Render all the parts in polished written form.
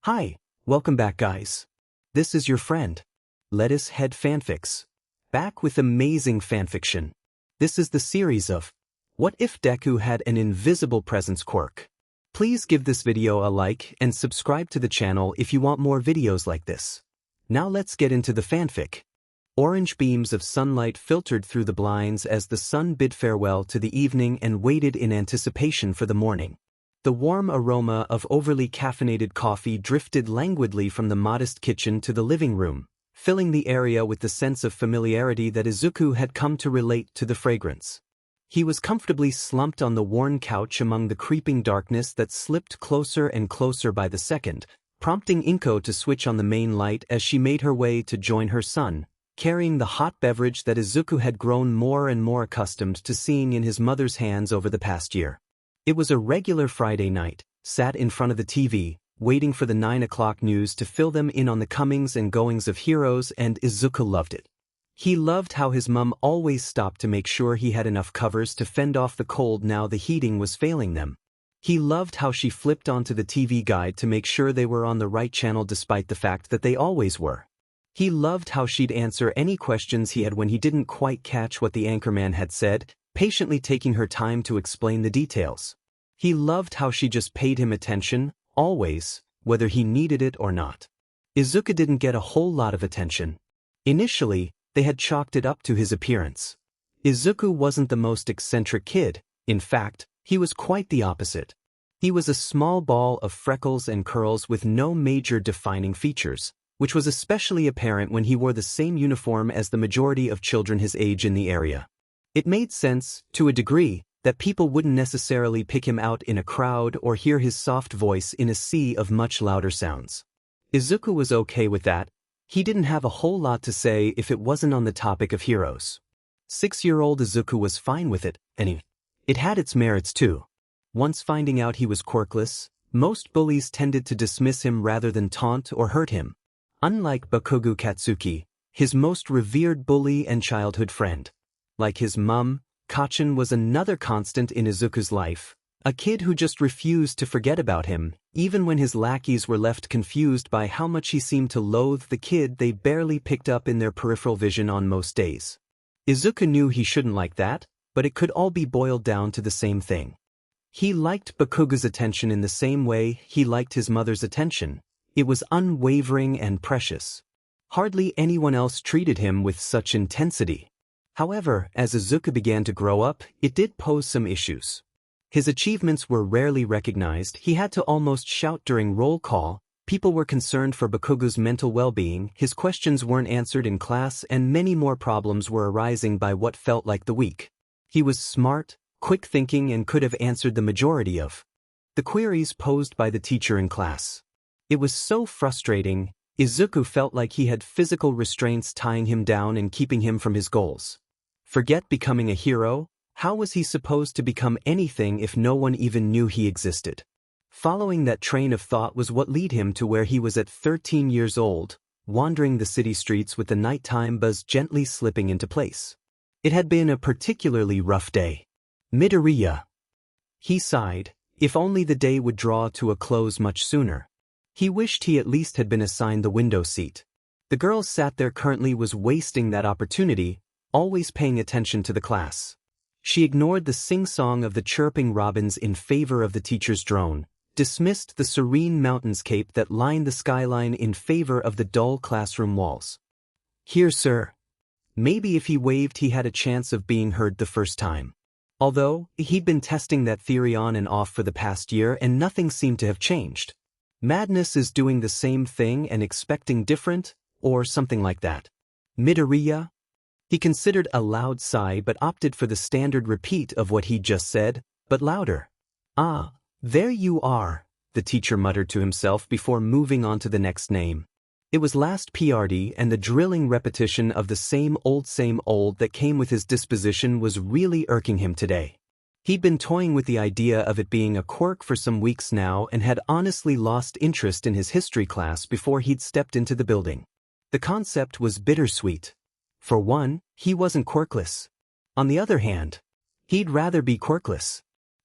Hi, welcome back guys. This is your friend, Lettuce Head Fanfics, back with amazing fanfiction. This is the series of What If Deku Had an Invisible Presence Quirk. Please give this video a like and subscribe to the channel if you want more videos like this. Now let's get into the fanfic. Orange beams of sunlight filtered through the blinds as the sun bid farewell to the evening and waited in anticipation for the morning. The warm aroma of overly caffeinated coffee drifted languidly from the modest kitchen to the living room, filling the area with the sense of familiarity that Izuku had come to relate to the fragrance. He was comfortably slumped on the worn couch among the creeping darkness that slipped closer and closer by the second, prompting Inko to switch on the main light as she made her way to join her son, carrying the hot beverage that Izuku had grown more and more accustomed to seeing in his mother's hands over the past year. It was a regular Friday night, sat in front of the TV, waiting for the 9 o'clock news to fill them in on the comings and goings of heroes, and Izuku loved it. He loved how his mum always stopped to make sure he had enough covers to fend off the cold now the heating was failing them. He loved how she flipped onto the TV guide to make sure they were on the right channel despite the fact that they always were. He loved how she'd answer any questions he had when he didn't quite catch what the anchorman had said, patiently taking her time to explain the details. He loved how she just paid him attention, always, whether he needed it or not. Izuku didn't get a whole lot of attention. Initially, they had chalked it up to his appearance. Izuku wasn't the most eccentric kid, in fact, he was quite the opposite. He was a small ball of freckles and curls with no major defining features, which was especially apparent when he wore the same uniform as the majority of children his age in the area. It made sense, to a degree, that people wouldn't necessarily pick him out in a crowd or hear his soft voice in a sea of much louder sounds. Izuku was okay with that. He didn't have a whole lot to say if it wasn't on the topic of heroes. 6-year-old Izuku was fine with it, and it had its merits too. Once finding out he was quirkless, most bullies tended to dismiss him rather than taunt or hurt him. Unlike Bakugo Katsuki, his most revered bully and childhood friend. Like his mum, Kaachan was another constant in Izuku's life, a kid who just refused to forget about him, even when his lackeys were left confused by how much he seemed to loathe the kid they barely picked up in their peripheral vision on most days. Izuku knew he shouldn't like that, but it could all be boiled down to the same thing. He liked Bakugo's attention in the same way he liked his mother's attention. It was unwavering and precious. Hardly anyone else treated him with such intensity. However, as Izuku began to grow up, it did pose some issues. His achievements were rarely recognized. He had to almost shout during roll call. People were concerned for Bakugo's mental well-being, his questions weren't answered in class, and many more problems were arising by what felt like the week. He was smart, quick-thinking, and could have answered the majority of the queries posed by the teacher in class. It was so frustrating. Izuku felt like he had physical restraints tying him down and keeping him from his goals. Forget becoming a hero, how was he supposed to become anything if no one even knew he existed? Following that train of thought was what led him to where he was at 13 years old, wandering the city streets with the nighttime buzz gently slipping into place. It had been a particularly rough day. Midoriya. He sighed, if only the day would draw to a close much sooner. He wished he at least had been assigned the window seat. The girl sat there currently was wasting that opportunity, always paying attention to the class. She ignored the sing-song of the chirping robins in favor of the teacher's drone, dismissed the serene mountainscape that lined the skyline in favor of the dull classroom walls. Here, sir. Maybe if he waved he had a chance of being heard the first time. Although, he'd been testing that theory on and off for the past year and nothing seemed to have changed. Madness is doing the same thing and expecting different, or something like that. Midoriya? He considered a loud sigh but opted for the standard repeat of what he'd just said, but louder. Ah, there you are, the teacher muttered to himself before moving on to the next name. It was last PRD, and the drilling repetition of the same old that came with his disposition was really irking him today. He'd been toying with the idea of it being a quirk for some weeks now and had honestly lost interest in his history class before he'd stepped into the building. The concept was bittersweet. For one, he wasn't quirkless. On the other hand, he'd rather be quirkless.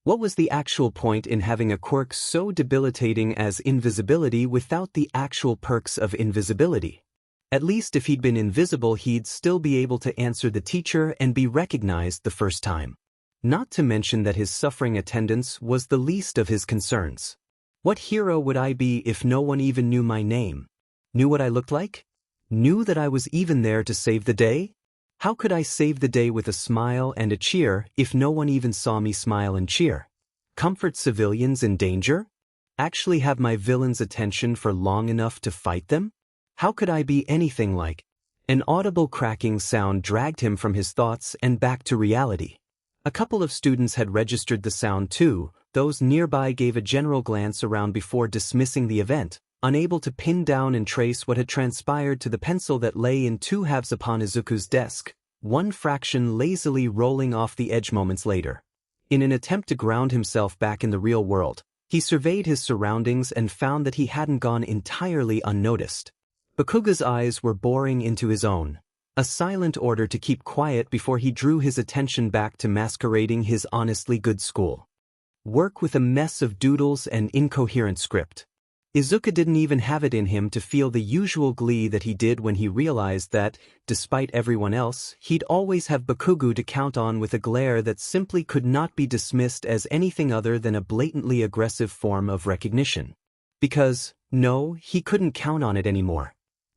What was the actual point in having a quirk so debilitating as invisibility without the actual perks of invisibility? At least if he'd been invisible, he'd still be able to answer the teacher and be recognized the first time. Not to mention that his suffering attendance was the least of his concerns. What hero would I be if no one even knew my name? Knew what I looked like? Knew that I was even there to save the day? How could I save the day with a smile and a cheer if no one even saw me smile and cheer? Comfort civilians in danger? Actually have my villain's attention for long enough to fight them? How could I be anything like? An audible cracking sound dragged him from his thoughts and back to reality. A couple of students had registered the sound too. Those nearby gave a general glance around before dismissing the event, unable to pin down and trace what had transpired to the pencil that lay in two halves upon Izuku's desk, one fraction lazily rolling off the edge moments later. In an attempt to ground himself back in the real world, he surveyed his surroundings and found that he hadn't gone entirely unnoticed. Bakuga's eyes were boring into his own, a silent order to keep quiet before he drew his attention back to masquerading his honestly good school. Work with a mess of doodles and incoherent script. Izuku didn't even have it in him to feel the usual glee that he did when he realized that, despite everyone else, he'd always have Bakugo to count on with a glare that simply could not be dismissed as anything other than a blatantly aggressive form of recognition. Because, no, he couldn't count on it anymore.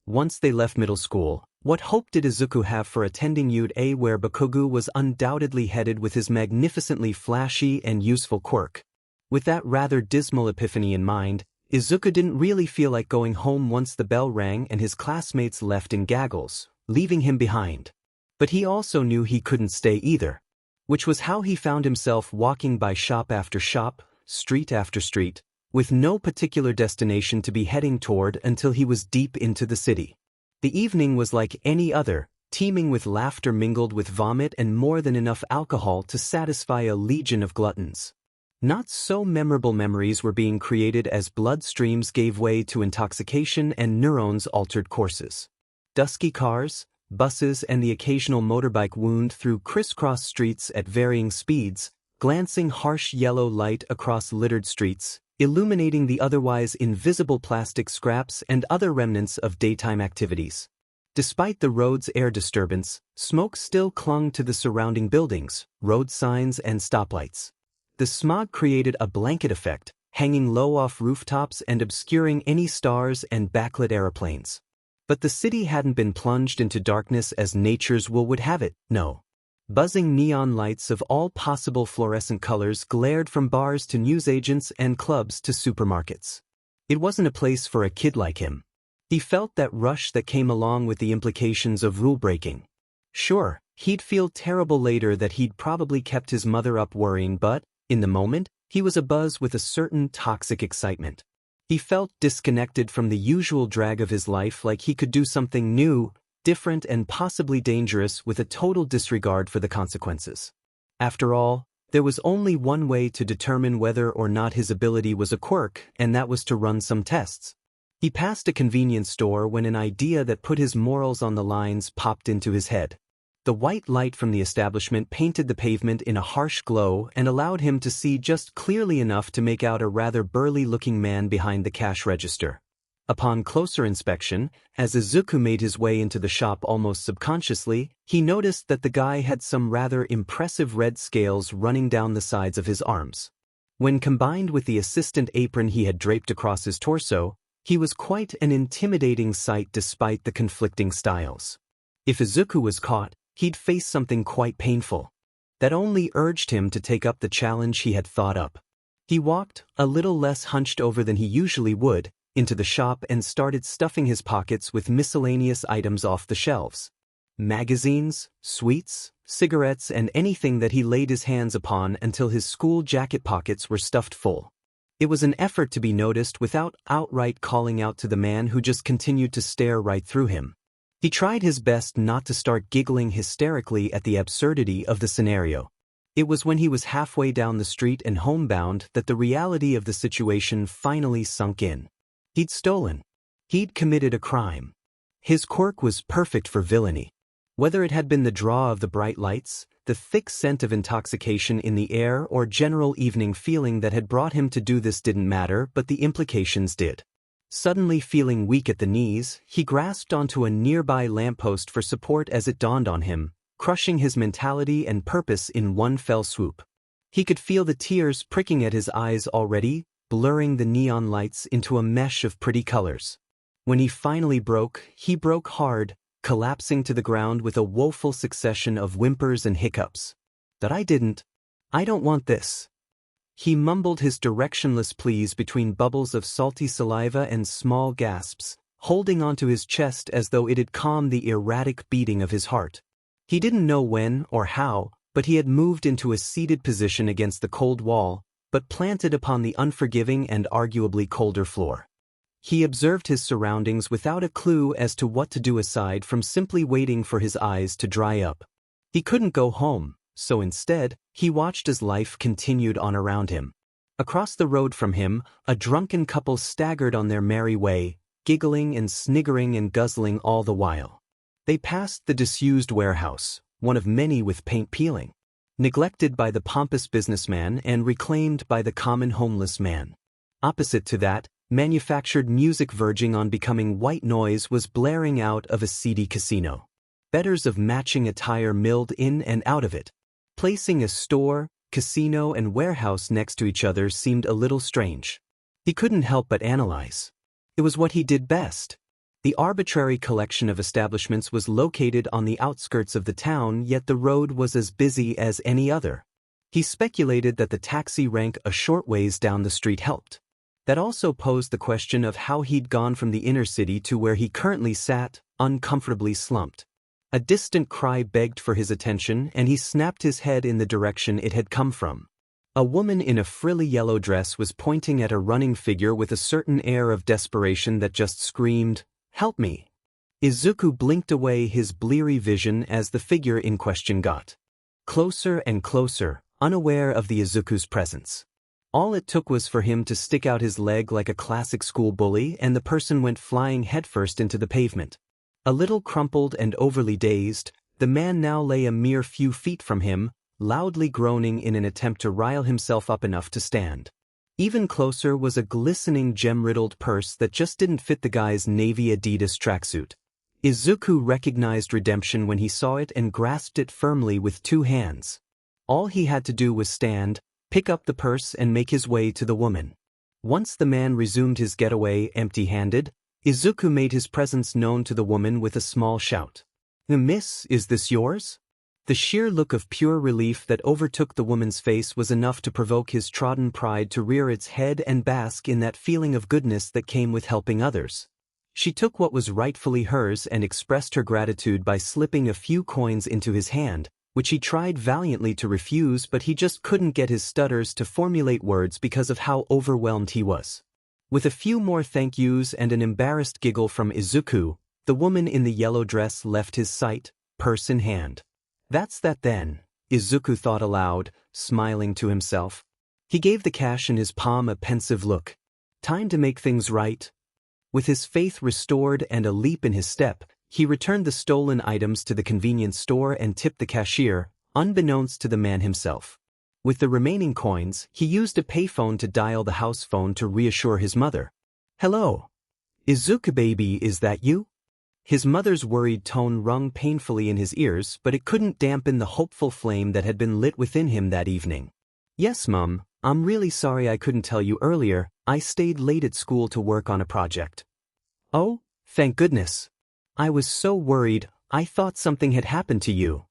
Once they left middle school, what hope did Izuku have for attending UA where Bakugo was undoubtedly headed with his magnificently flashy and useful quirk? With that rather dismal epiphany in mind, Izuku didn't really feel like going home once the bell rang and his classmates left in gaggles, leaving him behind. But he also knew he couldn't stay either, which was how he found himself walking by shop after shop, street after street, with no particular destination to be heading toward until he was deep into the city. The evening was like any other, teeming with laughter mingled with vomit and more than enough alcohol to satisfy a legion of gluttons. Not so memorable memories were being created as bloodstreams gave way to intoxication and neurons altered courses. Dusky cars, buses and the occasional motorbike wound through crisscross streets at varying speeds, glancing harsh yellow light across littered streets, illuminating the otherwise invisible plastic scraps and other remnants of daytime activities. Despite the road's air disturbance, smoke still clung to the surrounding buildings, road signs and stoplights. The smog created a blanket effect, hanging low off rooftops and obscuring any stars and backlit aeroplanes. But the city hadn't been plunged into darkness as nature's will would have it, no. Buzzing neon lights of all possible fluorescent colors glared from bars to newsagents and clubs to supermarkets. It wasn't a place for a kid like him. He felt that rush that came along with the implications of rule-breaking. Sure, he'd feel terrible later that he'd probably kept his mother up worrying, but, in the moment, he was abuzz with a certain toxic excitement. He felt disconnected from the usual drag of his life, like he could do something new, different and possibly dangerous with a total disregard for the consequences. After all, there was only one way to determine whether or not his ability was a quirk, and that was to run some tests. He passed a convenience store when an idea that put his morals on the lines popped into his head. The white light from the establishment painted the pavement in a harsh glow and allowed him to see just clearly enough to make out a rather burly-looking man behind the cash register. Upon closer inspection, as Izuku made his way into the shop almost subconsciously, he noticed that the guy had some rather impressive red scales running down the sides of his arms. When combined with the assistant apron he had draped across his torso, he was quite an intimidating sight despite the conflicting styles. If Izuku was caught, he'd face something quite painful. That only urged him to take up the challenge he had thought up. He walked, a little less hunched over than he usually would, into the shop and started stuffing his pockets with miscellaneous items off the shelves. Magazines, sweets, cigarettes and anything that he laid his hands upon until his school jacket pockets were stuffed full. It was an effort to be noticed without outright calling out to the man who just continued to stare right through him. He tried his best not to start giggling hysterically at the absurdity of the scenario. It was when he was halfway down the street and homebound that the reality of the situation finally sunk in. He'd stolen. He'd committed a crime. His quirk was perfect for villainy. Whether it had been the draw of the bright lights, the thick scent of intoxication in the air or general evening feeling that had brought him to do this didn't matter, but the implications did. Suddenly feeling weak at the knees, he grasped onto a nearby lamppost for support as it dawned on him, crushing his mentality and purpose in one fell swoop. He could feel the tears pricking at his eyes already, blurring the neon lights into a mesh of pretty colors. When he finally broke, he broke hard, collapsing to the ground with a woeful succession of whimpers and hiccups. "That I didn't. I don't want this." He mumbled his directionless pleas between bubbles of salty saliva and small gasps, holding onto his chest as though it'd calm the erratic beating of his heart. He didn't know when or how, but he had moved into a seated position against the cold wall, but planted upon the unforgiving and arguably colder floor. He observed his surroundings without a clue as to what to do aside from simply waiting for his eyes to dry up. He couldn't go home, so instead, he watched as life continued on around him. Across the road from him, a drunken couple staggered on their merry way, giggling and sniggering and guzzling all the while. They passed the disused warehouse, one of many with paint peeling, neglected by the pompous businessman and reclaimed by the common homeless man. Opposite to that, manufactured music verging on becoming white noise was blaring out of a seedy casino. Betters of matching attire milled in and out of it. Placing a store, casino, and warehouse next to each other seemed a little strange. He couldn't help but analyze. It was what he did best. The arbitrary collection of establishments was located on the outskirts of the town, yet the road was as busy as any other. He speculated that the taxi rank a short ways down the street helped. That also posed the question of how he'd gone from the inner city to where he currently sat, uncomfortably slumped. A distant cry begged for his attention, and he snapped his head in the direction it had come from. A woman in a frilly yellow dress was pointing at a running figure with a certain air of desperation that just screamed, "Help me!" Izuku blinked away his bleary vision as the figure in question got closer and closer, unaware of the Izuku's presence. All it took was for him to stick out his leg like a classic school bully, and the person went flying headfirst into the pavement. A little crumpled and overly dazed, the man now lay a mere few feet from him, loudly groaning in an attempt to rile himself up enough to stand. Even closer was a glistening gem-riddled purse that just didn't fit the guy's navy Adidas tracksuit. Izuku recognized redemption when he saw it and grasped it firmly with two hands. All he had to do was stand, pick up the purse and make his way to the woman. Once the man resumed his getaway empty-handed, Izuku made his presence known to the woman with a small shout. "Miss, is this yours?" The sheer look of pure relief that overtook the woman's face was enough to provoke his trodden pride to rear its head and bask in that feeling of goodness that came with helping others. She took what was rightfully hers and expressed her gratitude by slipping a few coins into his hand, which he tried valiantly to refuse, but he just couldn't get his stutters to formulate words because of how overwhelmed he was. With a few more thank yous and an embarrassed giggle from Izuku, the woman in the yellow dress left his sight, purse in hand. "That's that then," Izuku thought aloud, smiling to himself. He gave the cash in his palm a pensive look. Time to make things right. With his faith restored and a leap in his step, he returned the stolen items to the convenience store and tipped the cashier, unbeknownst to the man himself. With the remaining coins, he used a payphone to dial the house phone to reassure his mother. "Hello. Izuku baby, is that you?" His mother's worried tone rung painfully in his ears, but it couldn't dampen the hopeful flame that had been lit within him that evening. "Yes, Mum, I'm really sorry I couldn't tell you earlier. I stayed late at school to work on a project." "Oh, thank goodness. I was so worried, I thought something had happened to you."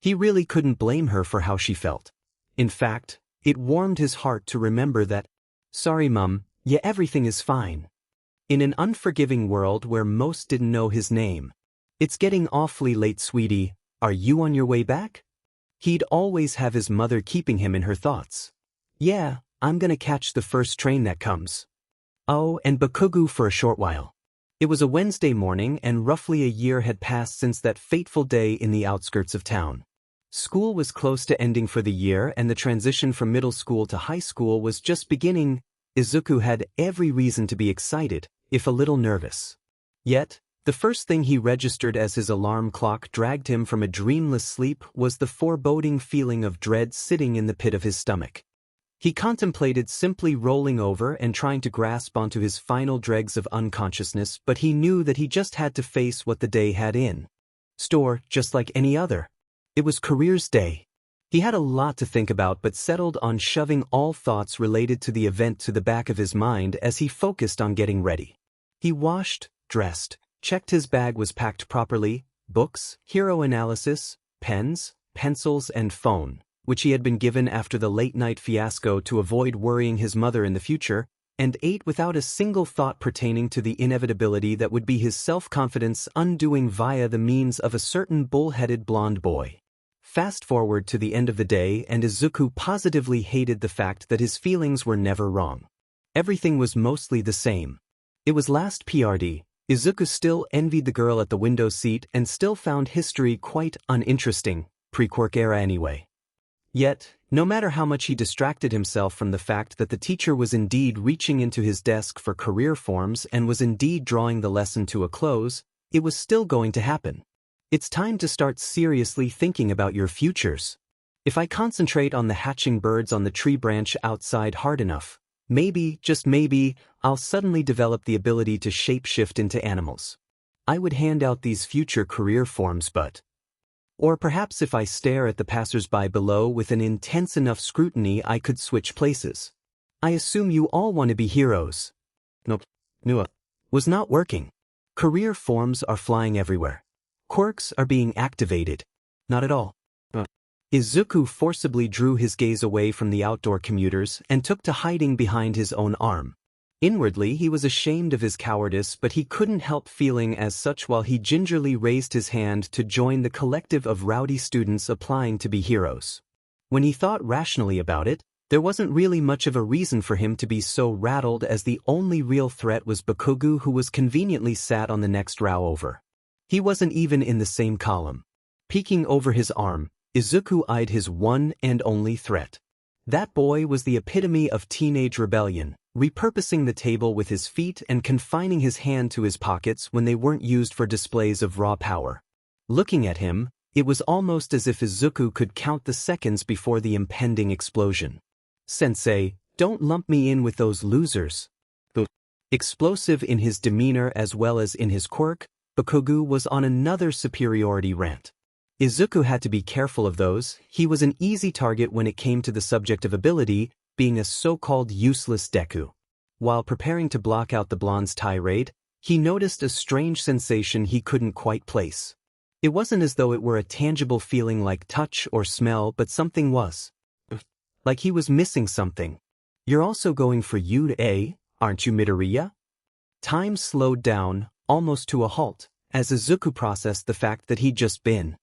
He really couldn't blame her for how she felt. In fact, it warmed his heart to remember that, "Sorry, Mum, yeah, everything is fine." In an unforgiving world where most didn't know his name. "It's getting awfully late, sweetie. Are you on your way back?" He'd always have his mother keeping him in her thoughts. "Yeah, I'm gonna catch the first train that comes. Oh, and Bakugu for a short while." It was a Wednesday morning, and roughly a year had passed since that fateful day in the outskirts of town. School was close to ending for the year, and the transition from middle school to high school was just beginning. Izuku had every reason to be excited, if a little nervous. Yet, The first thing he registered as his alarm clock dragged him from a dreamless sleep was the foreboding feeling of dread sitting in the pit of his stomach. He contemplated simply rolling over and trying to grasp onto his final dregs of unconsciousness, but he knew that he just had to face what the day had in store, just like any other. It was careers day. He had a lot to think about but settled on shoving all thoughts related to the event to the back of his mind as he focused on getting ready. He washed, dressed, checked his bag was packed properly, books, hero analysis, pens, pencils and phone, which he had been given after the late-night fiasco to avoid worrying his mother in the future, and ate without a single thought pertaining to the inevitability that would be his self-confidence undoing via the means of a certain bull-headed blonde boy. Fast forward to the end of the day and Izuku positively hated the fact that his feelings were never wrong. Everything was mostly the same. It was last PRD. Izuku still envied the girl at the window seat and still found history quite uninteresting, pre-Quirk era anyway. Yet, no matter how much he distracted himself from the fact that the teacher was indeed reaching into his desk for career forms and was indeed drawing the lesson to a close, it was still going to happen. It's time to start seriously thinking about your futures. If I concentrate on the hatching birds on the tree branch outside hard enough, maybe, just maybe, I'll suddenly develop the ability to shapeshift into animals. I would hand out these future career forms but... Or perhaps if I stare at the passers-by below with an intense enough scrutiny I could switch places. I assume you all want to be heroes. Nope. Was not working. Career forms are flying everywhere. Quirks are being activated. Not at all. Izuku forcibly drew his gaze away from the outdoor commuters and took to hiding behind his own arm. Inwardly he was ashamed of his cowardice but he couldn't help feeling as such while he gingerly raised his hand to join the collective of rowdy students applying to be heroes. When he thought rationally about it, there wasn't really much of a reason for him to be so rattled as the only real threat was Bakugo who was conveniently sat on the next row over. He wasn't even in the same column. Peeking over his arm, Izuku eyed his one and only threat. That boy was the epitome of teenage rebellion, repurposing the table with his feet and confining his hand to his pockets when they weren't used for displays of raw power. Looking at him, it was almost as if Izuku could count the seconds before the impending explosion. Sensei, don't lump me in with those losers. Explosive in his demeanor as well as in his quirk, Bakugo was on another superiority rant. Izuku had to be careful of those. He was an easy target when it came to the subject of ability, being a so-called useless Deku. While preparing to block out the blonde's tirade, he noticed a strange sensation he couldn't quite place. It wasn't as though it were a tangible feeling like touch or smell, but something was. Like he was missing something. You're also going for you, aren't you, Midoriya? Time slowed down, almost to a halt, as Izuku processed the fact that he'd just been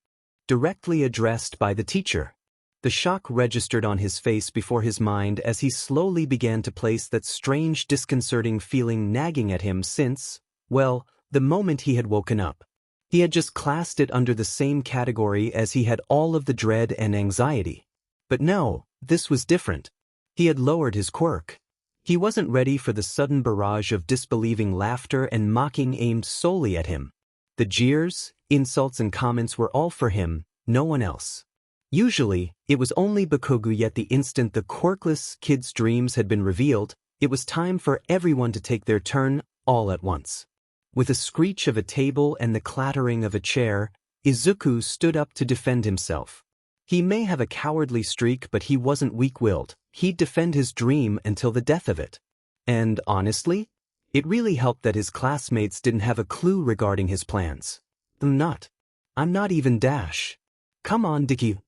directly addressed by the teacher. The shock registered on his face before his mind as he slowly began to place that strange disconcerting feeling nagging at him since, well, the moment he had woken up. He had just classed it under the same category as he had all of the dread and anxiety. But no, this was different. He had lowered his quirk. He wasn't ready for the sudden barrage of disbelieving laughter and mocking aimed solely at him. The jeers, insults and comments were all for him, no one else. Usually, it was only Bakugo, yet the instant the quirkless kid's dreams had been revealed, it was time for everyone to take their turn, all at once. With a screech of a table and the clattering of a chair, Izuku stood up to defend himself. He may have a cowardly streak but he wasn't weak-willed. He'd defend his dream until the death of it. And honestly, it really helped that his classmates didn't have a clue regarding his plans. I'm not even Dash. Come on, Deku.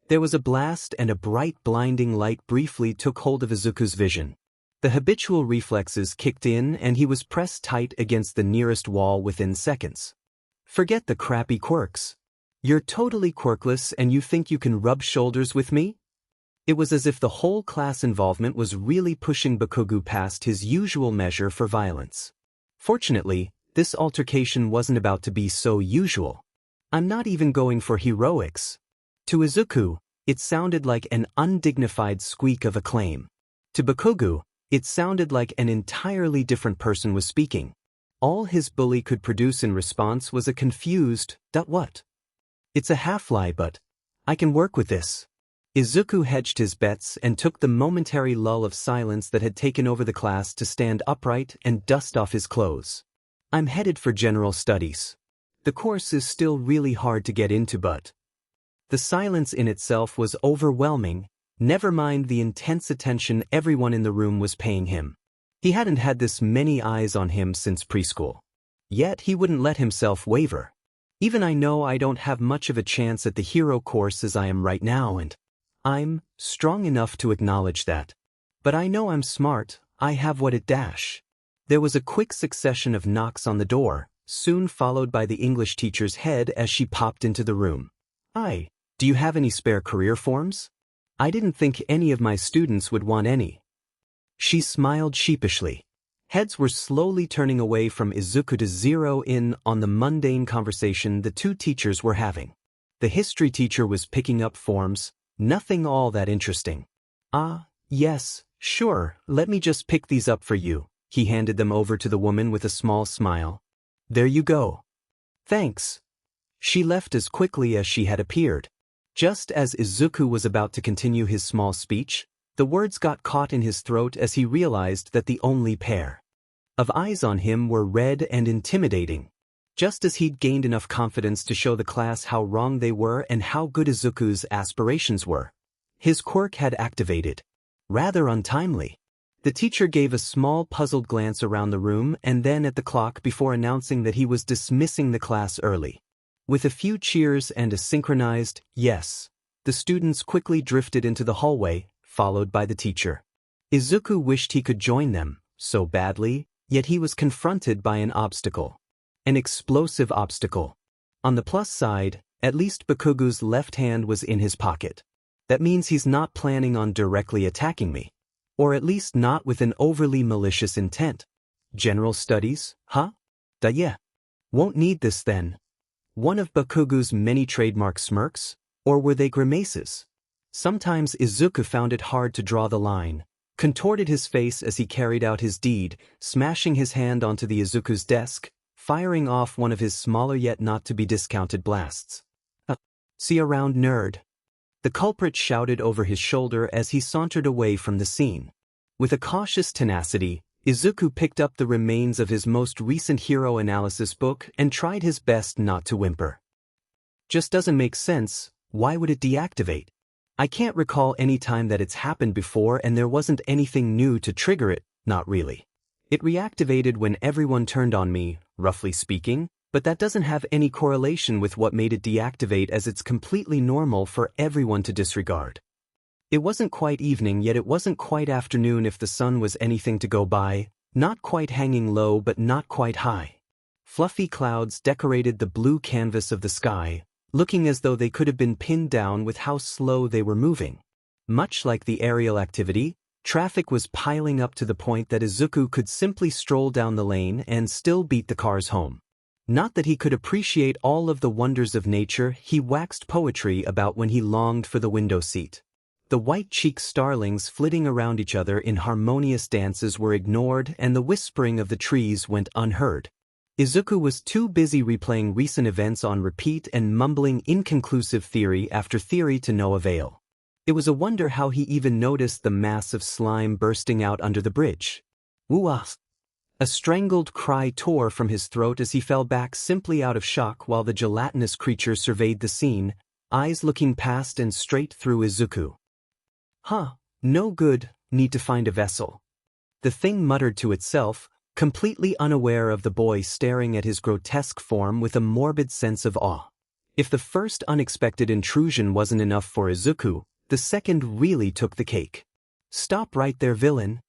There was a blast and a bright blinding light briefly took hold of Izuku's vision. The habitual reflexes kicked in and he was pressed tight against the nearest wall within seconds. Forget the crappy quirks. You're totally quirkless and you think you can rub shoulders with me? It was as if the whole class involvement was really pushing Bakugo past his usual measure for violence. Fortunately, this altercation wasn't about to be so usual. I'm not even going for heroics. To Izuku, it sounded like an undignified squeak of acclaim. To Bakugo, it sounded like an entirely different person was speaking. All his bully could produce in response was a confused, "What?" "It's a half-lie, but I can work with this." Izuku hedged his bets and took the momentary lull of silence that had taken over the class to stand upright and dust off his clothes. "I'm headed for general studies. The course is still really hard to get into, but..." The silence in itself was overwhelming, never mind the intense attention everyone in the room was paying him. He hadn't had this many eyes on him since preschool. Yet he wouldn't let himself waver. "Even I know I don't have much of a chance at the hero course as I am right now, and I'm strong enough to acknowledge that. But I know I'm smart, I have what it dash." There was a quick succession of knocks on the door, soon followed by the English teacher's head as she popped into the room. "Hi, do you have any spare career forms? I didn't think any of my students would want any." She smiled sheepishly. Heads were slowly turning away from Izuku to zero in on the mundane conversation the two teachers were having. The history teacher was picking up forms, nothing all that interesting. "Ah, yes, sure, let me just pick these up for you." He handed them over to the woman with a small smile. "There you go." "Thanks." She left as quickly as she had appeared. Just as Izuku was about to continue his small speech, the words got caught in his throat as he realized that the only pair of eyes on him were red and intimidating. Just as he'd gained enough confidence to show the class how wrong they were and how good Izuku's aspirations were, his quirk had activated. Rather untimely. The teacher gave a small puzzled glance around the room and then at the clock before announcing that he was dismissing the class early. With a few cheers and a synchronized "yes," the students quickly drifted into the hallway, followed by the teacher. Izuku wished he could join them, so badly, yet he was confronted by an obstacle. An explosive obstacle. On the plus side, at least Bakugu's left hand was in his pocket. That means he's not planning on directly attacking me. Or at least not with an overly malicious intent. General studies, huh? Yeah. Won't need this then. One of Bakugu's many trademark smirks? Or were they grimaces? Sometimes Izuku found it hard to draw the line, contorted his face as he carried out his deed, smashing his hand onto the Izuku's desk, firing off one of his smaller yet not to be discounted blasts. "See you around, nerd." The culprit shouted over his shoulder as he sauntered away from the scene. With a cautious tenacity, Izuku picked up the remains of his most recent hero analysis book and tried his best not to whimper. "Just doesn't make sense, why would it deactivate? I can't recall any time that it's happened before and there wasn't anything new to trigger it, not really. It reactivated when everyone turned on me, roughly speaking, but that doesn't have any correlation with what made it deactivate as it's completely normal for everyone to disregard." It wasn't quite evening yet it wasn't quite afternoon if the sun was anything to go by, not quite hanging low but not quite high. Fluffy clouds decorated the blue canvas of the sky, looking as though they could have been pinned down with how slow they were moving. Much like the aerial activity, traffic was piling up to the point that Izuku could simply stroll down the lane and still beat the cars home. Not that he could appreciate all of the wonders of nature, he waxed poetry about when he longed for the window seat. The white-cheeked starlings flitting around each other in harmonious dances were ignored and the whispering of the trees went unheard. Izuku was too busy replaying recent events on repeat and mumbling inconclusive theory after theory to no avail. It was a wonder how he even noticed the mass of slime bursting out under the bridge. "Woo-ah!" A strangled cry tore from his throat as he fell back simply out of shock while the gelatinous creature surveyed the scene, eyes looking past and straight through Izuku. "Huh, no good, need to find a vessel." The thing muttered to itself, completely unaware of the boy staring at his grotesque form with a morbid sense of awe. If the first unexpected intrusion wasn't enough for Izuku, the second really took the cake. "Stop right there, villain."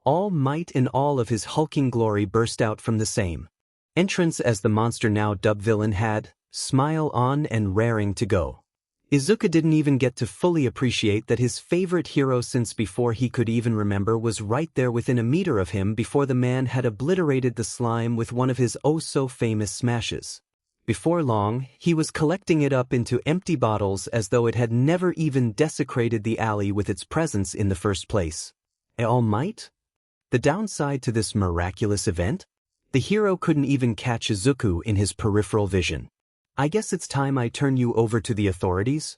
All might and all of his hulking glory burst out from the same entrance as the monster now dubbed villain had, smile on and raring to go. Izuku didn't even get to fully appreciate that his favorite hero since before he could even remember was right there within a meter of him before the man had obliterated the slime with one of his oh-so-famous smashes. Before long, he was collecting it up into empty bottles as though it had never even desecrated the alley with its presence in the first place. All might? The downside to this miraculous event? The hero couldn't even catch Izuku in his peripheral vision. I guess it's time I turn you over to the authorities,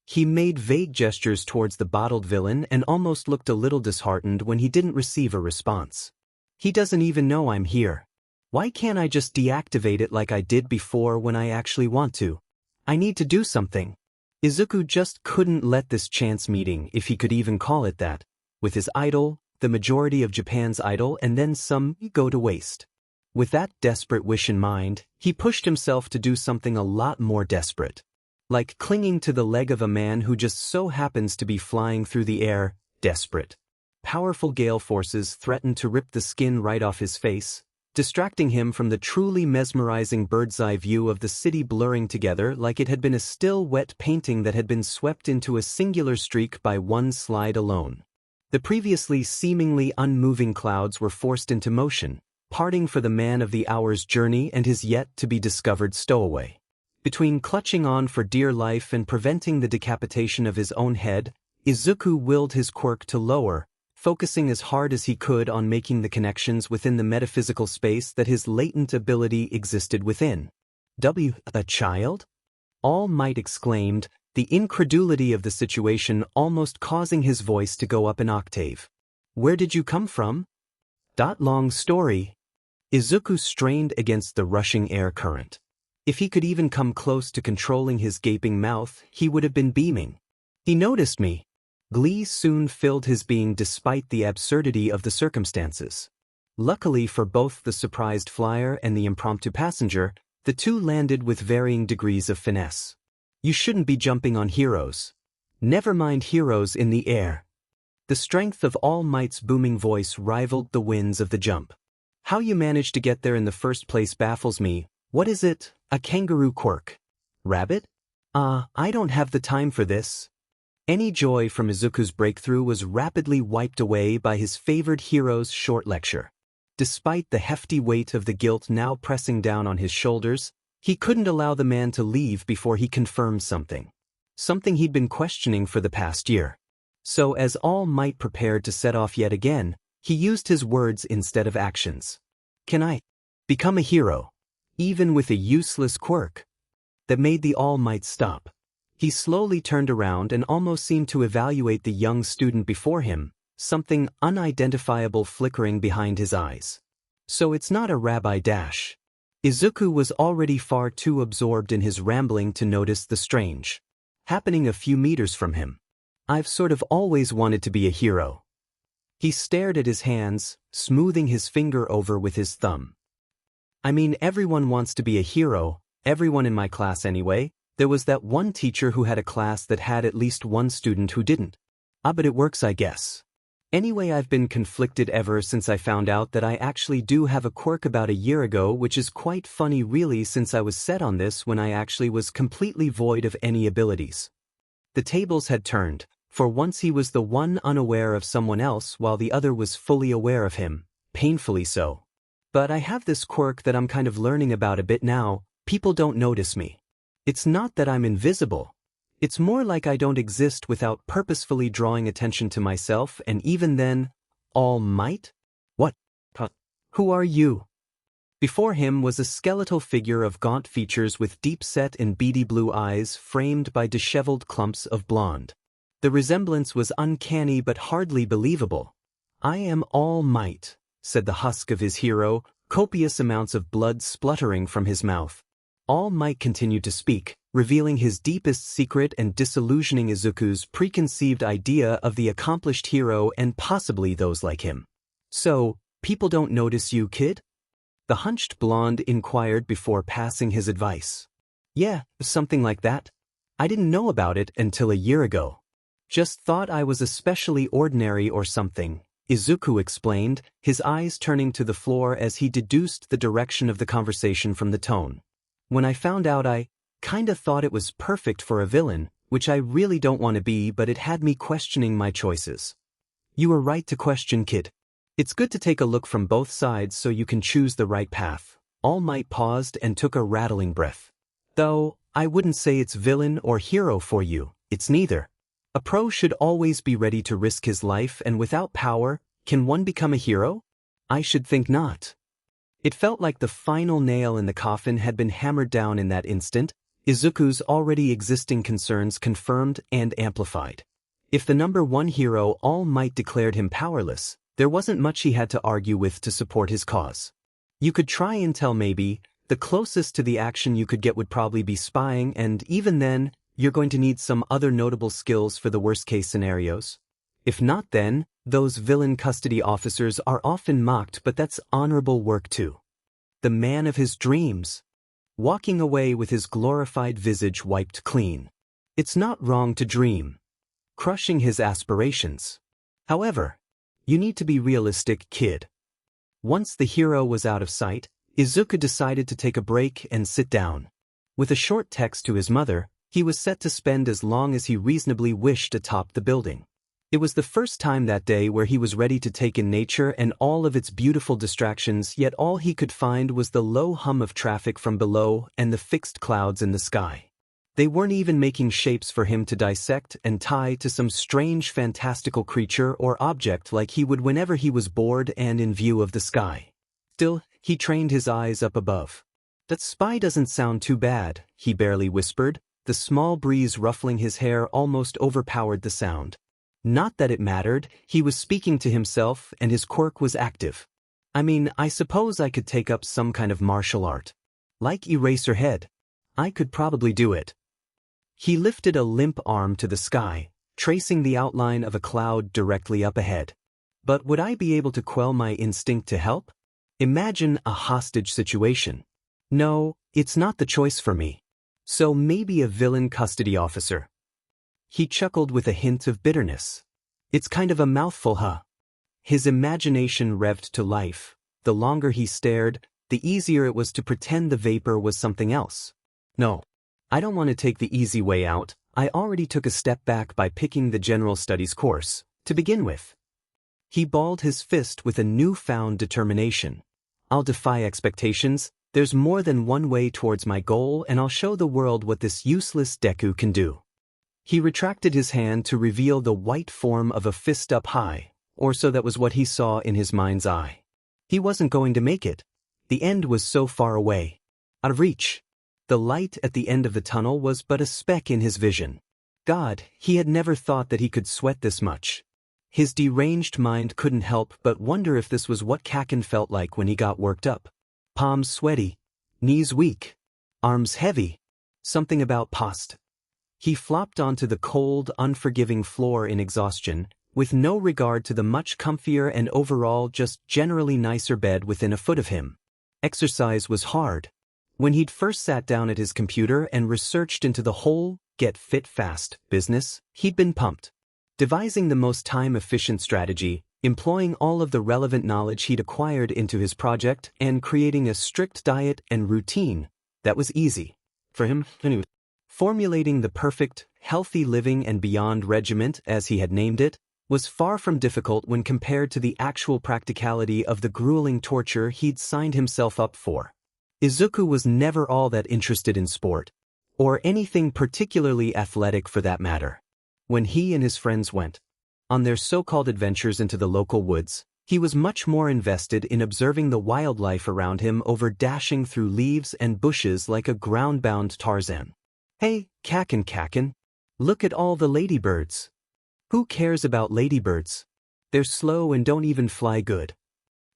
He made vague gestures towards the bottled villain and almost looked a little disheartened when he didn't receive a response. He doesn't even know I'm here. Why can't I just deactivate it like I did before when I actually want to? I need to do something. Izuku just couldn't let this chance meeting, if he could even call it that, with his idol, the majority of Japan's idol, and then some, go to waste. With that desperate wish in mind, he pushed himself to do something a lot more desperate. Like clinging to the leg of a man who just so happens to be flying through the air, desperate. Powerful gale forces threatened to rip the skin right off his face, distracting him from the truly mesmerizing bird's-eye view of the city blurring together like it had been a still wet painting that had been swept into a singular streak by one slide alone. The previously seemingly unmoving clouds were forced into motion, parting for the man of the hour's journey and his yet-to-be-discovered stowaway. Between clutching on for dear life and preventing the decapitation of his own head, Izuku willed his quirk to lower, focusing as hard as he could on making the connections within the metaphysical space that his latent ability existed within. A child? All Might exclaimed, the incredulity of the situation almost causing his voice to go up an octave. Where did you come from? Long story. Izuku strained against the rushing air current. If he could even come close to controlling his gaping mouth, he would have been beaming. He noticed me. Glee soon filled his being despite the absurdity of the circumstances. Luckily for both the surprised flyer and the impromptu passenger, the two landed with varying degrees of finesse. You shouldn't be jumping on heroes. Never mind heroes in the air. The strength of All Might's booming voice rivaled the winds of the jump. How you managed to get there in the first place baffles me. What is it? A kangaroo quirk? Rabbit? I don't have the time for this. Any joy from Izuku's breakthrough was rapidly wiped away by his favored hero's short lecture. Despite the hefty weight of the guilt now pressing down on his shoulders, he couldn't allow the man to leave before he confirmed something. Something he'd been questioning for the past year. So as All Might prepared to set off yet again, he used his words instead of actions. Can I become a hero, even with a useless quirk? That made the All Might stop. He slowly turned around and almost seemed to evaluate the young student before him, something unidentifiable flickering behind his eyes. So it's not a Rabbi Dash. Izuku was already far too absorbed in his rambling to notice the strange happening a few meters from him. I've sort of always wanted to be a hero. He stared at his hands, smoothing his finger over with his thumb. I mean, everyone wants to be a hero, everyone in my class anyway. There was that one teacher who had a class that had at least one student who didn't. But it works, I guess. Anyway, I've been conflicted ever since I found out that I actually do have a quirk about a year ago, which is quite funny really since I was set on this when I actually was completely void of any abilities. The tables had turned. For once he was the one unaware of someone else while the other was fully aware of him, painfully so. But I have this quirk that I'm kind of learning about a bit now. People don't notice me. It's not that I'm invisible. It's more like I don't exist without purposefully drawing attention to myself, and even then, All Might? What? Who are you? Before him was a skeletal figure of gaunt features with deep-set and beady blue eyes framed by disheveled clumps of blonde. The resemblance was uncanny but hardly believable. I am All Might, said the husk of his hero, copious amounts of blood spluttering from his mouth. All Might continued to speak, revealing his deepest secret and disillusioning Izuku's preconceived idea of the accomplished hero and possibly those like him. So, people don't notice you, kid? The hunched blonde inquired before passing his advice. Yeah, something like that. I didn't know about it until a year ago. Just thought I was especially ordinary or something, Izuku explained, his eyes turning to the floor as he deduced the direction of the conversation from the tone. When I found out, I kinda thought it was perfect for a villain, which I really don't want to be, but it had me questioning my choices. You were right to question, kid. It's good to take a look from both sides so you can choose the right path. All Might paused and took a rattling breath. Though, I wouldn't say it's villain or hero for you, it's neither. A pro should always be ready to risk his life, and without power, can one become a hero? I should think not. It felt like the final nail in the coffin had been hammered down in that instant, Izuku's already existing concerns confirmed and amplified. If the number one hero All Might declared him powerless, there wasn't much he had to argue with to support his cause. You could try intel maybe, the closest to the action you could get would probably be spying, and even then, you're going to need some other notable skills for the worst-case scenarios. If not then, those villain custody officers are often mocked, but that's honorable work too. The man of his dreams. Walking away with his glorified visage wiped clean. It's not wrong to dream. Crushing his aspirations. However, you need to be realistic, kid. Once the hero was out of sight, Izuku decided to take a break and sit down. With a short text to his mother, he was set to spend as long as he reasonably wished atop the building. It was the first time that day where he was ready to take in nature and all of its beautiful distractions, yet all he could find was the low hum of traffic from below and the fixed clouds in the sky. They weren't even making shapes for him to dissect and tie to some strange fantastical creature or object like he would whenever he was bored and in view of the sky. Still, he trained his eyes up above. "That spy doesn't sound too bad," he barely whispered. The small breeze ruffling his hair almost overpowered the sound. Not that it mattered, he was speaking to himself and his quirk was active. "I mean, I suppose I could take up some kind of martial art. Like Eraserhead. I could probably do it." He lifted a limp arm to the sky, tracing the outline of a cloud directly up ahead. "But would I be able to quell my instinct to help? Imagine a hostage situation. No, it's not the choice for me. So maybe a villain custody officer." He chuckled with a hint of bitterness. "It's kind of a mouthful, huh?" His imagination revved to life. The longer he stared, the easier it was to pretend the vapor was something else. "No. I don't want to take the easy way out. I already took a step back by picking the general studies course, to begin with." He balled his fist with a newfound determination. "I'll defy expectations. There's more than one way towards my goal, and I'll show the world what this useless Deku can do." He retracted his hand to reveal the white form of a fist up high, or so that was what he saw in his mind's eye. He wasn't going to make it. The end was so far away. Out of reach. The light at the end of the tunnel was but a speck in his vision. God, he had never thought that he could sweat this much. His deranged mind couldn't help but wonder if this was what Kaachan felt like when he got worked up. Palms sweaty, knees weak, arms heavy, something about post. He flopped onto the cold, unforgiving floor in exhaustion, with no regard to the much comfier and overall just generally nicer bed within a foot of him. Exercise was hard. When he'd first sat down at his computer and researched into the whole get fit fast business, he'd been pumped. Devising the most time-efficient strategy, employing all of the relevant knowledge he'd acquired into his project, and creating a strict diet and routine, that was easy. For him, formulating the perfect, healthy living and beyond regiment, as he had named it, was far from difficult when compared to the actual practicality of the grueling torture he'd signed himself up for. Izuku was never all that interested in sport, or anything particularly athletic for that matter. When he and his friends went on their so-called adventures into the local woods, he was much more invested in observing the wildlife around him over dashing through leaves and bushes like a ground-bound Tarzan. "Hey, Kaachan, look at all the ladybirds." Who cares about ladybirds? They're slow and don't even fly good.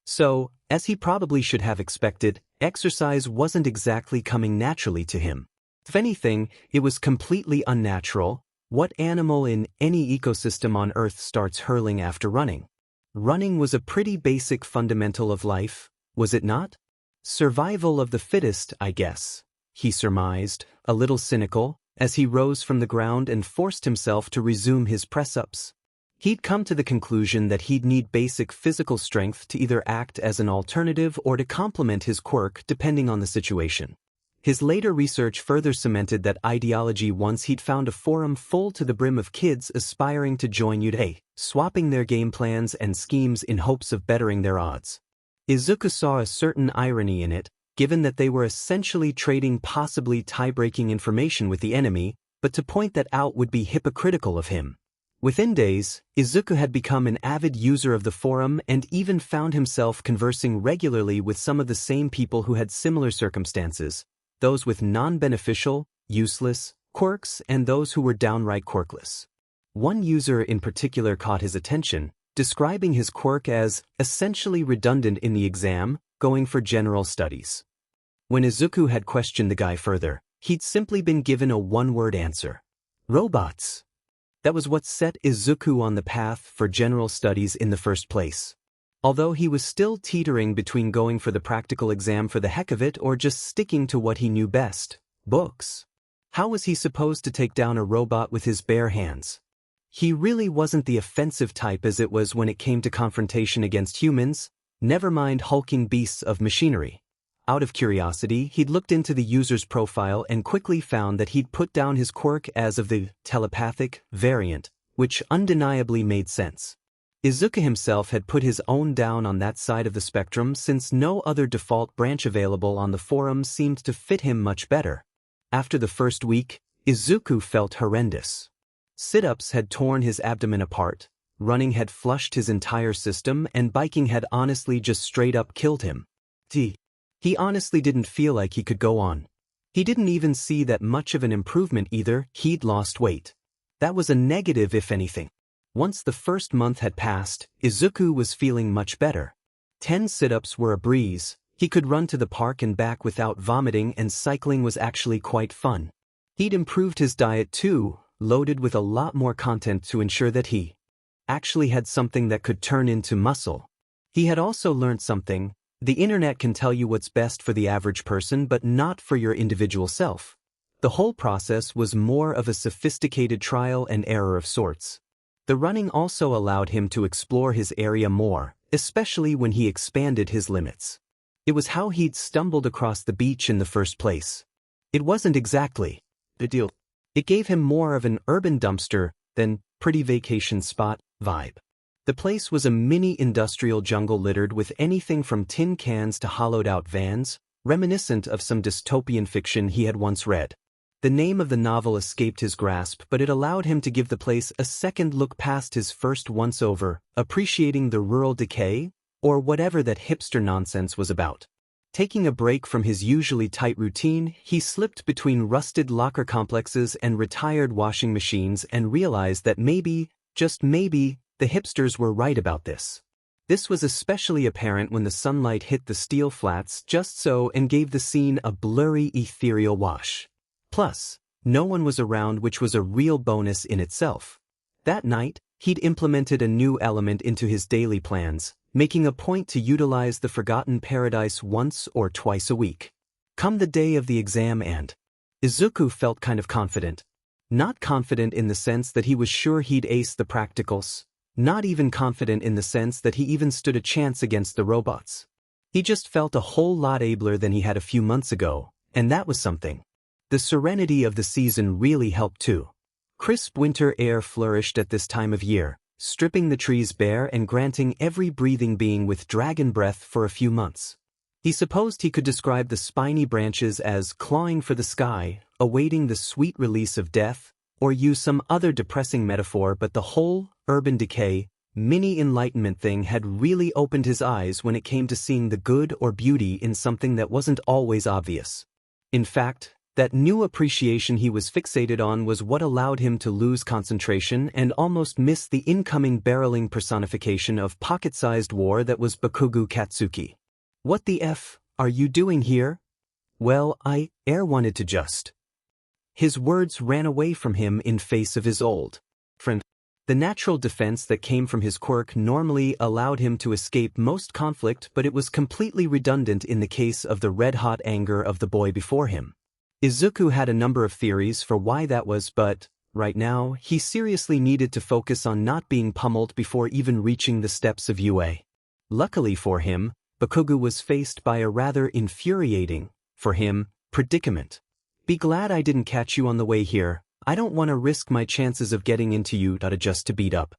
So, as he probably should have expected, exercise wasn't exactly coming naturally to him. If anything, it was completely unnatural. What animal in any ecosystem on Earth starts hurling after running? Running was a pretty basic fundamental of life, was it not? Survival of the fittest, I guess, he surmised, a little cynical, as he rose from the ground and forced himself to resume his press-ups. He'd come to the conclusion that he'd need basic physical strength to either act as an alternative or to complement his quirk depending on the situation. His later research further cemented that ideology once he'd found a forum full to the brim of kids aspiring to join UDA, swapping their game plans and schemes in hopes of bettering their odds. Izuku saw a certain irony in it, given that they were essentially trading possibly tie-breaking information with the enemy, but to point that out would be hypocritical of him. Within days, Izuku had become an avid user of the forum and even found himself conversing regularly with some of the same people who had similar circumstances, those with non-beneficial, useless, quirks and those who were downright quirkless. One user in particular caught his attention, describing his quirk as essentially redundant in the exam, going for general studies. When Izuku had questioned the guy further, he'd simply been given a one-word answer. Robots. That was what set Izuku on the path for general studies in the first place. Although he was still teetering between going for the practical exam for the heck of it or just sticking to what he knew best, books. How was he supposed to take down a robot with his bare hands? He really wasn't the offensive type as it was when it came to confrontation against humans, never mind hulking beasts of machinery. Out of curiosity, he'd looked into the user's profile and quickly found that he'd put down his quirk as of the telepathic variant, which undeniably made sense. Izuku himself had put his own down on that side of the spectrum since no other default branch available on the forum seemed to fit him much better. After the first week, Izuku felt horrendous. Sit-ups had torn his abdomen apart, running had flushed his entire system, and biking had honestly just straight up killed him. He honestly didn't feel like he could go on. He didn't even see that much of an improvement either. He'd lost weight. That was a negative if anything. Once the first month had passed, Izuku was feeling much better. 10 sit-ups were a breeze, he could run to the park and back without vomiting, and cycling was actually quite fun. He'd improved his diet too, loaded with a lot more content to ensure that he actually had something that could turn into muscle. He had also learned something. The internet can tell you what's best for the average person but not for your individual self. The whole process was more of a sophisticated trial and error of sorts. The running also allowed him to explore his area more, especially when he expanded his limits. It was how he'd stumbled across the beach in the first place. It wasn't exactly the deal. It gave him more of an urban dumpster than pretty vacation spot vibe. The place was a mini industrial jungle littered with anything from tin cans to hollowed-out vans, reminiscent of some dystopian fiction he had once read. The name of the novel escaped his grasp, but it allowed him to give the place a second look past his first once-over, appreciating the rural decay, or whatever that hipster nonsense was about. Taking a break from his usually tight routine, he slipped between rusted locker complexes and retired washing machines and realized that maybe, just maybe, the hipsters were right about this. This was especially apparent when the sunlight hit the steel flats just so and gave the scene a blurry ethereal wash. Plus, no one was around, which was a real bonus in itself. That night, he'd implemented a new element into his daily plans, making a point to utilize the Forgotten Paradise once or twice a week. Come the day of the exam and Izuku felt kind of confident. Not confident in the sense that he was sure he'd ace the practicals. Not even confident in the sense that he even stood a chance against the robots. He just felt a whole lot abler than he had a few months ago, and that was something. The serenity of the season really helped too. Crisp winter air flourished at this time of year, stripping the trees bare and granting every breathing being with dragon breath for a few months. He supposed he could describe the spiny branches as clawing for the sky, awaiting the sweet release of death, or use some other depressing metaphor, but the whole urban decay, mini-enlightenment thing had really opened his eyes when it came to seeing the good or beauty in something that wasn't always obvious. In fact, that new appreciation he was fixated on was what allowed him to lose concentration and almost miss the incoming barreling personification of pocket-sized war that was Bakugo Katsuki. What the F are you doing here? Well, wanted to just. His words ran away from him in face of his old friend. The natural defense that came from his quirk normally allowed him to escape most conflict, but it was completely redundant in the case of the red-hot anger of the boy before him. Izuku had a number of theories for why that was, but, right now, he seriously needed to focus on not being pummeled before even reaching the steps of UA. Luckily for him, Bakugo was faced by a rather infuriating, for him, predicament. Be glad I didn't catch you on the way here. I don't want to risk my chances of getting into you just to beat up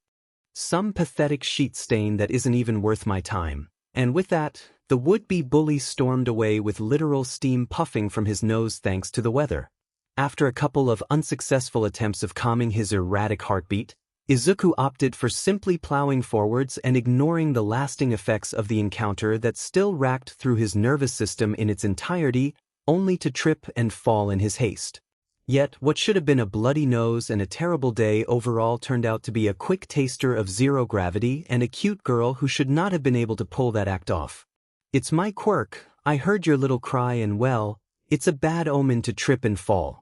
some pathetic sheet stain that isn't even worth my time. And with that, the would-be bully stormed away with literal steam puffing from his nose thanks to the weather. After a couple of unsuccessful attempts of calming his erratic heartbeat, Izuku opted for simply plowing forwards and ignoring the lasting effects of the encounter that still racked through his nervous system in its entirety, only to trip and fall in his haste. Yet, what should have been a bloody nose and a terrible day overall turned out to be a quick taster of zero gravity and a cute girl who should not have been able to pull that act off. "It's my Quirk, I heard your little cry and well, it's a bad omen to trip and fall."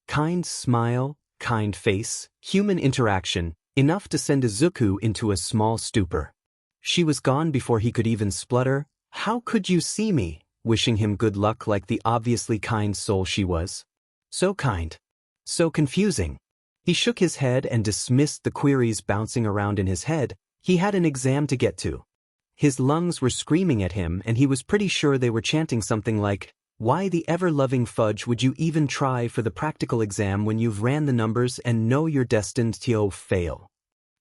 Kind smile, kind face, human interaction, enough to send Izuku into a small stupor. She was gone before he could even splutter, "How could you see me?" wishing him good luck like the obviously kind soul she was. So kind. So confusing. He shook his head and dismissed the queries bouncing around in his head. He had an exam to get to. His lungs were screaming at him and he was pretty sure they were chanting something like, "Why the ever-loving fudge would you even try for the practical exam when you've ran the numbers and know you're destined to fail?"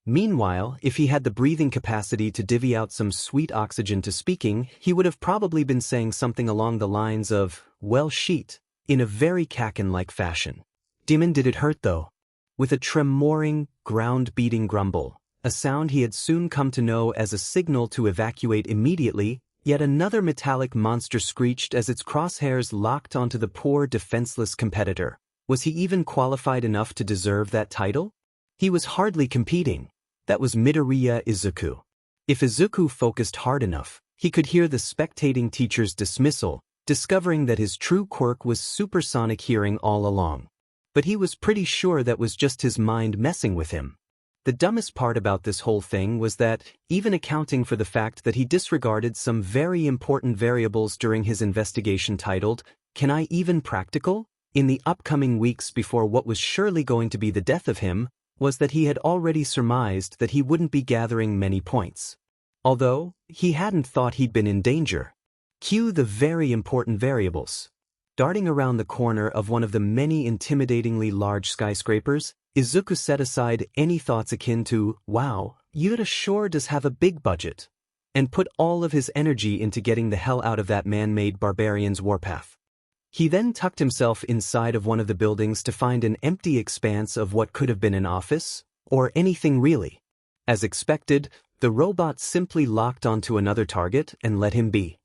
Meanwhile, if he had the breathing capacity to divvy out some sweet oxygen to speaking, he would have probably been saying something along the lines of, "Well sheet," in a very Kaachan-like fashion. Demon, did it hurt though? With a tremoring, ground-beating grumble, a sound he had soon come to know as a signal to evacuate immediately, yet another metallic monster screeched as its crosshairs locked onto the poor defenseless competitor. Was he even qualified enough to deserve that title? He was hardly competing. That was Midoriya Izuku. If Izuku focused hard enough, he could hear the spectating teacher's dismissal, discovering that his true quirk was supersonic hearing all along. But he was pretty sure that was just his mind messing with him. The dumbest part about this whole thing was that, even accounting for the fact that he disregarded some very important variables during his investigation titled, "Can I Even Practical?" in the upcoming weeks before what was surely going to be the death of him, was that he had already surmised that he wouldn't be gathering many points. Although, he hadn't thought he'd been in danger. Cue the very important variables. Darting around the corner of one of the many intimidatingly large skyscrapers, Izuku set aside any thoughts akin to, "Wow, Yuta sure does have a big budget," and put all of his energy into getting the hell out of that man-made barbarian's warpath. He then tucked himself inside of one of the buildings to find an empty expanse of what could have been an office, or anything really. As expected, the robot simply locked onto another target and let him be.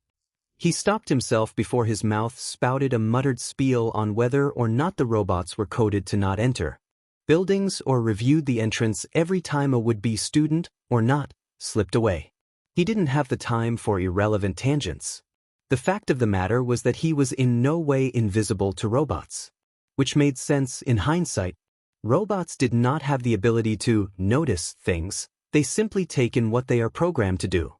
He stopped himself before his mouth spouted a muttered spiel on whether or not the robots were coded to not enter buildings or reviewed the entrance every time a would-be student, or not, slipped away. He didn't have the time for irrelevant tangents. The fact of the matter was that he was in no way invisible to robots. Which made sense in hindsight. Robots did not have the ability to notice things, they simply take in what they are programmed to do.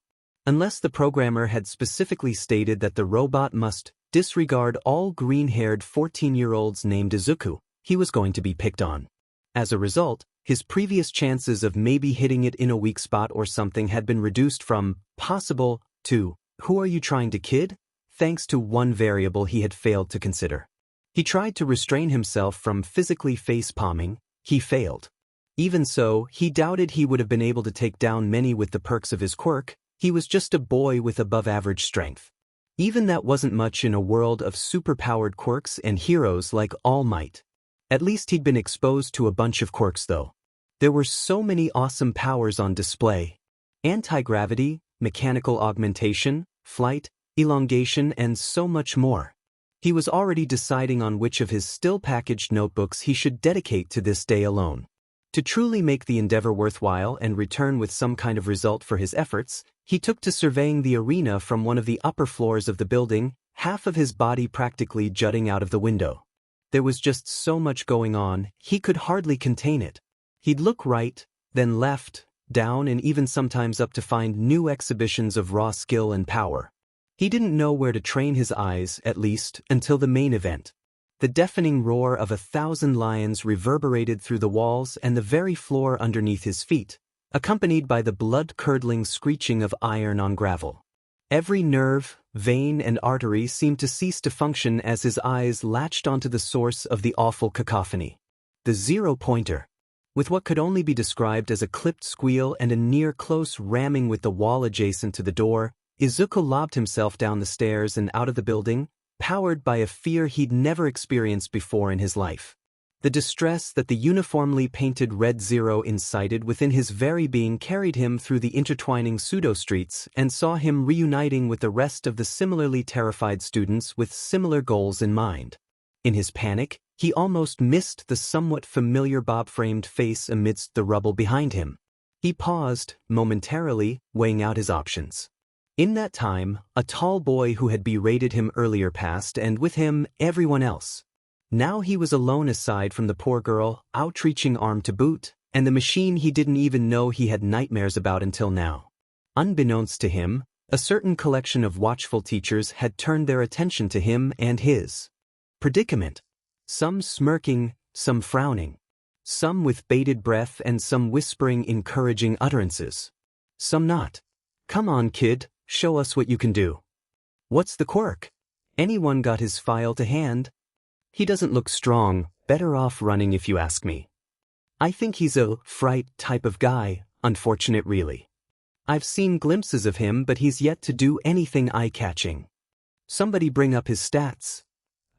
Unless the programmer had specifically stated that the robot must disregard all green-haired 14-year-olds named Izuku, he was going to be picked on. As a result, his previous chances of maybe hitting it in a weak spot or something had been reduced from possible to who are you trying to kid? Thanks to one variable he had failed to consider. He tried to restrain himself from physically face-palming, he failed. Even so, he doubted he would have been able to take down many with the perks of his quirk. He was just a boy with above-average strength. Even that wasn't much in a world of super-powered quirks and heroes like All Might. At least he'd been exposed to a bunch of quirks though. There were so many awesome powers on display. Anti-gravity, mechanical augmentation, flight, elongation, and so much more. He was already deciding on which of his still-packaged notebooks he should dedicate to this day alone. To truly make the endeavor worthwhile and return with some kind of result for his efforts, he took to surveying the arena from one of the upper floors of the building, half of his body practically jutting out of the window. There was just so much going on, he could hardly contain it. He'd look right, then left, down and even sometimes up to find new exhibitions of raw skill and power. He didn't know where to train his eyes, at least, until the main event. The deafening roar of 1,000 lions reverberated through the walls and the very floor underneath his feet, accompanied by the blood-curdling screeching of iron on gravel. Every nerve, vein, and artery seemed to cease to function as his eyes latched onto the source of the awful cacophony. The zero-pointer. With what could only be described as a clipped squeal and a near-close ramming with the wall adjacent to the door, Izuku lobbed himself down the stairs and out of the building, powered by a fear he'd never experienced before in his life. The distress that the uniformly painted red zero incited within his very being carried him through the intertwining pseudo-streets and saw him reuniting with the rest of the similarly terrified students with similar goals in mind. In his panic, he almost missed the somewhat familiar bob-framed face amidst the rubble behind him. He paused, momentarily, weighing out his options. In that time, a tall boy who had berated him earlier passed, and with him, everyone else. Now he was alone aside from the poor girl, outreaching arm to boot, and the machine he didn't even know he had nightmares about until now. Unbeknownst to him, a certain collection of watchful teachers had turned their attention to him and his predicament. Some smirking, some frowning. Some with bated breath and some whispering encouraging utterances. Some not. Come on, kid, show us what you can do. What's the quirk? Anyone got his file to hand? He doesn't look strong, better off running if you ask me. I think he's a fright type of guy, unfortunate really. I've seen glimpses of him, but he's yet to do anything eye-catching. Somebody bring up his stats.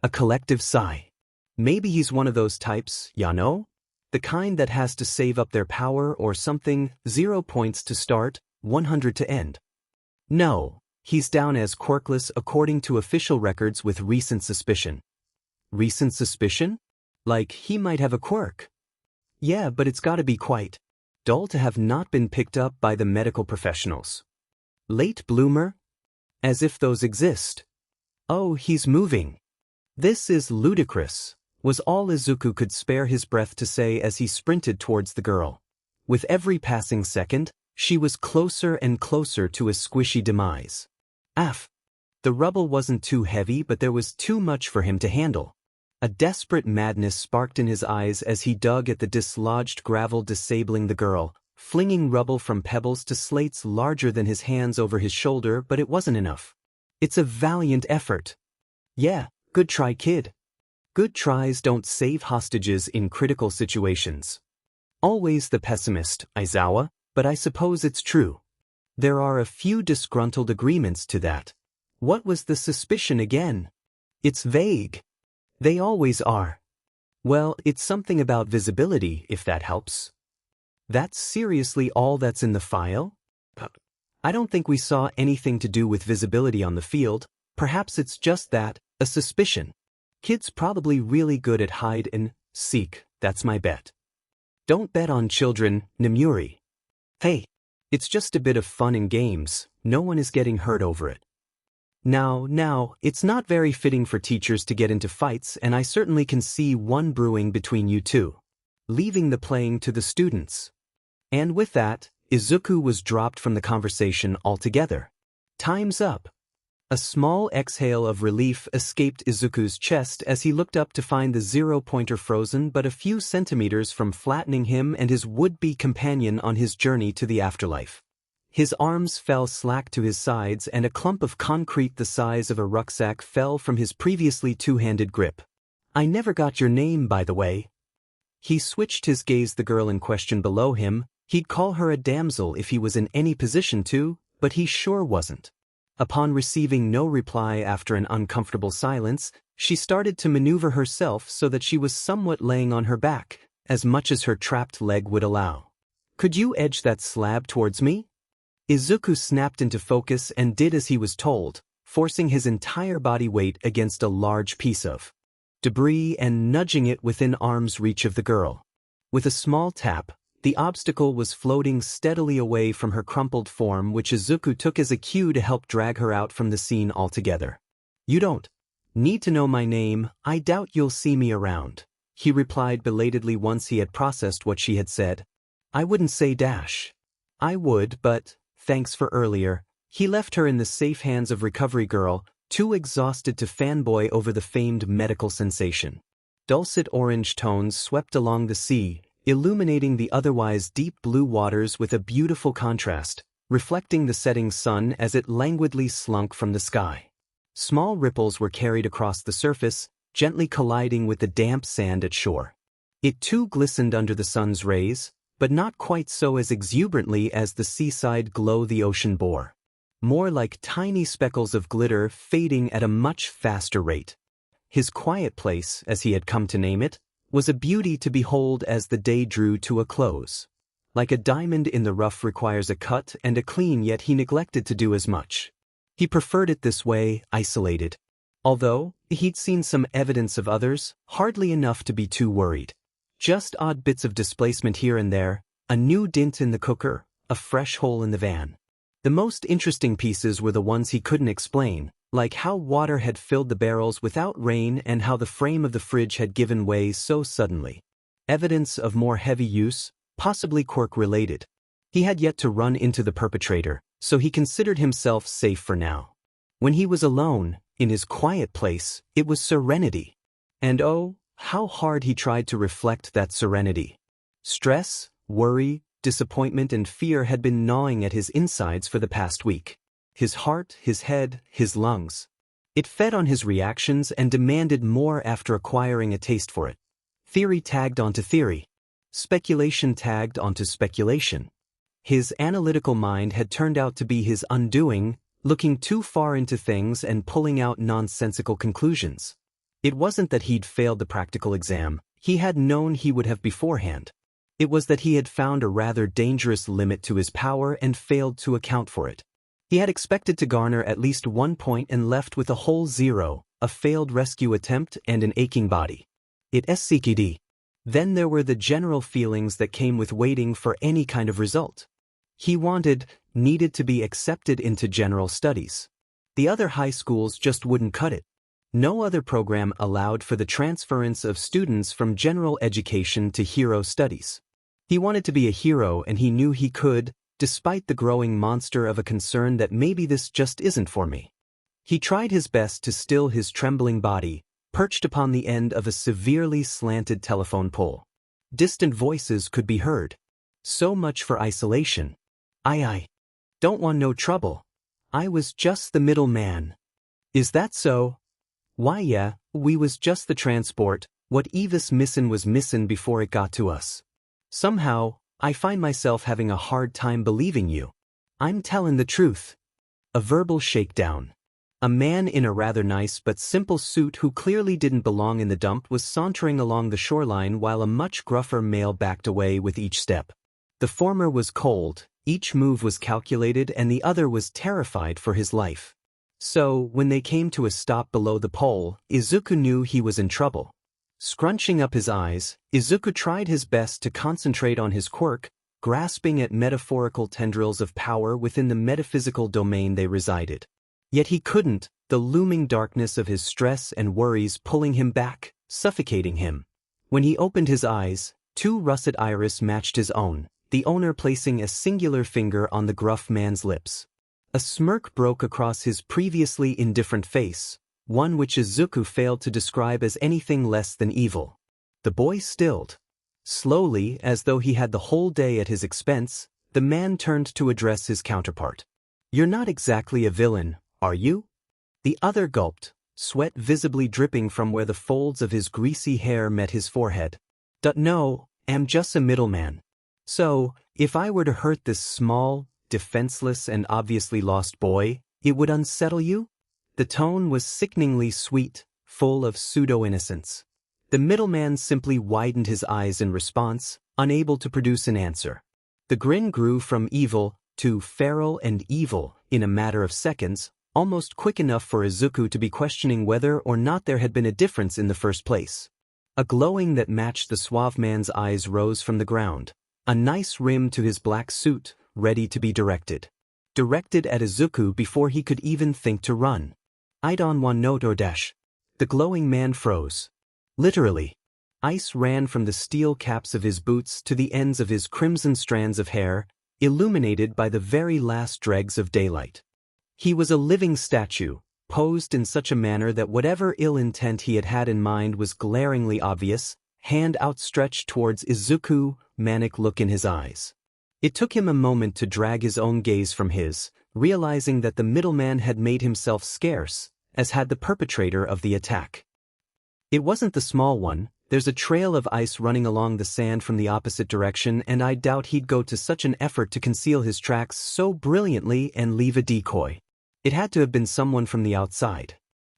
A collective sigh. Maybe he's one of those types, ya know? The kind that has to save up their power or something, 0 points to start, 100 to end. No, he's down as quirkless according to official records with recent suspicion. Recent suspicion? Like he might have a quirk. Yeah, but it's gotta be quite dull to have not been picked up by the medical professionals. Late bloomer? As if those exist. Oh, he's moving. This is ludicrous, was all Izuku could spare his breath to say as he sprinted towards the girl. With every passing second, she was closer and closer to a squishy demise. Aff. The rubble wasn't too heavy, but there was too much for him to handle. A desperate madness sparked in his eyes as he dug at the dislodged gravel, disabling the girl, flinging rubble from pebbles to slates larger than his hands over his shoulder, but it wasn't enough. It's a valiant effort. Yeah, good try, kid. Good tries don't save hostages in critical situations. Always the pessimist, Aizawa, but I suppose it's true. There are a few disgruntled agreements to that. What was the suspicion again? It's vague. They always are. Well, it's something about visibility, if that helps. That's seriously all that's in the file? I don't think we saw anything to do with visibility on the field. Perhaps it's just that, a suspicion. Kid's probably really good at hide and seek, that's my bet. Don't bet on children, Nemuri. Hey, it's just a bit of fun and games, no one is getting hurt over it. Now, it's not very fitting for teachers to get into fights, and I certainly can see one brewing between you two. Leaving the playing to the students. And with that, Izuku was dropped from the conversation altogether. Time's up. A small exhale of relief escaped Izuku's chest as he looked up to find the 0-pointer frozen but a few centimeters from flattening him and his would-be companion on his journey to the afterlife. His arms fell slack to his sides and a clump of concrete the size of a rucksack fell from his previously two-handed grip. I never got your name, by the way. He switched his gaze the girl in question below him. He'd call her a damsel if he was in any position to, but he sure wasn't. Upon receiving no reply after an uncomfortable silence, she started to maneuver herself so that she was somewhat laying on her back, as much as her trapped leg would allow. Could you edge that slab towards me? Izuku snapped into focus and did as he was told, forcing his entire body weight against a large piece of debris and nudging it within arm's reach of the girl. With a small tap, the obstacle was floating steadily away from her crumpled form, which Izuku took as a cue to help drag her out from the scene altogether. You don't need to know my name, I doubt you'll see me around, he replied belatedly once he had processed what she had said. I wouldn't say dash. I would, but, thanks for earlier. He left her in the safe hands of Recovery Girl, too exhausted to fanboy over the famed medical sensation. Dulcet orange tones swept along the sea, illuminating the otherwise deep blue waters with a beautiful contrast, reflecting the setting sun as it languidly slunk from the sky. Small ripples were carried across the surface, gently colliding with the damp sand at shore. It too glistened under the sun's rays, but not quite so as exuberantly as the seaside glow the ocean bore. More like tiny speckles of glitter fading at a much faster rate. His quiet place, as he had come to name it, was a beauty to behold as the day drew to a close. Like a diamond in the rough requires a cut and a clean, yet he neglected to do as much. He preferred it this way, isolated. Although, he'd seen some evidence of others, hardly enough to be too worried. Just odd bits of displacement here and there, a new dint in the cooker, a fresh hole in the van. The most interesting pieces were the ones he couldn't explain, like how water had filled the barrels without rain and how the frame of the fridge had given way so suddenly. Evidence of more heavy use, possibly Quirk-related. He had yet to run into the perpetrator, so he considered himself safe for now. When he was alone, in his quiet place, it was serenity. And oh, how hard he tried to reflect that serenity. Stress, worry, disappointment and fear had been gnawing at his insides for the past week. His heart, his head, his lungs. It fed on his reactions and demanded more after acquiring a taste for it. Theory tagged onto theory. Speculation tagged onto speculation. His analytical mind had turned out to be his undoing, looking too far into things and pulling out nonsensical conclusions. It wasn't that he'd failed the practical exam, he had known he would have beforehand. It was that he had found a rather dangerous limit to his power and failed to account for it. He had expected to garner at least 1 point and left with a whole 0, a failed rescue attempt and an aching body. It SCKD. Then there were the general feelings that came with waiting for any kind of result. He needed to be accepted into general studies. The other high schools just wouldn't cut it. No other program allowed for the transference of students from general education to hero studies. He wanted to be a hero and he knew he could, despite the growing monster of a concern that maybe this just isn't for me. He tried his best to still his trembling body, perched upon the end of a severely slanted telephone pole. Distant voices could be heard. So much for isolation. I don't want no trouble. I was just the middleman. Is that so? Why yeah, we was just the transport, what Evis missin' was missin' before it got to us. Somehow, I find myself having a hard time believing you. I'm tellin' the truth. A verbal shakedown. A man in a rather nice but simple suit who clearly didn't belong in the dump was sauntering along the shoreline while a much gruffer male backed away with each step. The former was cold, each move was calculated and the other was terrified for his life. So, when they came to a stop below the pole, Izuku knew he was in trouble. Scrunching up his eyes, Izuku tried his best to concentrate on his quirk, grasping at metaphorical tendrils of power within the metaphysical domain they resided. Yet he couldn't, the looming darkness of his stress and worries pulling him back, suffocating him. When he opened his eyes, 2 russet iris matched his own, the owner placing a singular finger on the gruff man's lips. A smirk broke across his previously indifferent face, one which Izuku failed to describe as anything less than evil. The boy stilled. Slowly, as though he had the whole day at his expense, the man turned to address his counterpart. "You're not exactly a villain, are you?" The other gulped, sweat visibly dripping from where the folds of his greasy hair met his forehead. "No, am just a middleman. So, if I were to hurt this small, defenseless and obviously lost boy, it would unsettle you?" The tone was sickeningly sweet, full of pseudo-innocence. The middleman simply widened his eyes in response, unable to produce an answer. The grin grew from evil to feral and evil in a matter of seconds, almost quick enough for Izuku to be questioning whether or not there had been a difference in the first place. A glowing that matched the suave man's eyes rose from the ground, a nice rim to his black suit, ready to be directed. Directed at Izuku before he could even think to run. "I don't want no DoorDash." The glowing man froze. Literally. Ice ran from the steel caps of his boots to the ends of his crimson strands of hair, illuminated by the very last dregs of daylight. He was a living statue, posed in such a manner that whatever ill intent he had had in mind was glaringly obvious, hand outstretched towards Izuku, manic look in his eyes. It took him a moment to drag his own gaze from his, realizing that the middleman had made himself scarce, as had the perpetrator of the attack. It wasn't the small one. There's a trail of ice running along the sand from the opposite direction, and I doubt he'd go to such an effort to conceal his tracks so brilliantly and leave a decoy. It had to have been someone from the outside.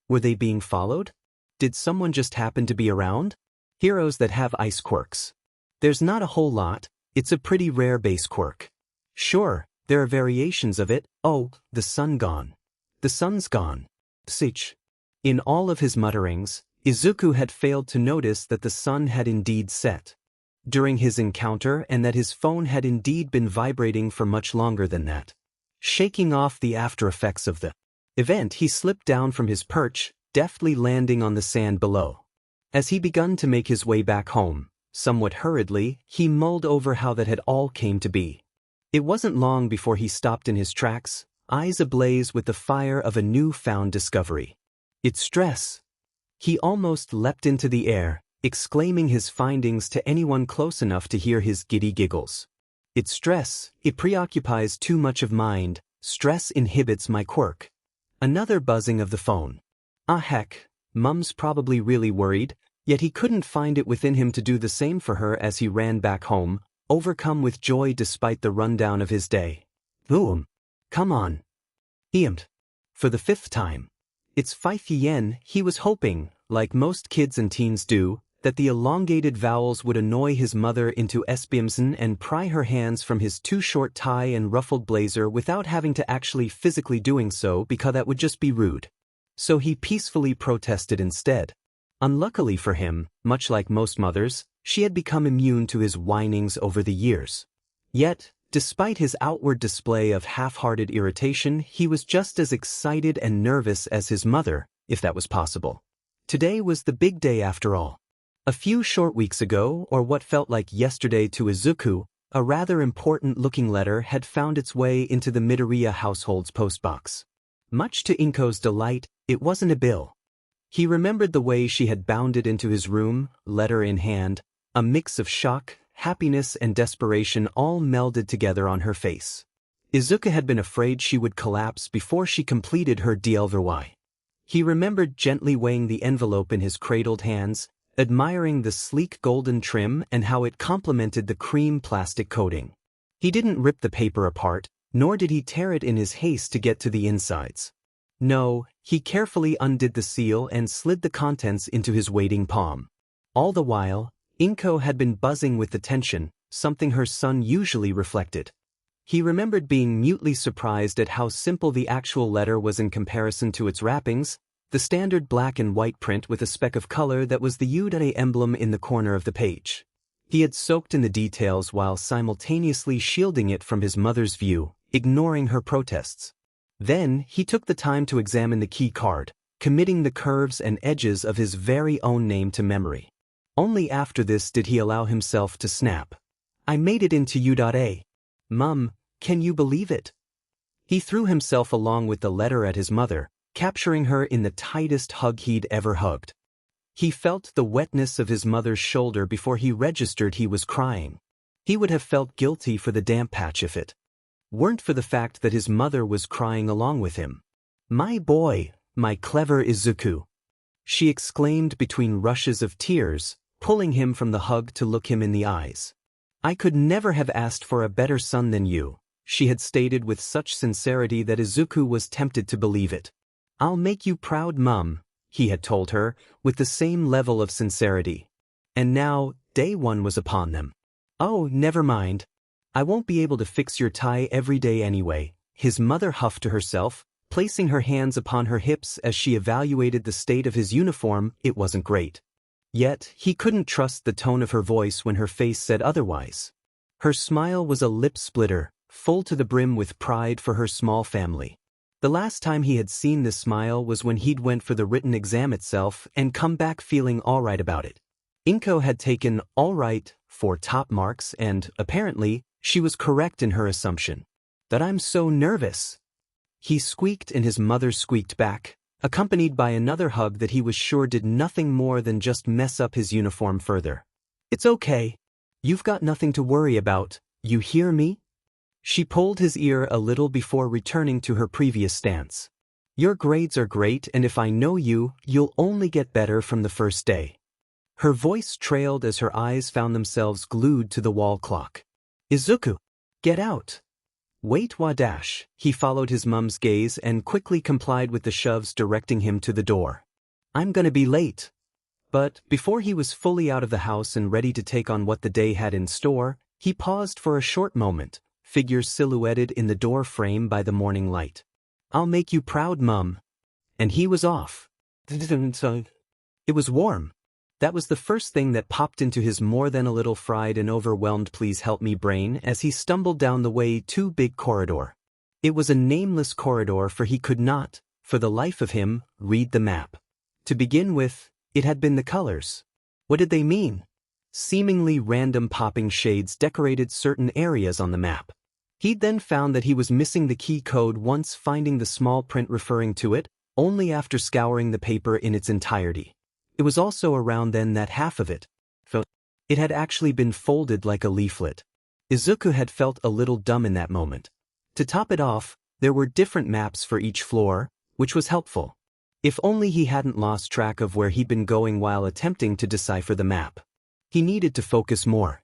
Were they being followed? Did someone just happen to be around? Heroes that have ice quirks. There's not a whole lot, it's a pretty rare base quirk. Sure, there are variations of it. Oh, the sun gone. The sun's gone. Sich. In all of his mutterings, Izuku had failed to notice that the sun had indeed set during his encounter and that his phone had indeed been vibrating for much longer than that. Shaking off the after effects of the event, he slipped down from his perch, deftly landing on the sand below. As he began to make his way back home, somewhat hurriedly, he mulled over how that had all came to be. It wasn't long before he stopped in his tracks, eyes ablaze with the fire of a new-found discovery. It's stress. He almost leapt into the air, exclaiming his findings to anyone close enough to hear his giddy giggles. It's stress, it preoccupies too much of mind, stress inhibits my quirk. Another buzzing of the phone. Ah heck, Mum's probably really worried, yet he couldn't find it within him to do the same for her as he ran back home, overcome with joy despite the rundown of his day. Boom. Come on. Heamed. For the 5th time. It's 5 yen. He was hoping, like most kids and teens do, that the elongated vowels would annoy his mother into SBMSN and pry her hands from his too-short tie and ruffled blazer without having to actually physically doing so because that would just be rude. So he peacefully protested instead. Unluckily for him, much like most mothers, she had become immune to his whinings over the years. Yet, despite his outward display of half-hearted irritation, he was just as excited and nervous as his mother, if that was possible. Today was the big day after all. A few short weeks ago, or what felt like yesterday to Izuku, a rather important-looking letter had found its way into the Midoriya household's postbox. Much to Inko's delight, it wasn't a bill. He remembered the way she had bounded into his room, letter in hand, a mix of shock, happiness and desperation all melded together on her face. Izuku had been afraid she would collapse before she completed her DLVY. He remembered gently weighing the envelope in his cradled hands, admiring the sleek golden trim and how it complemented the cream plastic coating. He didn't rip the paper apart, nor did he tear it in his haste to get to the insides. No, he carefully undid the seal and slid the contents into his waiting palm. All the while, Inko had been buzzing with the tension, something her son usually reflected. He remembered being mutely surprised at how simple the actual letter was in comparison to its wrappings, the standard black and white print with a speck of color that was the Udare emblem in the corner of the page. He had soaked in the details while simultaneously shielding it from his mother's view, ignoring her protests. Then, he took the time to examine the key card, committing the curves and edges of his very own name to memory. Only after this did he allow himself to snap. I made it into U.A. Mum, can you believe it? He threw himself along with the letter at his mother, capturing her in the tightest hug he'd ever hugged. He felt the wetness of his mother's shoulder before he registered he was crying. He would have felt guilty for the damp patch if it weren't for the fact that his mother was crying along with him. My boy, my clever Izuku, she exclaimed between rushes of tears, pulling him from the hug to look him in the eyes. I could never have asked for a better son than you, she had stated with such sincerity that Izuku was tempted to believe it. I'll make you proud, Mum, he had told her, with the same level of sincerity. And now, day one was upon them. Oh, never mind. I won't be able to fix your tie every day anyway, his mother huffed to herself, placing her hands upon her hips as she evaluated the state of his uniform. It wasn't great. Yet, he couldn't trust the tone of her voice when her face said otherwise. Her smile was a lip-splitter, full to the brim with pride for her small family. The last time he had seen this smile was when he'd went for the written exam itself and come back feeling alright about it. Inko had taken alright for top marks and, apparently, she was correct in her assumption. That I'm so nervous. He squeaked and his mother squeaked back, accompanied by another hug that he was sure did nothing more than just mess up his uniform further. It's okay. You've got nothing to worry about, you hear me? She pulled his ear a little before returning to her previous stance. Your grades are great and if I know you, you'll only get better from the first day. Her voice trailed as her eyes found themselves glued to the wall clock. Izuku, get out. Wait, Wadash. He followed his mum's gaze and quickly complied with the shoves directing him to the door. I'm gonna be late. But before he was fully out of the house and ready to take on what the day had in store, he paused for a short moment, figures silhouetted in the door frame by the morning light. "I'll make you proud, Mum." And he was off. It was warm. That was the first thing that popped into his more than a little fried and overwhelmed please help me brain as he stumbled down the way too big corridor. It was a nameless corridor, for he could not, for the life of him, read the map. To begin with, it had been the colors. What did they mean? Seemingly random popping shades decorated certain areas on the map. He'd then found that he was missing the key code once finding the small print referring to it, only after scouring the paper in its entirety. It was also around then that half of it had actually been folded like a leaflet. Izuku had felt a little dumb in that moment. To top it off, there were different maps for each floor, which was helpful. If only he hadn't lost track of where he'd been going while attempting to decipher the map. He needed to focus more.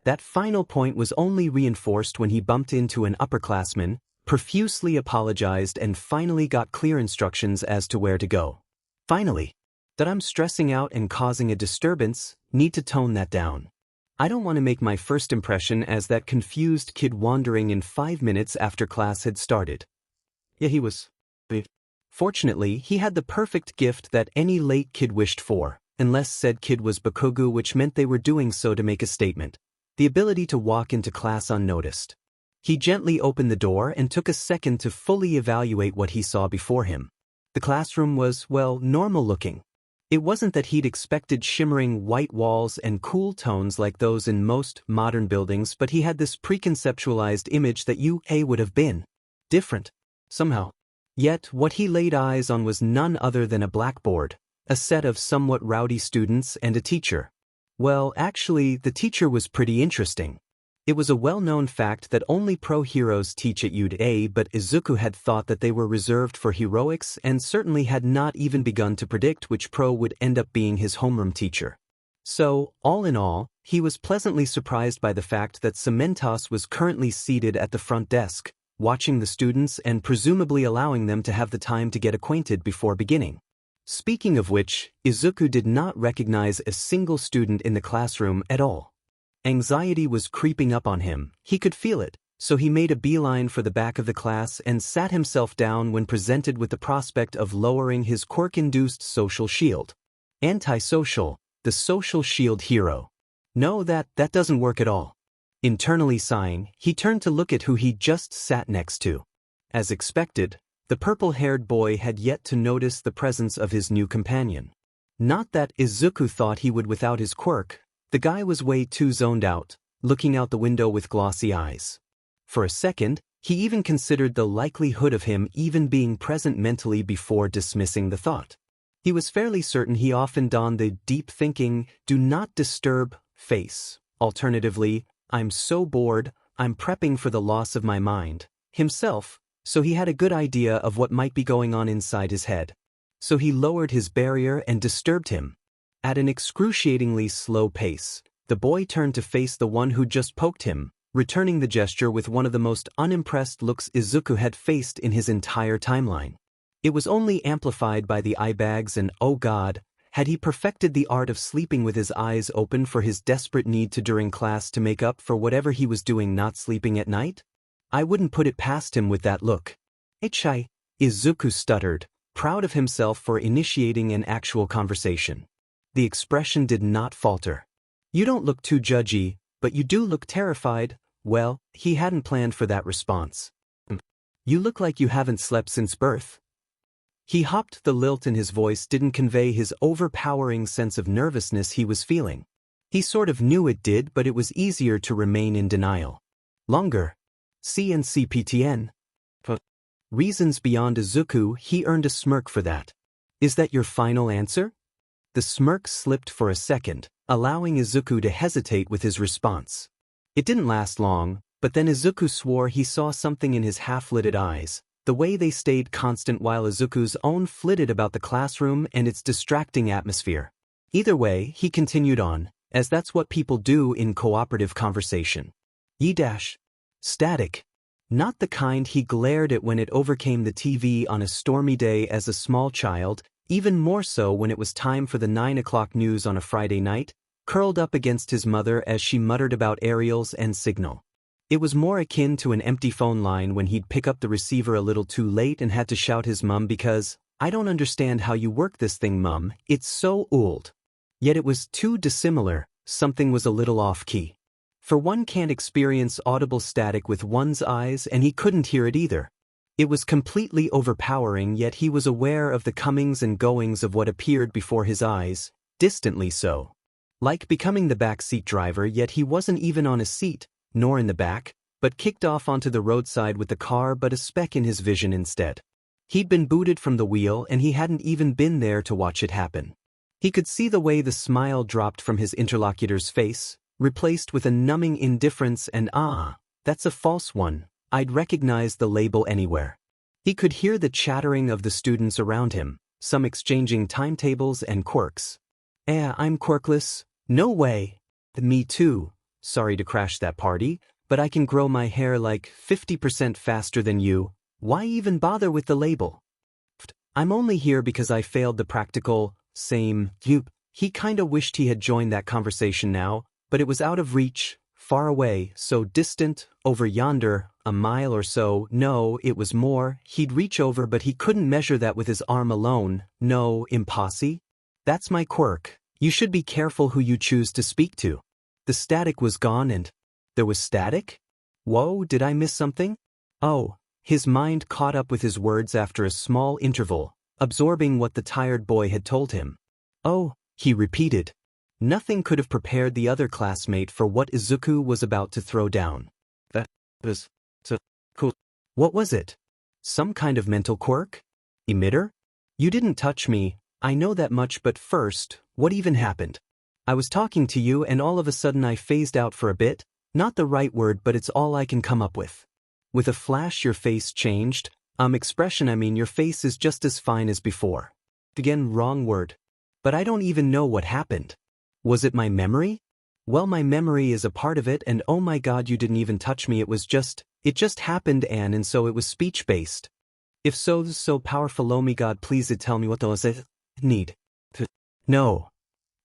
That final point was only reinforced when he bumped into an upperclassman, profusely apologized and finally got clear instructions as to where to go. Finally. That I'm stressing out and causing a disturbance, need to tone that down. I don't want to make my first impression as that confused kid wandering in 5 minutes after class had started. Yeah, he was. Fortunately, he had the perfect gift that any late kid wished for, unless said kid was Bakugu, which meant they were doing so to make a statement. The ability to walk into class unnoticed. He gently opened the door and took a second to fully evaluate what he saw before him. The classroom was, well, normal looking. It wasn't that he'd expected shimmering white walls and cool tones like those in most modern buildings, but he had this preconceptualized image that UA would have been different, somehow. Yet what he laid eyes on was none other than a blackboard, a set of somewhat rowdy students and a teacher. Well, actually, the teacher was pretty interesting. It was a well-known fact that only pro heroes teach at UA, but Izuku had thought that they were reserved for heroics and certainly had not even begun to predict which pro would end up being his homeroom teacher. So, all in all, he was pleasantly surprised by the fact that Cementos was currently seated at the front desk, watching the students and presumably allowing them to have the time to get acquainted before beginning. Speaking of which, Izuku did not recognize a single student in the classroom at all. Anxiety was creeping up on him, he could feel it, so he made a beeline for the back of the class and sat himself down when presented with the prospect of lowering his quirk-induced social shield. Antisocial, the social shield hero. No, that doesn't work at all. Internally sighing, he turned to look at who he just sat next to. As expected, the purple-haired boy had yet to notice the presence of his new companion. Not that Izuku thought he would without his quirk. The guy was way too zoned out, looking out the window with glossy eyes. For a second, he even considered the likelihood of him even being present mentally before dismissing the thought. He was fairly certain he often donned the deep-thinking, do not disturb face. Alternatively, I'm so bored, I'm prepping for the loss of my mind, himself, so he had a good idea of what might be going on inside his head. So he lowered his barrier and disturbed him. At an excruciatingly slow pace, the boy turned to face the one who just poked him, returning the gesture with one of the most unimpressed looks Izuku had faced in his entire timeline. It was only amplified by the eye bags and, oh God, had he perfected the art of sleeping with his eyes open for his desperate need to during class to make up for whatever he was doing not sleeping at night? I wouldn't put it past him with that look. Ichai, Izuku stuttered, proud of himself for initiating an actual conversation. The expression did not falter. You don't look too judgy, but you do look terrified. Well, he hadn't planned for that response. You look like you haven't slept since birth. He hopped. The lilt in his voice didn't convey his overpowering sense of nervousness he was feeling. He sort of knew it did, but it was easier to remain in denial. Longer. CNCPTN. For reasons beyond Izuku, he earned a smirk for that. Is that your final answer? The smirk slipped for a second, allowing Izuku to hesitate with his response. It didn't last long, but then Izuku swore he saw something in his half-lidded eyes, the way they stayed constant while Izuku's own flitted about the classroom and its distracting atmosphere. Either way, he continued on, as that's what people do in cooperative conversation. Static. Not the kind he glared at when it overcame the TV on a stormy day as a small child. Even more so when it was time for the 9 o'clock news on a Friday night, curled up against his mother as she muttered about aerials and signal. It was more akin to an empty phone line when he'd pick up the receiver a little too late and had to shout his mum because, "I don't understand how you work this thing, mum, it's so old." Yet it was too dissimilar, something was a little off-key. For one can't experience audible static with one's eyes and he couldn't hear it either. It was completely overpowering, yet he was aware of the comings and goings of what appeared before his eyes, distantly so. Like becoming the backseat driver, yet he wasn't even on a seat, nor in the back, but kicked off onto the roadside with the car but a speck in his vision instead. He'd been booted from the wheel and he hadn't even been there to watch it happen. He could see the way the smile dropped from his interlocutor's face, replaced with a numbing indifference and that's a false one, I'd recognize the label anywhere. He could hear the chattering of the students around him, some exchanging timetables and quirks. I'm quirkless? No way. Me too. Sorry to crash that party, but I can grow my hair like 50% faster than you. Why even bother with the label? I'm only here because I failed the practical, same, He kinda wished he had joined that conversation now, but it was out of reach, far away, so distant, over yonder, a mile or so. No, it was more, he'd reach over but he couldn't measure that with his arm alone. No, impossible. That's my quirk. You should be careful who you choose to speak to. The static was gone and there was static? Whoa, did I miss something? Oh, his mind caught up with his words after a small interval, absorbing what the tired boy had told him. Oh, he repeated. Nothing could have prepared the other classmate for what Izuku was about to throw down. That was so cool. What was it? Some kind of mental quirk? Emitter? You didn't touch me, I know that much, but first, what even happened? I was talking to you and all of a sudden I phased out for a bit, not the right word but it's all I can come up with. With a flash your face changed, expression I mean your face is just as fine as before. Again, wrong word. But I don't even know what happened. Was it my memory? Well, my memory is a part of it and oh my god you didn't even touch me, it just happened and so it was speech-based. If so powerful, oh my god please tell me what those need. No.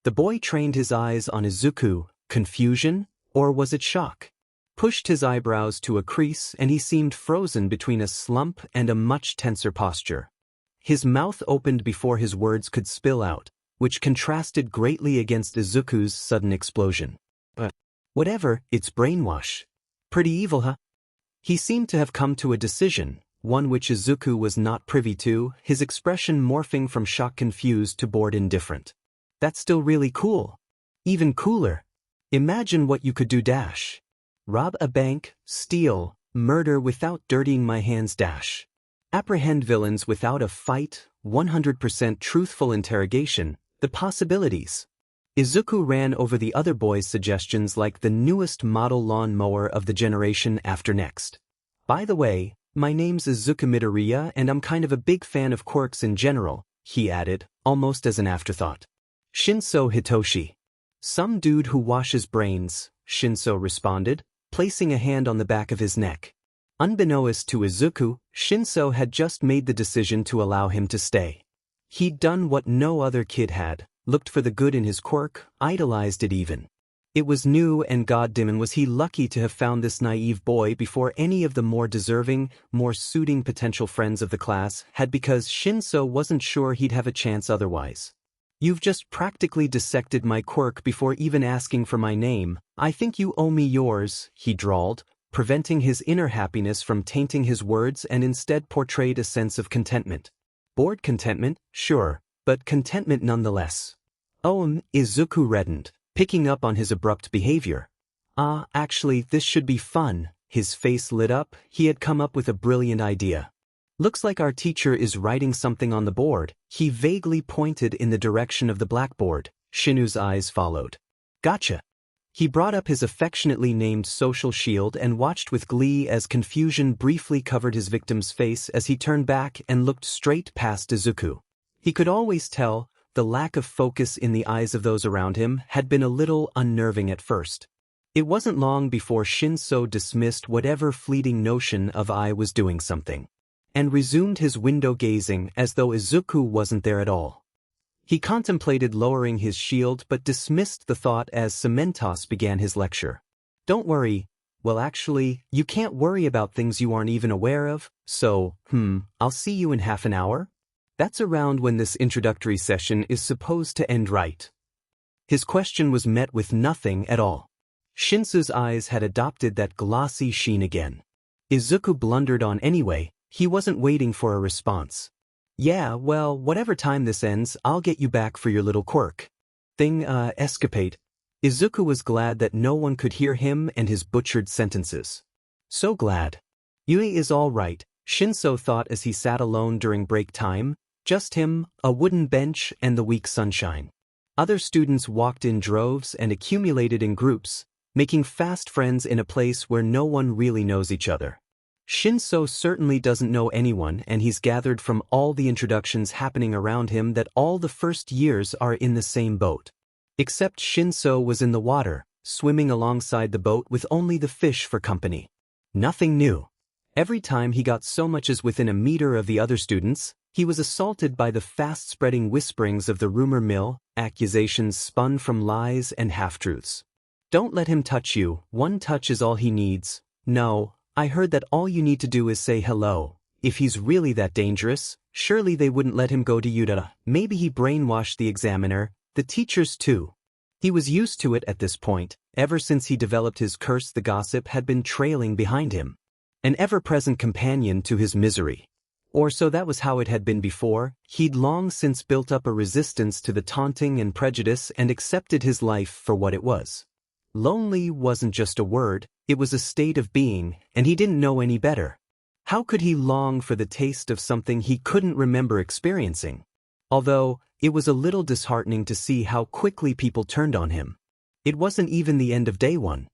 The boy trained his eyes on Izuku. Confusion? Or was it shock? Pushed his eyebrows to a crease and he seemed frozen between a slump and a much tenser posture. His mouth opened before his words could spill out, which contrasted greatly against Izuku's sudden explosion. But whatever, it's brainwash. Pretty evil, huh? He seemed to have come to a decision, one which Izuku was not privy to, his expression morphing from shock confused to bored indifferent. That's still really cool. Even cooler. Imagine what you could do dash. Rob a bank, steal, murder without dirtying my hands dash. Apprehend villains without a fight, 100% truthful interrogation, the possibilities. Izuku ran over the other boys' suggestions like the newest model lawn mower of the generation after next. By the way, my name's Izuku Midoriya and I'm kind of a big fan of quirks in general, he added, almost as an afterthought. Shinso Hitoshi. Some dude who washes brains, Shinso responded, placing a hand on the back of his neck. Unbeknownst to Izuku, Shinso had just made the decision to allow him to stay. He'd done what no other kid had, looked for the good in his quirk, idolized it even. It was new and goddamn was he lucky to have found this naive boy before any of the more deserving, more suiting potential friends of the class had, because Shinso wasn't sure he'd have a chance otherwise. You've just practically dissected my quirk before even asking for my name. I think you owe me yours, he drawled, preventing his inner happiness from tainting his words and instead portrayed a sense of contentment. Bored contentment, sure, but contentment nonetheless. Izuku reddened, picking up on his abrupt behavior. Actually, this should be fun. His face lit up, he had come up with a brilliant idea. Looks like our teacher is writing something on the board. He vaguely pointed in the direction of the blackboard. Shinu's eyes followed. Gotcha. He brought up his affectionately named social shield and watched with glee as confusion briefly covered his victim's face as he turned back and looked straight past Izuku. He could always tell, the lack of focus in the eyes of those around him had been a little unnerving at first. It wasn't long before Shinso dismissed whatever fleeting notion of I was doing something. and resumed his window gazing as though Izuku wasn't there at all. He contemplated lowering his shield but dismissed the thought as Cementos began his lecture. Don't worry. Well, actually, you can't worry about things you aren't even aware of, so, I'll see you in half an hour? That's around when this introductory session is supposed to end, right? His question was met with nothing at all. Shinsu's eyes had adopted that glossy sheen again. Izuku blundered on anyway. He wasn't waiting for a response. Yeah, well, whatever time this ends, I'll get you back for your little quirk escapade. Izuku was glad that no one could hear him and his butchered sentences. So glad. Yui is all right, Shinso thought as he sat alone during break time, just him, a wooden bench, and the weak sunshine. Other students walked in droves and accumulated in groups, making fast friends in a place where no one really knows each other. Shinso certainly doesn't know anyone, and he's gathered from all the introductions happening around him that all the first years are in the same boat. Except Shinso was in the water, swimming alongside the boat with only the fish for company. Nothing new. Every time he got so much as within a meter of the other students, he was assaulted by the fast-spreading whisperings of the rumor mill, accusations spun from lies and half-truths. Don't let him touch you, one touch is all he needs. No, I heard that all you need to do is say hello. If he's really that dangerous, surely they wouldn't let him go to Yuta. Maybe he brainwashed the examiner, the teachers too. He was used to it at this point. Ever since he developed his curse, the gossip had been trailing behind him. An ever-present companion to his misery. Or so that was how it had been before. He'd long since built up a resistance to the taunting and prejudice and accepted his life for what it was. Lonely wasn't just a word, it was a state of being, and he didn't know any better. How could he long for the taste of something he couldn't remember experiencing? Although, it was a little disheartening to see how quickly people turned on him. It wasn't even the end of day one.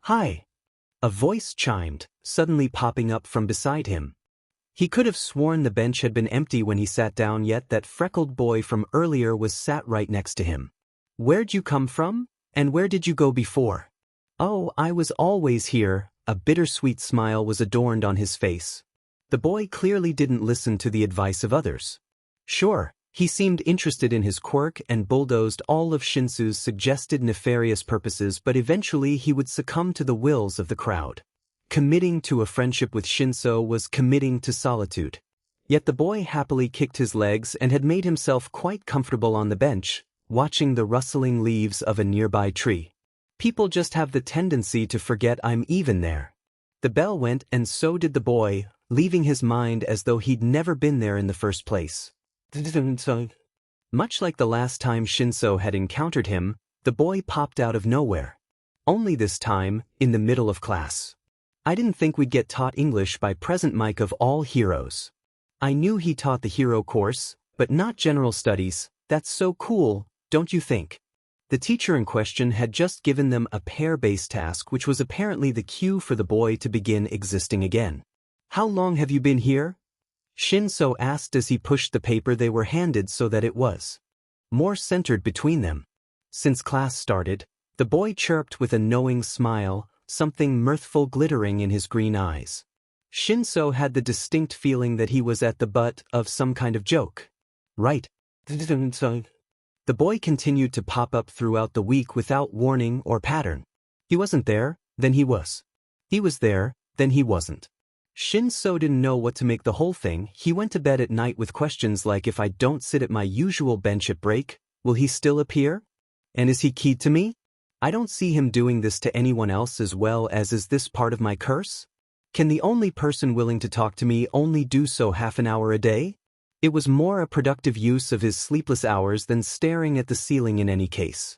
Hi. A voice chimed, suddenly popping up from beside him. He could have sworn the bench had been empty when he sat down, yet that freckled boy from earlier was sat right next to him. Where'd you come from? And where did you go before? Oh, I was always here. A bittersweet smile was adorned on his face. The boy clearly didn't listen to the advice of others. Sure, he seemed interested in his quirk and bulldozed all of Shinsu's suggested nefarious purposes, but eventually he would succumb to the wills of the crowd. Committing to a friendship with Shinso was committing to solitude. Yet the boy happily kicked his legs and had made himself quite comfortable on the bench, watching the rustling leaves of a nearby tree. People just have the tendency to forget I'm even there. The bell went, and so did the boy, leaving his mind as though he'd never been there in the first place. Much like the last time Shinso had encountered him, the boy popped out of nowhere. Only this time, in the middle of class. I didn't think we'd get taught English by Present Mike of all heroes. I knew he taught the hero course, but not general studies. That's so cool, don't you think? The teacher in question had just given them a pair-based task, which was apparently the cue for the boy to begin existing again. How long have you been here? Shinso asked as he pushed the paper they were handed so that it was more centered between them. Since class started, the boy chirped with a knowing smile, something mirthful glittering in his green eyes. Shinso had the distinct feeling that he was at the butt of some kind of joke. Right. The boy continued to pop up throughout the week without warning or pattern. He wasn't there, then he was. He was there, then he wasn't. Shinso didn't know what to make the whole thing. He went to bed at night with questions like, if I don't sit at my usual bench at break, will he still appear? And is he keyed to me? I don't see him doing this to anyone else as well as is this part of my curse? Can the only person willing to talk to me only do so half an hour a day? It was more a productive use of his sleepless hours than staring at the ceiling in any case.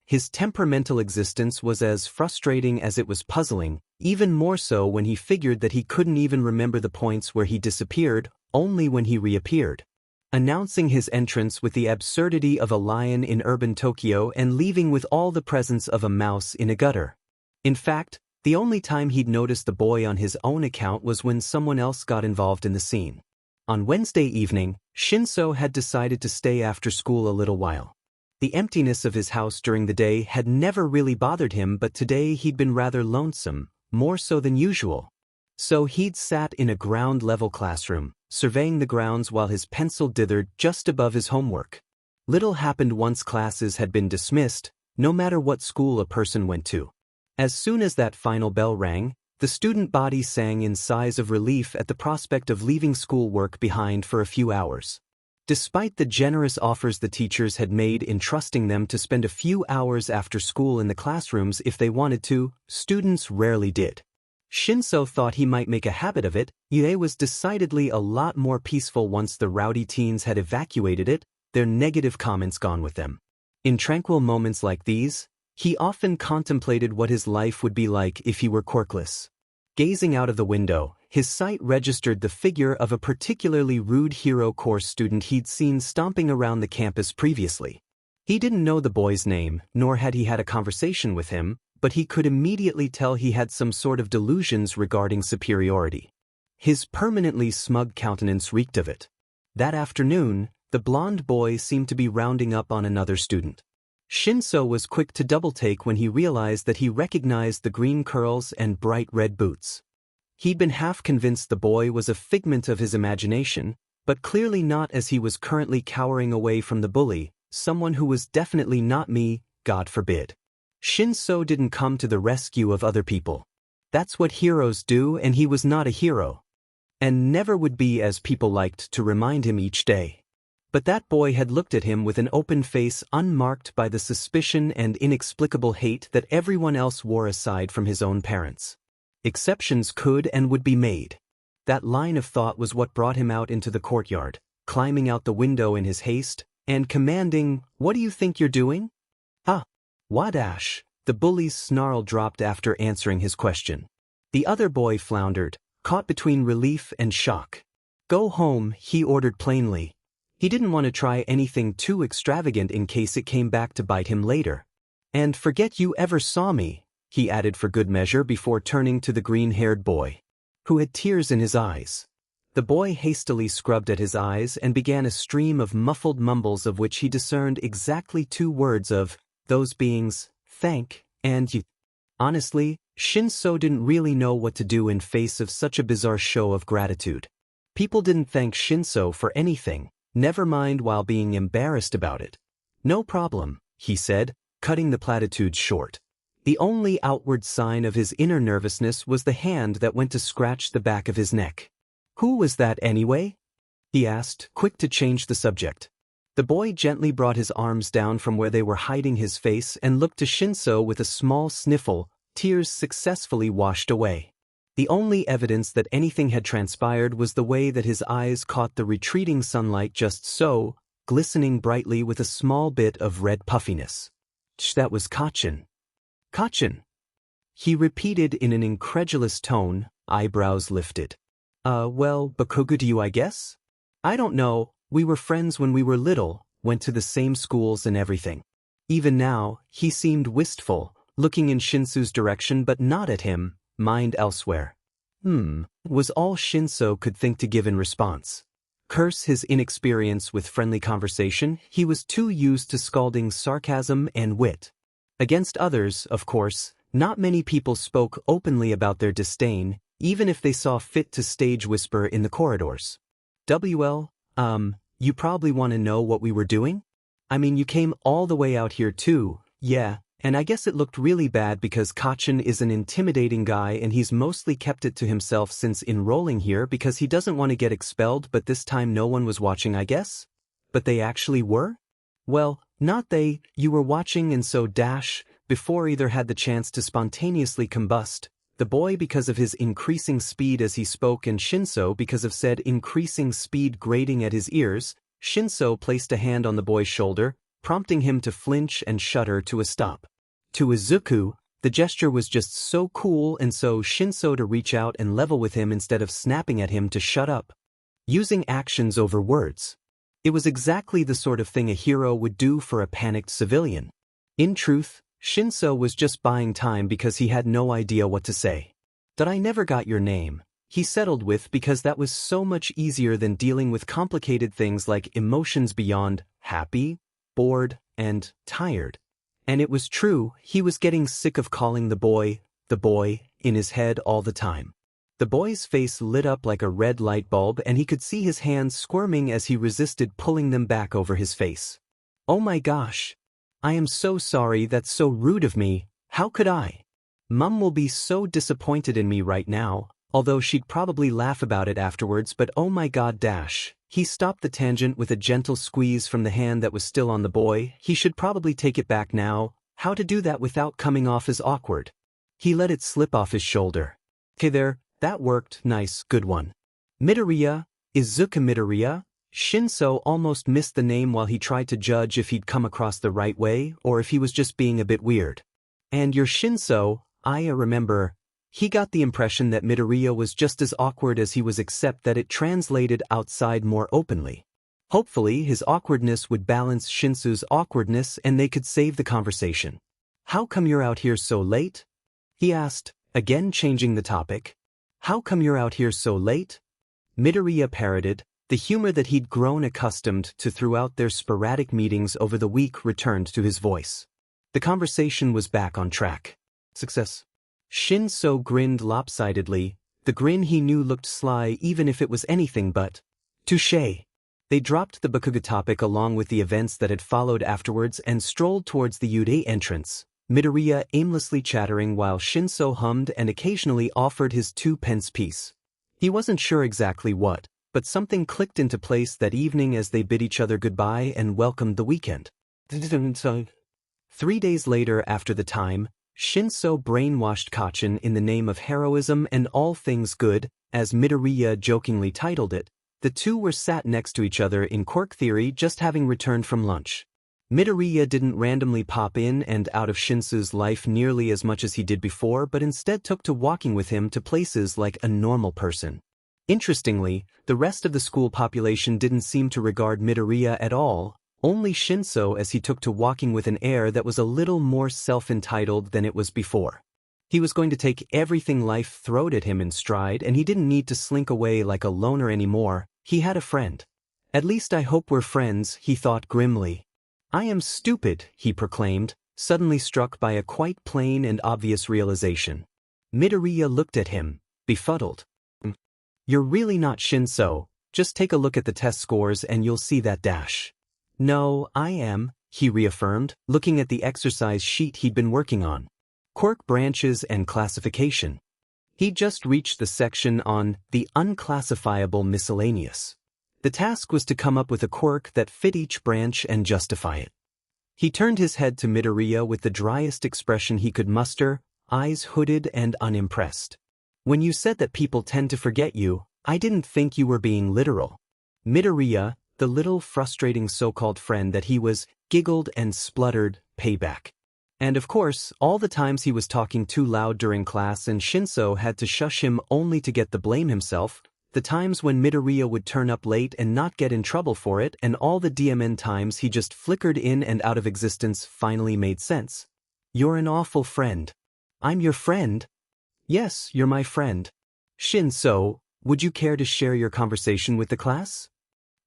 His temperamental existence was as frustrating as it was puzzling, even more so when he figured that he couldn't even remember the points where he disappeared, only when he reappeared. Announcing his entrance with the absurdity of a lion in urban Tokyo and leaving with all the presence of a mouse in a gutter. In fact, the only time he'd noticed the boy on his own account was when someone else got involved in the scene. On Wednesday evening, Shinso had decided to stay after school a little while. The emptiness of his house during the day had never really bothered him, but today he'd been rather lonesome, more so than usual. So he'd sat in a ground-level classroom, surveying the grounds while his pencil dithered just above his homework. Little happened once classes had been dismissed, no matter what school a person went to. As soon as that final bell rang, the student body sang in sighs of relief at the prospect of leaving schoolwork behind for a few hours. Despite the generous offers the teachers had made in trusting them to spend a few hours after school in the classrooms if they wanted to, students rarely did. Shinso thought he might make a habit of it. Ie was decidedly a lot more peaceful once the rowdy teens had evacuated it, their negative comments gone with them. In tranquil moments like these, he often contemplated what his life would be like if he were quirkless. Gazing out of the window, his sight registered the figure of a particularly rude hero course student he'd seen stomping around the campus previously. He didn't know the boy's name, nor had he had a conversation with him, but he could immediately tell he had some sort of delusions regarding superiority. His permanently smug countenance reeked of it. That afternoon, the blonde boy seemed to be rounding up on another student. Shinso was quick to double-take when he realized that he recognized the green curls and bright red boots. He'd been half convinced the boy was a figment of his imagination, but clearly not as he was currently cowering away from the bully, someone who was definitely not me, God forbid. Shinso didn't come to the rescue of other people. That's what heroes do, and he was not a hero. And never would be, as people liked to remind him each day. But that boy had looked at him with an open face unmarked by the suspicion and inexplicable hate that everyone else wore aside from his own parents. Exceptions could and would be made. That line of thought was what brought him out into the courtyard, climbing out the window in his haste, and commanding, "What do you think you're doing?" "Ah, Wadash," the bully's snarl dropped after answering his question. The other boy floundered, caught between relief and shock. "Go home," he ordered plainly. He didn't want to try anything too extravagant in case it came back to bite him later. "And forget you ever saw me," he added for good measure before turning to the green-haired boy, who had tears in his eyes. The boy hastily scrubbed at his eyes and began a stream of muffled mumbles of which he discerned exactly 2 words of, those beings, thank, and you. Honestly, Shinso didn't really know what to do in face of such a bizarre show of gratitude. People didn't thank Shinso for anything. Never mind while being embarrassed about it. "No problem," he said, cutting the platitudes short. The only outward sign of his inner nervousness was the hand that went to scratch the back of his neck. "Who was that anyway?" he asked, quick to change the subject. The boy gently brought his arms down from where they were hiding his face and looked to Shinso with a small sniffle, tears successfully washed away. The only evidence that anything had transpired was the way that his eyes caught the retreating sunlight just so, glistening brightly with a small bit of red puffiness. That was Kaachan. "Kaachan," he repeated in an incredulous tone, eyebrows lifted. Well, Bakugu to you, I guess? I don't know, we were friends when we were little, went to the same schools and everything." Even now, he seemed wistful, looking in Shinso's direction but not at him, mind elsewhere. Was all Shinso could think to give in response. Curse his inexperience with friendly conversation, he was too used to scalding sarcasm and wit. Against others, of course, not many people spoke openly about their disdain, even if they saw fit to stage whisper in the corridors. You probably want to know what we were doing? I mean, you came all the way out here too, yeah. And I guess it looked really bad because Kaachan is an intimidating guy and he's mostly kept it to himself since enrolling here because he doesn't want to get expelled, but this time no one was watching, I guess? But they actually were? Well, not they, you were watching, and so before either had the chance to spontaneously combust, the boy because of his increasing speed as he spoke and Shinso because of said increasing speed grating at his ears, Shinso placed a hand on the boy's shoulder, prompting him to flinch and shudder to a stop. To Izuku, the gesture was just so cool, and so Shinso to reach out and level with him instead of snapping at him to shut up. Using actions over words. It was exactly the sort of thing a hero would do for a panicked civilian. In truth, Shinso was just buying time because he had no idea what to say. "That I never got your name," he settled with because that was so much easier than dealing with complicated things like emotions beyond happy, bored, and tired. And it was true, he was getting sick of calling the boy, in his head all the time. The boy's face lit up like a red light bulb and he could see his hands squirming as he resisted pulling them back over his face. Oh my gosh. I am so sorry, that's so rude of me, how could I? Mum will be so disappointed in me right now, although she'd probably laugh about it afterwards, but oh my god dash. He stopped the tangent with a gentle squeeze from the hand that was still on the boy. He should probably take it back now. How to do that without coming off as awkward? He let it slip off his shoulder. Okay there, that worked, nice, good one. Midoriya, Izuku Midoriya? Shinso almost missed the name while he tried to judge if he'd come across the right way or if he was just being a bit weird. And you're Shinso, I remember. He got the impression that Midoriya was just as awkward as he was, except that it translated outside more openly. Hopefully his awkwardness would balance Shinso's awkwardness and they could save the conversation. How come you're out here so late? He asked, again changing the topic. How come you're out here so late? Midoriya parroted. The humor that he'd grown accustomed to throughout their sporadic meetings over the week returned to his voice. The conversation was back on track. Success. Shinso grinned lopsidedly. The grin he knew looked sly even if it was anything but touché. They dropped the Bakuga topic along with the events that had followed afterwards and strolled towards the Yude entrance, Midoriya aimlessly chattering while Shinso hummed and occasionally offered his 2-pence piece. He wasn't sure exactly what, but something clicked into place that evening as they bid each other goodbye and welcomed the weekend. 3 days later, after the time, Shinso brainwashed Kaachan in the name of heroism and all things good, as Midoriya jokingly titled it. The two were sat next to each other in Quirk theory, just having returned from lunch. Midoriya didn't randomly pop in and out of Shinso's life nearly as much as he did before, but instead took to walking with him to places like a normal person. Interestingly, the rest of the school population didn't seem to regard Midoriya at all, only Shinso, as he took to walking with an air that was a little more self-entitled than it was before. He was going to take everything life throwed at him in stride and he didn't need to slink away like a loner anymore. He had a friend. At least I hope we're friends, he thought grimly. I am stupid, he proclaimed, suddenly struck by a quite plain and obvious realization. Midoriya looked at him, befuddled. You're really not Shinso, just take a look at the test scores and you'll see that dash. No, I am, he reaffirmed, looking at the exercise sheet he'd been working on. Quirk branches and classification. He'd just reached the section on the unclassifiable miscellaneous. The task was to come up with a quirk that fit each branch and justify it. He turned his head to Midoriya with the driest expression he could muster, eyes hooded and unimpressed. When you said that people tend to forget you, I didn't think you were being literal. Midoriya, the little frustrating so-called friend that he was, giggled and spluttered, payback. And of course, all the times he was talking too loud during class and Shinso had to shush him only to get the blame himself, the times when Midoriya would turn up late and not get in trouble for it, and all the DMN times he just flickered in and out of existence finally made sense. You're an awful friend. I'm your friend? Yes, you're my friend. Shinso, would you care to share your conversation with the class?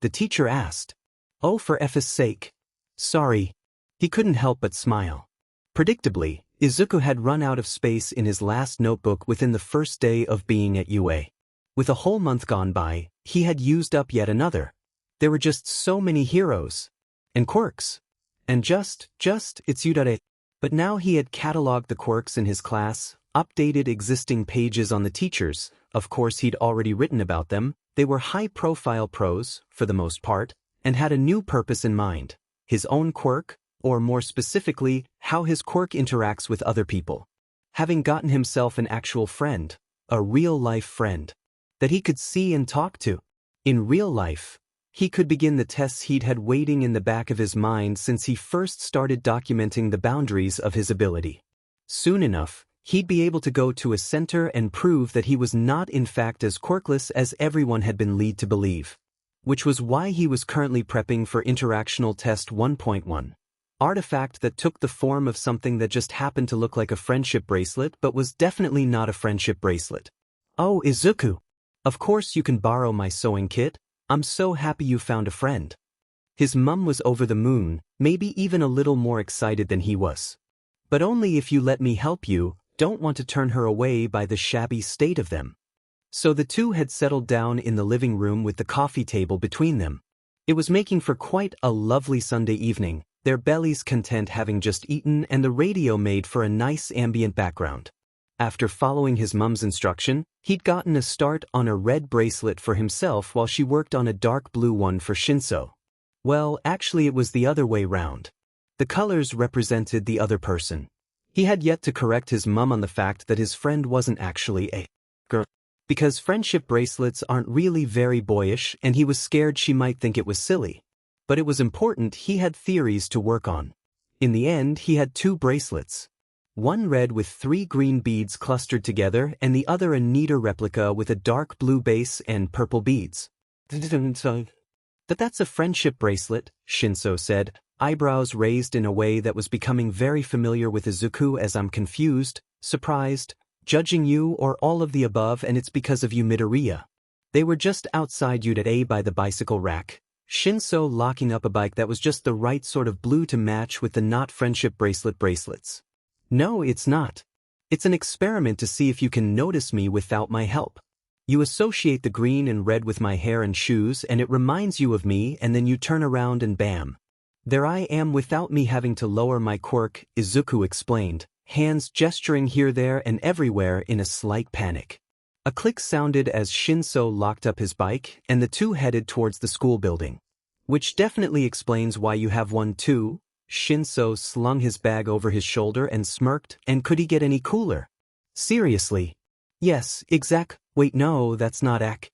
The teacher asked. Oh, for F's sake. Sorry. He couldn't help but smile. Predictably, Izuku had run out of space in his last notebook within the first day of being at UA. With a whole month gone by, he had used up yet another. There were just so many heroes. And quirks. And it's Yudare. But now he had catalogued the quirks in his class, updated existing pages on the teachers. Of course he'd already written about them. They were high-profile pros, for the most part, and had a new purpose in mind. His own quirk, or more specifically, how his quirk interacts with other people. Having gotten himself an actual friend, a real-life friend, that he could see and talk to. In real life, he could begin the tests he'd had waiting in the back of his mind since he first started documenting the boundaries of his ability. Soon enough, he'd be able to go to a center and prove that he was not in fact as quirkless as everyone had been led to believe. Which was why he was currently prepping for Interactional Test 1.1. Artifact that took the form of something that just happened to look like a friendship bracelet but was definitely not a friendship bracelet. Oh, Izuku! Of course you can borrow my sewing kit. I'm so happy you found a friend. His mum was over the moon, maybe even a little more excited than he was. But only if you let me help you. Don't want to turn her away by the shabby state of them. So the two had settled down in the living room with the coffee table between them. It was making for quite a lovely Sunday evening, their bellies content having just eaten and the radio made for a nice ambient background. After following his mum's instruction, he'd gotten a start on a red bracelet for himself while she worked on a dark blue one for Shinso. Well, actually it was the other way round. The colors represented the other person. He had yet to correct his mum on the fact that his friend wasn't actually a girl, because friendship bracelets aren't really very boyish and he was scared she might think it was silly. But it was important he had theories to work on. In the end, he had 2 bracelets. One red with 3 green beads clustered together and the other a neater replica with a dark blue base and purple beads. But that's a friendship bracelet, Shinso said, eyebrows raised in a way that was becoming very familiar with Izuku as I'm confused, surprised, judging you or all of the above and it's because of you Midoriya. They were just outside Udate by the bicycle rack. Shinso locking up a bike that was just the right sort of blue to match with the not friendship bracelets. No, it's not. It's an experiment to see if you can notice me without my help. You associate the green and red with my hair and shoes and it reminds you of me and then you turn around and bam. There I am without me having to lower my quirk, Izuku explained, hands gesturing here, there and everywhere in a slight panic. A click sounded as Shinso locked up his bike and the two headed towards the school building. Which definitely explains why you have one too. Shinso slung his bag over his shoulder and smirked, and could he get any cooler? Seriously? Yes, exact. Wait, no, that's not ac.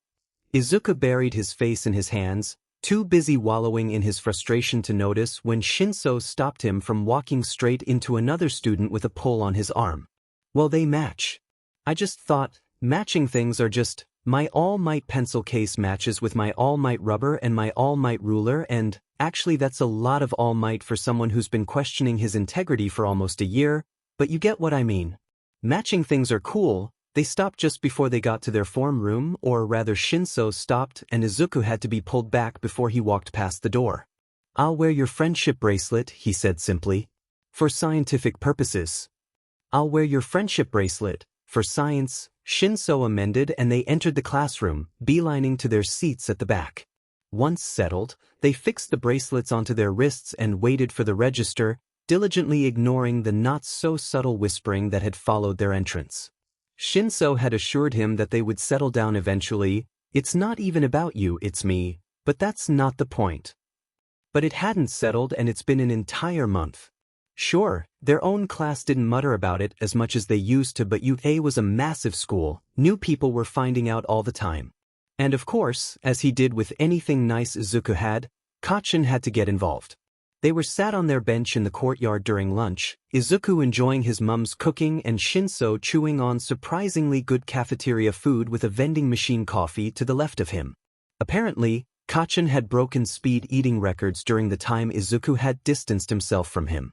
Izuku buried his face in his hands, too busy wallowing in his frustration to notice when Shinso stopped him from walking straight into another student with a pull on his arm. Well, they match. I just thought, matching things are just, my All Might pencil case matches with my All Might rubber and my All Might ruler and, actually that's a lot of All Might for someone who's been questioning his integrity for almost a year, but you get what I mean. Matching things are cool. They stopped just before they got to their form room, or rather Shinso stopped and Izuku had to be pulled back before he walked past the door. I'll wear your friendship bracelet, he said simply. For scientific purposes. I'll wear your friendship bracelet, for science, Shinso amended and they entered the classroom, beelining to their seats at the back. Once settled, they fixed the bracelets onto their wrists and waited for the register, diligently ignoring the not-so-subtle whispering that had followed their entrance. Shinso had assured him that they would settle down eventually. It's not even about you, it's me, but that's not the point. But it hadn't settled and it's been an entire month. Sure, their own class didn't mutter about it as much as they used to, but UA was a massive school, new people were finding out all the time. And of course, as he did with anything nice Izuku had, Kaachan had to get involved. They were sat on their bench in the courtyard during lunch, Izuku enjoying his mum's cooking and Shinso chewing on surprisingly good cafeteria food with a vending machine coffee to the left of him. Apparently, Kaachan had broken speed eating records during the time Izuku had distanced himself from him.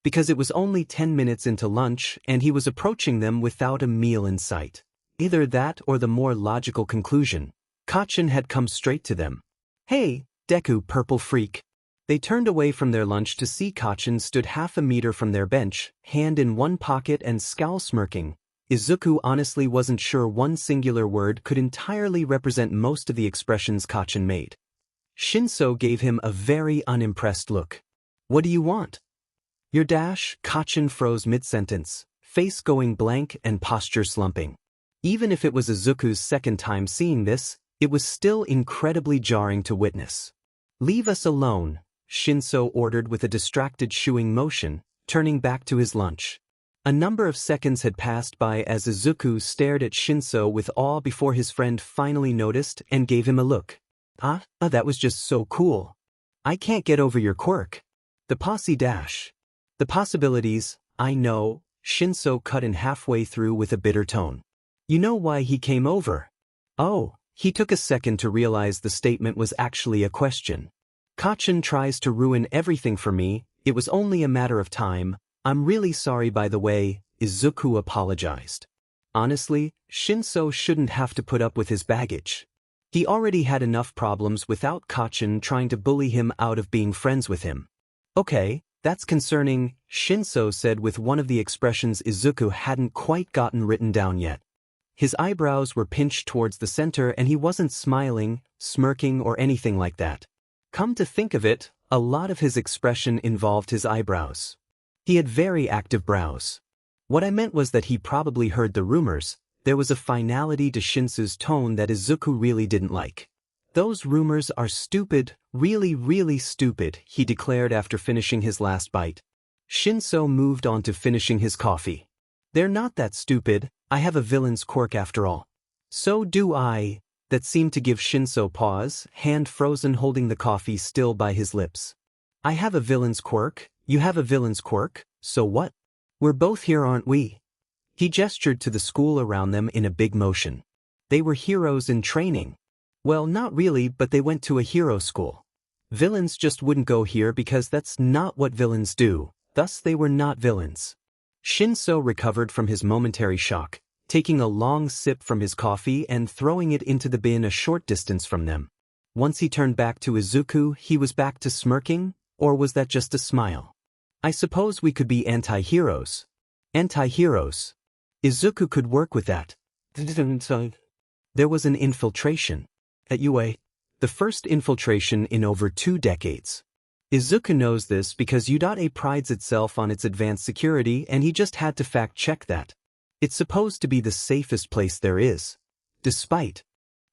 Because it was only 10 minutes into lunch and he was approaching them without a meal in sight. Either that or the more logical conclusion. Kaachan had come straight to them. Hey, Deku, purple freak. They turned away from their lunch to see Kaachan stood half a meter from their bench, hand in one pocket and scowl smirking. Izuku honestly wasn't sure one singular word could entirely represent most of the expressions Kaachan made. Shinso gave him a very unimpressed look. What do you want? Your dash? Kaachan froze mid-sentence, face going blank and posture slumping. Even if it was Izuku's second time seeing this, it was still incredibly jarring to witness. Leave us alone, Shinso ordered with a distracted shooing motion, turning back to his lunch. A number of seconds had passed by as Izuku stared at Shinso with awe before his friend finally noticed and gave him a look. That was just so cool. I can't get over your quirk. The posse dash. The possibilities, I know, Shinso cut in halfway through with a bitter tone. You know why he came over? Oh, he took a second to realize the statement was actually a question. Kaachan tries to ruin everything for me, it was only a matter of time. I'm really sorry by the way, Izuku apologized. Honestly, Shinso shouldn't have to put up with his baggage. He already had enough problems without Kaachan trying to bully him out of being friends with him. Okay, that's concerning, Shinso said with one of the expressions Izuku hadn't quite gotten written down yet. His eyebrows were pinched towards the center and he wasn't smiling, smirking or anything like that. Come to think of it, a lot of his expression involved his eyebrows. He had very active brows. What I meant was that he probably heard the rumors. There was a finality to Shinsu's tone that Izuku really didn't like. Those rumors are stupid, really stupid, he declared after finishing his last bite. Shinso moved on to finishing his coffee. They're not that stupid, I have a villain's quirk after all. So do I. That seemed to give Shinso pause, hand frozen holding the coffee still by his lips. I have a villain's quirk, you have a villain's quirk, so what? We're both here, aren't we? He gestured to the school around them in a big motion. They were heroes in training. Well, not really, but they went to a hero school. Villains just wouldn't go here because that's not what villains do, thus they were not villains. Shinso recovered from his momentary shock, taking a long sip from his coffee and throwing it into the bin a short distance from them. Once he turned back to Izuku, he was back to smirking, or was that just a smile? I suppose we could be anti-heroes. Anti-heroes. Izuku could work with that. There was an infiltration. At UA. The first infiltration in over 2 decades. Izuku knows this because UA prides itself on its advanced security and he just had to fact-check that. It's supposed to be the safest place there is. Despite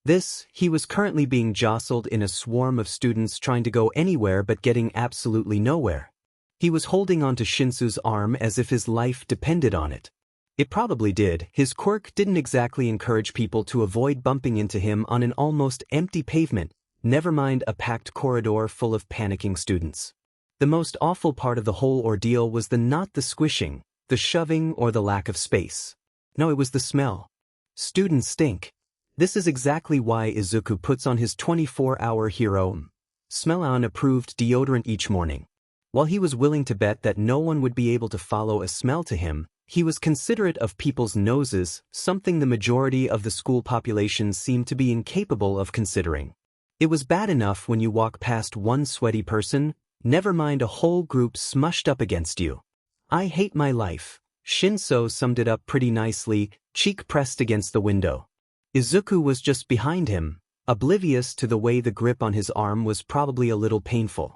this, he was currently being jostled in a swarm of students trying to go anywhere but getting absolutely nowhere. He was holding onto Shinsu's arm as if his life depended on it. It probably did. His quirk didn't exactly encourage people to avoid bumping into him on an almost empty pavement, never mind a packed corridor full of panicking students. The most awful part of the whole ordeal was not the squishing, the shoving or the lack of space. No, it was the smell. Students stink. This is exactly why Izuku puts on his 24-hour hero smell-on approved deodorant each morning. While he was willing to bet that no one would be able to follow a smell to him, he was considerate of people's noses, something the majority of the school population seemed to be incapable of considering. It was bad enough when you walk past one sweaty person, never mind a whole group smushed up against you. I hate my life. Shinso summed it up pretty nicely, cheek pressed against the window. Izuku was just behind him, oblivious to the way the grip on his arm was probably a little painful.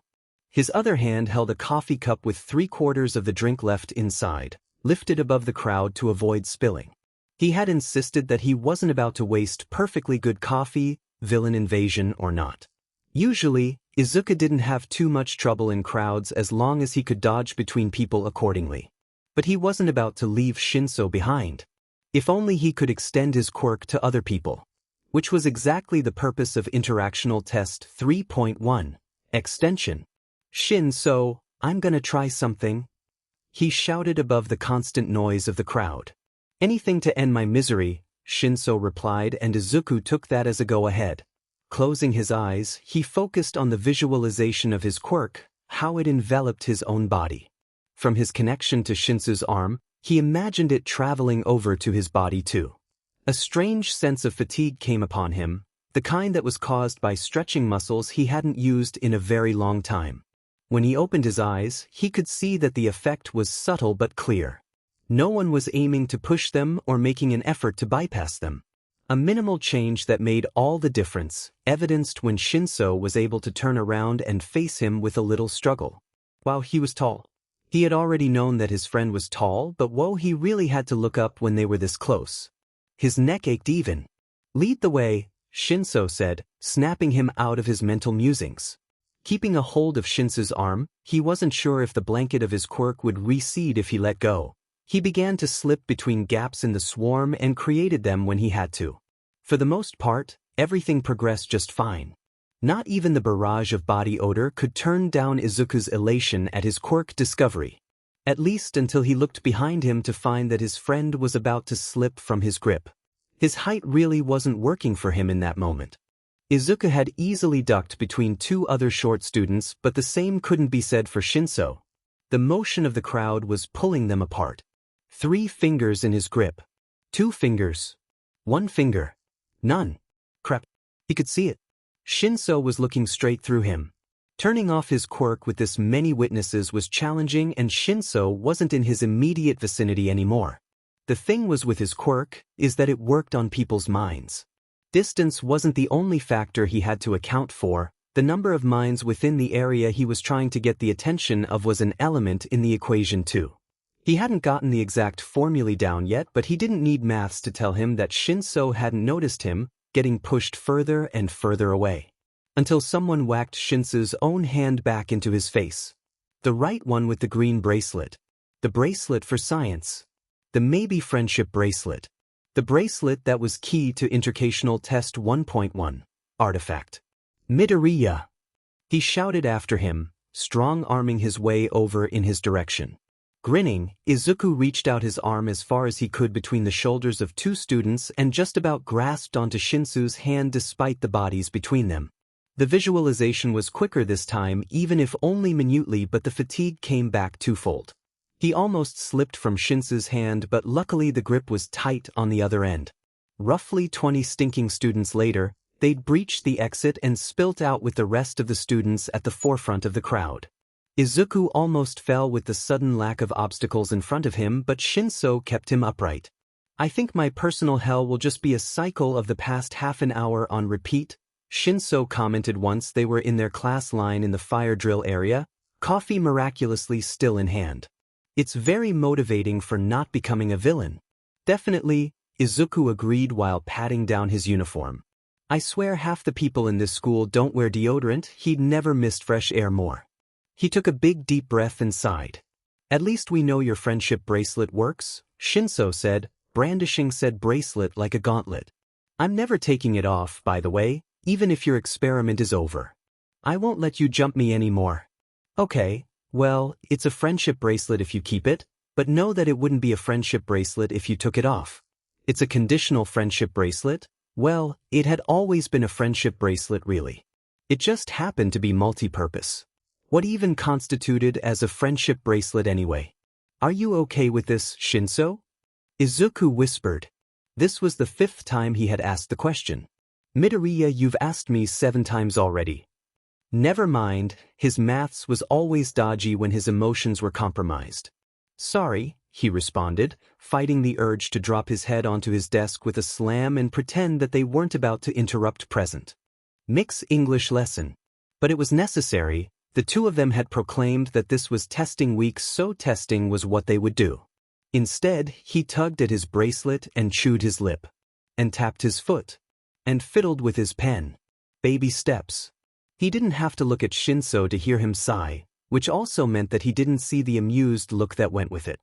His other hand held a coffee cup with 3/4 of the drink left inside, lifted above the crowd to avoid spilling. He had insisted that he wasn't about to waste perfectly good coffee, villain invasion or not. Usually, Izuku didn't have too much trouble in crowds as long as he could dodge between people accordingly. But he wasn't about to leave Shinso behind. If only he could extend his quirk to other people. Which was exactly the purpose of Interactional Test 3.1, Extension. Shinso, I'm gonna try something. He shouted above the constant noise of the crowd. Anything to end my misery, Shinso replied, and Izuku took that as a go-ahead. Closing his eyes, he focused on the visualization of his quirk, how it enveloped his own body. From his connection to Shinsu's arm, he imagined it traveling over to his body too. A strange sense of fatigue came upon him, the kind that was caused by stretching muscles he hadn't used in a very long time. When he opened his eyes, he could see that the effect was subtle but clear. No one was aiming to push them or making an effort to bypass them. A minimal change that made all the difference, evidenced when Shinso was able to turn around and face him with a little struggle. Wow, he was tall. He had already known that his friend was tall, but whoa, he really had to look up when they were this close. His neck ached even. Lead the way, Shinso said, snapping him out of his mental musings. Keeping a hold of Shinsu's arm, he wasn't sure if the blanket of his quirk would recede if he let go. He began to slip between gaps in the swarm and created them when he had to. For the most part, everything progressed just fine. Not even the barrage of body odor could turn down Izuku's elation at his quirk discovery. At least until he looked behind him to find that his friend was about to slip from his grip. His height really wasn't working for him in that moment. Izuku had easily ducked between 2 other short students, but the same couldn't be said for Shinso. The motion of the crowd was pulling them apart. 3 fingers in his grip. 2 fingers. 1 finger. None. Crap. He could see it. Shinso was looking straight through him. Turning off his quirk with this many witnesses was challenging, and Shinso wasn't in his immediate vicinity anymore. The thing was with his quirk, is that it worked on people's minds. Distance wasn't the only factor he had to account for, the number of minds within the area he was trying to get the attention of was an element in the equation too. He hadn't gotten the exact formulae down yet, but he didn't need maths to tell him that Shinso hadn't noticed him, getting pushed further and further away. Until someone whacked Shinso's own hand back into his face. The right one with the green bracelet. The bracelet for science. The maybe friendship bracelet. The bracelet that was key to Intercational Test 1.1. Artifact. Midoriya! He shouted after him, strong-arming his way over in his direction. Grinning, Izuku reached out his arm as far as he could between the shoulders of two students and just about grasped onto Shinso's hand despite the bodies between them. The visualization was quicker this time, even if only minutely, but the fatigue came back twofold. He almost slipped from Shinso's hand, but luckily the grip was tight on the other end. Roughly 20 stinking students later, they'd breached the exit and spilt out with the rest of the students at the forefront of the crowd. Izuku almost fell with the sudden lack of obstacles in front of him, but Shinso kept him upright. I think my personal hell will just be a cycle of the past half an hour on repeat, Shinso commented once they were in their class line in the fire drill area, coffee miraculously still in hand. It's very motivating for not becoming a villain. Definitely, Izuku agreed while patting down his uniform. I swear half the people in this school don't wear deodorant, he'd never missed fresh air more. He took a big deep breath and sighed. At least we know your friendship bracelet works, Shinso said, brandishing said bracelet like a gauntlet. I'm never taking it off, by the way, even if your experiment is over. I won't let you jump me anymore. Okay, well, it's a friendship bracelet if you keep it, but know that it wouldn't be a friendship bracelet if you took it off. It's a conditional friendship bracelet. Well, it had always been a friendship bracelet really. It just happened to be multi-purpose. What even constituted as a friendship bracelet anyway? Are you okay with this, Shinso? Izuku whispered. This was the 5th time he had asked the question. Midoriya, you've asked me 7 times already. Never mind, his maths was always dodgy when his emotions were compromised. Sorry, he responded, fighting the urge to drop his head onto his desk with a slam and pretend that they weren't about to interrupt present. Mix English lesson. But it was necessary. The two of them had proclaimed that this was testing week, so testing was what they would do. Instead, he tugged at his bracelet and chewed his lip. And tapped his foot. And fiddled with his pen. Baby steps. He didn't have to look at Shinso to hear him sigh, which also meant that he didn't see the amused look that went with it.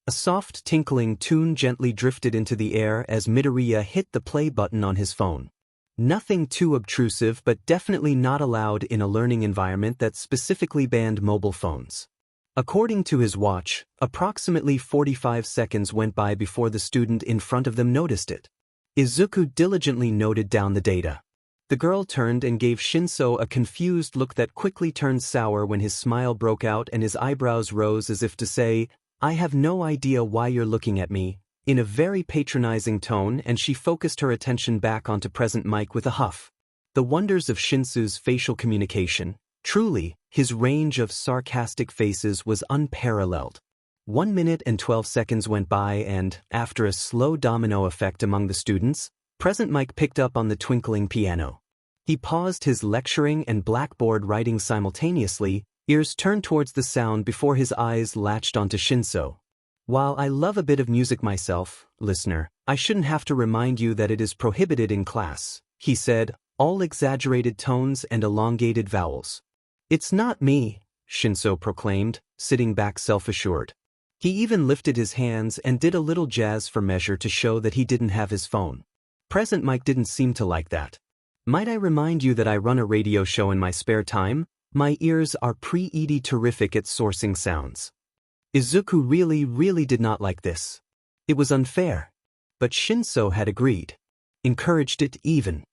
A soft tinkling tune gently drifted into the air as Midoriya hit the play button on his phone. Nothing too obtrusive, but definitely not allowed in a learning environment that specifically banned mobile phones. According to his watch, approximately 45 seconds went by before the student in front of them noticed it. Izuku diligently noted down the data. The girl turned and gave Shinso a confused look that quickly turned sour when his smile broke out and his eyebrows rose as if to say, I have no idea why you're looking at me, in a very patronizing tone, and she focused her attention back onto present Mike with a huff. The wonders of Shinso's facial communication. Truly, his range of sarcastic faces was unparalleled. 1 minute and 12 seconds went by and, after a slow domino effect among the students, present Mike picked up on the twinkling piano. He paused his lecturing and blackboard writing simultaneously, ears turned towards the sound before his eyes latched onto Shinso. While I love a bit of music myself, listener, I shouldn't have to remind you that it is prohibited in class, he said, all exaggerated tones and elongated vowels. It's not me, Shinso proclaimed, sitting back self-assured. He even lifted his hands and did a little jazz for measure to show that he didn't have his phone. Present Mike didn't seem to like that. Might I remind you that I run a radio show in my spare time? My ears are pretty terrific at sourcing sounds. Izuku really did not like this. It was unfair. But Shinso had agreed. Encouraged it even.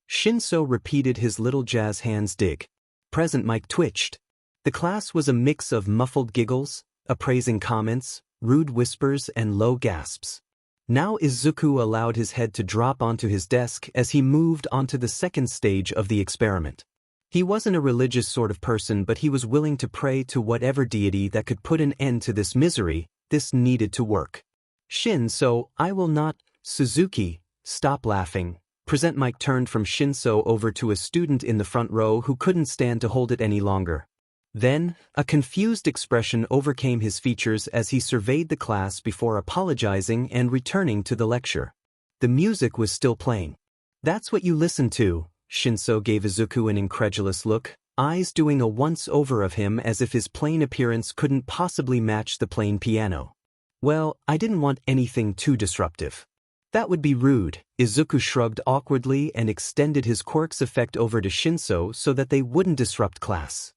Shinso repeated his little jazz hands dig. Present Mike twitched. The class was a mix of muffled giggles, appraising comments, rude whispers and low gasps. Now Izuku allowed his head to drop onto his desk as he moved onto the second stage of the experiment. He wasn't a religious sort of person, but he was willing to pray to whatever deity that could put an end to this misery. This needed to work. Shinso, I will not. Suzuki, stop laughing. Present mic turned from Shinso over to a student in the front row who couldn't stand to hold it any longer. Then, a confused expression overcame his features as he surveyed the class before apologizing and returning to the lecture. The music was still playing. That's what you listen to? Shinso gave Izuku an incredulous look, eyes doing a once-over of him as if his plain appearance couldn't possibly match the plain piano. Well, I didn't want anything too disruptive. That would be rude. Izuku shrugged awkwardly and extended his quirk's effect over to Shinso so that they wouldn't disrupt class.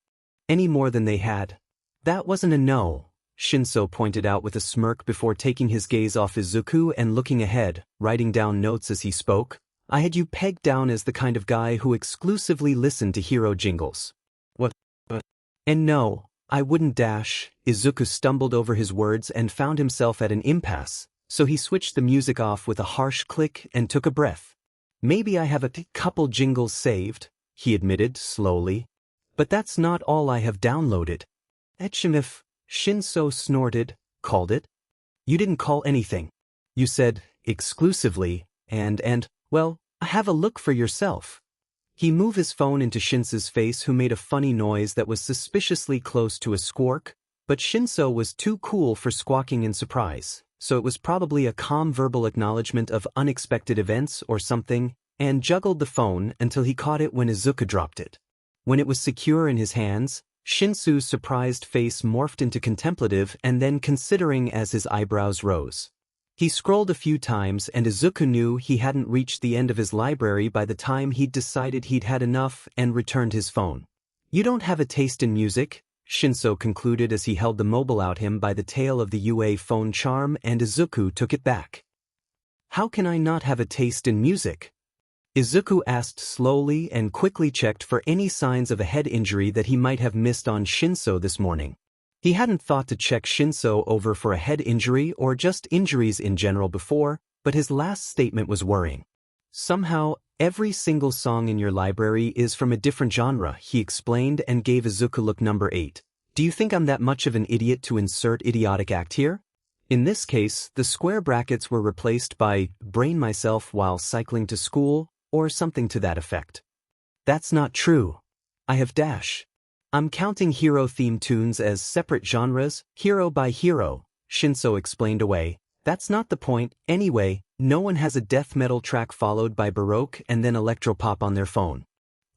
Any more than they had. That wasn't a no, Shinso pointed out with a smirk before taking his gaze off Izuku and looking ahead, writing down notes as he spoke. I had you pegged down as the kind of guy who exclusively listened to hero jingles. What? And no, I wouldn't dash. Izuku stumbled over his words and found himself at an impasse, so he switched the music off with a harsh click and took a breath. Maybe I have a couple jingles saved, he admitted slowly. But that's not all I have downloaded. Echimif, Shinso snorted, called it? You didn't call anything. You said, exclusively, and, well, have a look for yourself. He moved his phone into Shinso's face, who made a funny noise that was suspiciously close to a squawk, but Shinso was too cool for squawking in surprise, so it was probably a calm verbal acknowledgement of unexpected events or something, and juggled the phone until he caught it when Izuku dropped it. When it was secure in his hands, Shinso's surprised face morphed into contemplative and then considering as his eyebrows rose. He scrolled a few times and Izuku knew he hadn't reached the end of his library by the time he'd decided he'd had enough and returned his phone. You don't have a taste in music, Shinso concluded as he held the mobile out him by the tail of the UA phone charm, and Izuku took it back. How can I not have a taste in music? Izuku asked slowly and quickly checked for any signs of a head injury that he might have missed on Shinso this morning. He hadn't thought to check Shinso over for a head injury or just injuries in general before, but his last statement was worrying. Somehow, every single song in your library is from a different genre, he explained and gave Izuku look number 8. Do you think I'm that much of an idiot to insert idiotic act here? In this case, the square brackets were replaced by brain myself while cycling to school, or something to that effect. That's not true. I have dash. I'm counting hero-themed tunes as separate genres, hero by hero, Shinso explained away. That's not the point. Anyway, no one has a death metal track followed by baroque and then electropop on their phone.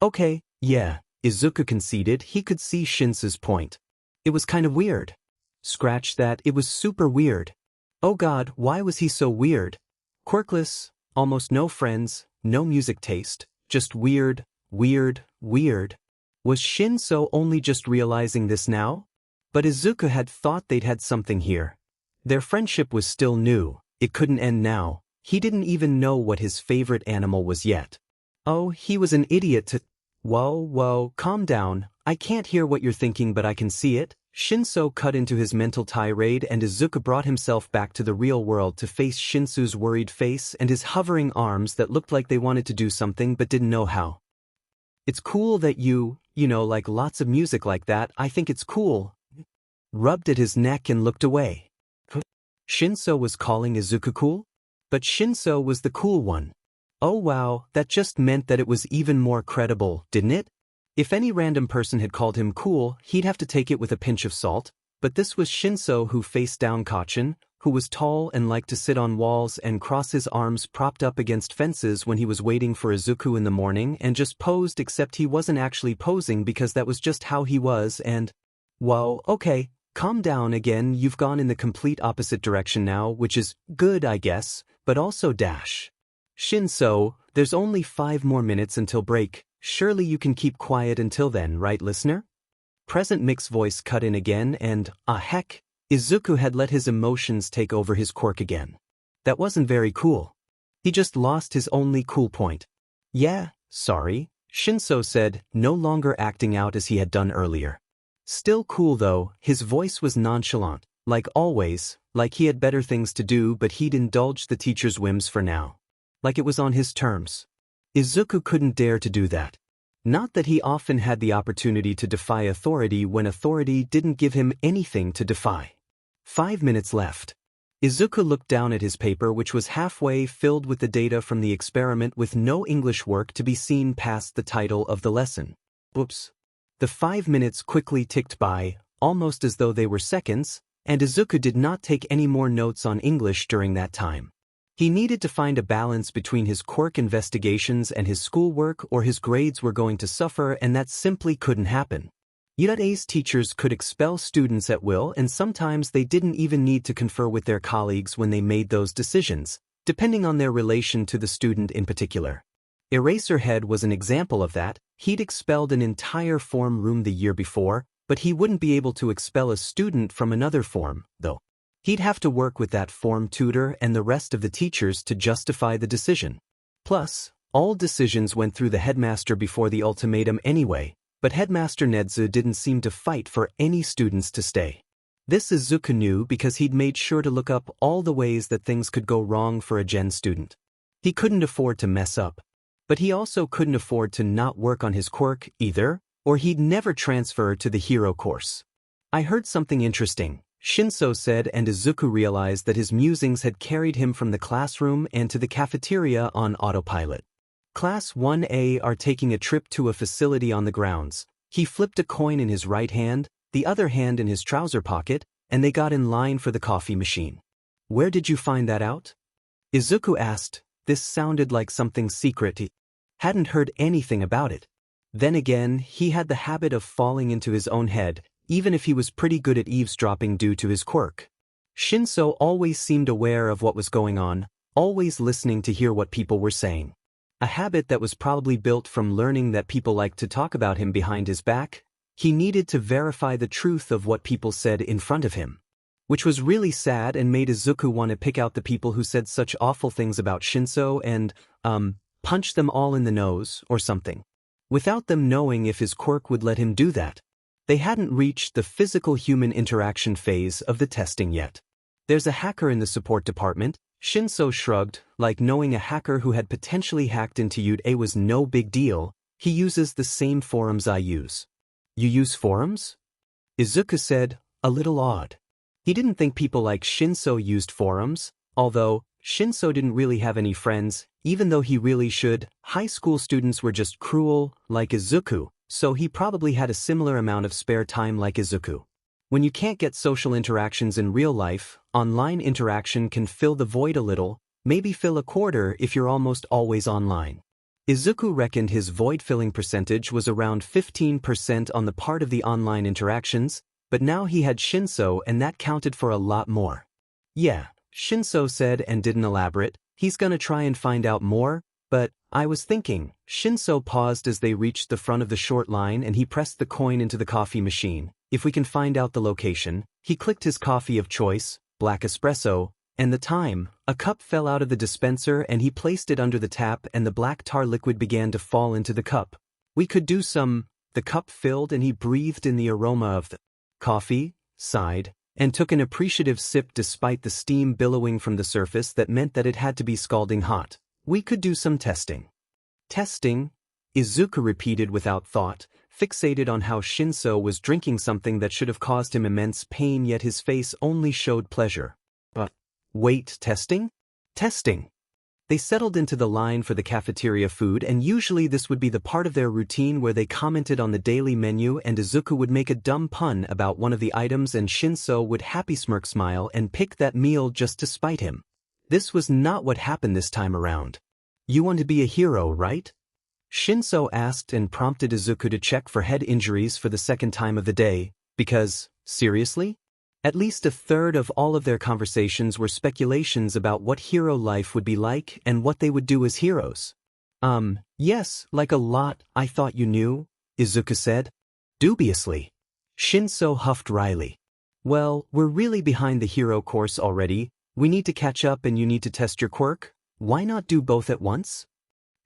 Okay, yeah, Izuku conceded. He could see Shinso's point. It was kind of weird. Scratch that, it was super weird. Oh god, why was he so weird? Quirkless, almost no friends, no music taste, just weird, weird, weird. Was Shinso only just realizing this now? But Izuku had thought they'd had something here. Their friendship was still new, it couldn't end now. He didn't even know what his favorite animal was yet. Oh, he was an idiot to— Whoa, calm down, I can't hear what you're thinking but I can see it. Shinso cut into his mental tirade and Izuku brought himself back to the real world to face Shinso's worried face and his hovering arms that looked like they wanted to do something but didn't know how. It's cool that you like lots of music like that, I think it's cool. Rubbed at his neck and looked away. Shinso was calling Izuku cool? But Shinso was the cool one. Oh wow, that just meant that it was even more credible, didn't it? If any random person had called him cool, he'd have to take it with a pinch of salt, but this was Shinso who faced down Kaachan, who was tall and liked to sit on walls and cross his arms propped up against fences when he was waiting for Izuku in the morning and just posed, except he wasn't actually posing because that was just how he was and— Whoa, okay, calm down again, you've gone in the complete opposite direction now, which is good I guess, but also dash. Shinso, there's only 5 more minutes until break. Surely you can keep quiet until then, right, listener? Present Mick's voice cut in again and, heck, Izuku had let his emotions take over his quirk again. That wasn't very cool. He just lost his only cool point. Yeah, sorry, Shinso said, no longer acting out as he had done earlier. Still cool though, his voice was nonchalant, like always, like he had better things to do but he'd indulged the teacher's whims for now. Like it was on his terms. Izuku couldn't dare to do that. Not that he often had the opportunity to defy authority when authority didn't give him anything to defy. 5 minutes left. Izuku looked down at his paper, which was halfway filled with the data from the experiment with no English work to be seen past the title of the lesson. Oops. The 5 minutes quickly ticked by, almost as though they were seconds, and Izuku did not take any more notes on English during that time. He needed to find a balance between his Quirk investigations and his schoolwork, or his grades were going to suffer, and that simply couldn't happen. A's teachers could expel students at will, and sometimes they didn't even need to confer with their colleagues when they made those decisions, depending on their relation to the student in particular. Eraserhead was an example of that. He'd expelled an entire form room the year before, but he wouldn't be able to expel a student from another form, though. He'd have to work with that form tutor and the rest of the teachers to justify the decision. Plus, all decisions went through the headmaster before the ultimatum anyway, but Headmaster Nedzu didn't seem to fight for any students to stay. This Izuku knew because he'd made sure to look up all the ways that things could go wrong for a Gen student. He couldn't afford to mess up. But he also couldn't afford to not work on his quirk either, or he'd never transfer to the hero course. I heard something interesting, Shinso said, and Izuku realized that his musings had carried him from the classroom and to the cafeteria on autopilot. Class 1A are taking a trip to a facility on the grounds. He flipped a coin in his right hand, the other hand in his trouser pocket, and they got in line for the coffee machine. Where did you find that out? Izuku asked. This sounded like something secret. He hadn't heard anything about it. Then again, he had the habit of falling into his own head, even if he was pretty good at eavesdropping due to his quirk. Shinso always seemed aware of what was going on, always listening to hear what people were saying. A habit that was probably built from learning that people liked to talk about him behind his back. He needed to verify the truth of what people said in front of him. Which was really sad and made Izuku want to pick out the people who said such awful things about Shinso and, punch them all in the nose or something. Without them knowing if his quirk would let him do that. They hadn't reached the physical human interaction phase of the testing yet. There's a hacker in the support department, Shinso shrugged, like knowing a hacker who had potentially hacked into UA was no big deal. He uses the same forums I use. You use forums? Izuku said, a little odd. He didn't think people like Shinso used forums, although Shinso didn't really have any friends, even though he really should. High school students were just cruel, like Izuku, so he probably had a similar amount of spare time like Izuku. When you can't get social interactions in real life, online interaction can fill the void a little, maybe fill a quarter if you're almost always online. Izuku reckoned his void-filling percentage was around 15% on the part of the online interactions, but now he had Shinso and that counted for a lot more. Yeah, Shinso said and didn't elaborate. He's gonna try and find out more, but I was thinking. Shinso paused as they reached the front of the short line and he pressed the coin into the coffee machine. If we can find out the location. He clicked his coffee of choice, black espresso, and the time. A cup fell out of the dispenser and he placed it under the tap and the black tar liquid began to fall into the cup. We could do some. The cup filled and he breathed in the aroma of the coffee, sighed, and took an appreciative sip despite the steam billowing from the surface that meant that it had to be scalding hot. We could do some testing. Testing? Izuku repeated without thought, fixated on how Shinso was drinking something that should have caused him immense pain, yet his face only showed pleasure. But wait, testing? Testing. They settled into the line for the cafeteria food, and usually this would be the part of their routine where they commented on the daily menu and Izuku would make a dumb pun about one of the items and Shinso would happy smirk smile and pick that meal just to spite him. This was not what happened this time around. You want to be a hero, right? Shinso asked and prompted Izuku to check for head injuries for the second time of the day, because, seriously? At least a third of all of their conversations were speculations about what hero life would be like and what they would do as heroes. Yes, like a lot. I thought you knew, Izuku said. Dubiously. Shinso huffed wryly. Well, we're really behind the hero course already. We need to catch up and you need to test your quirk. Why not do both at once?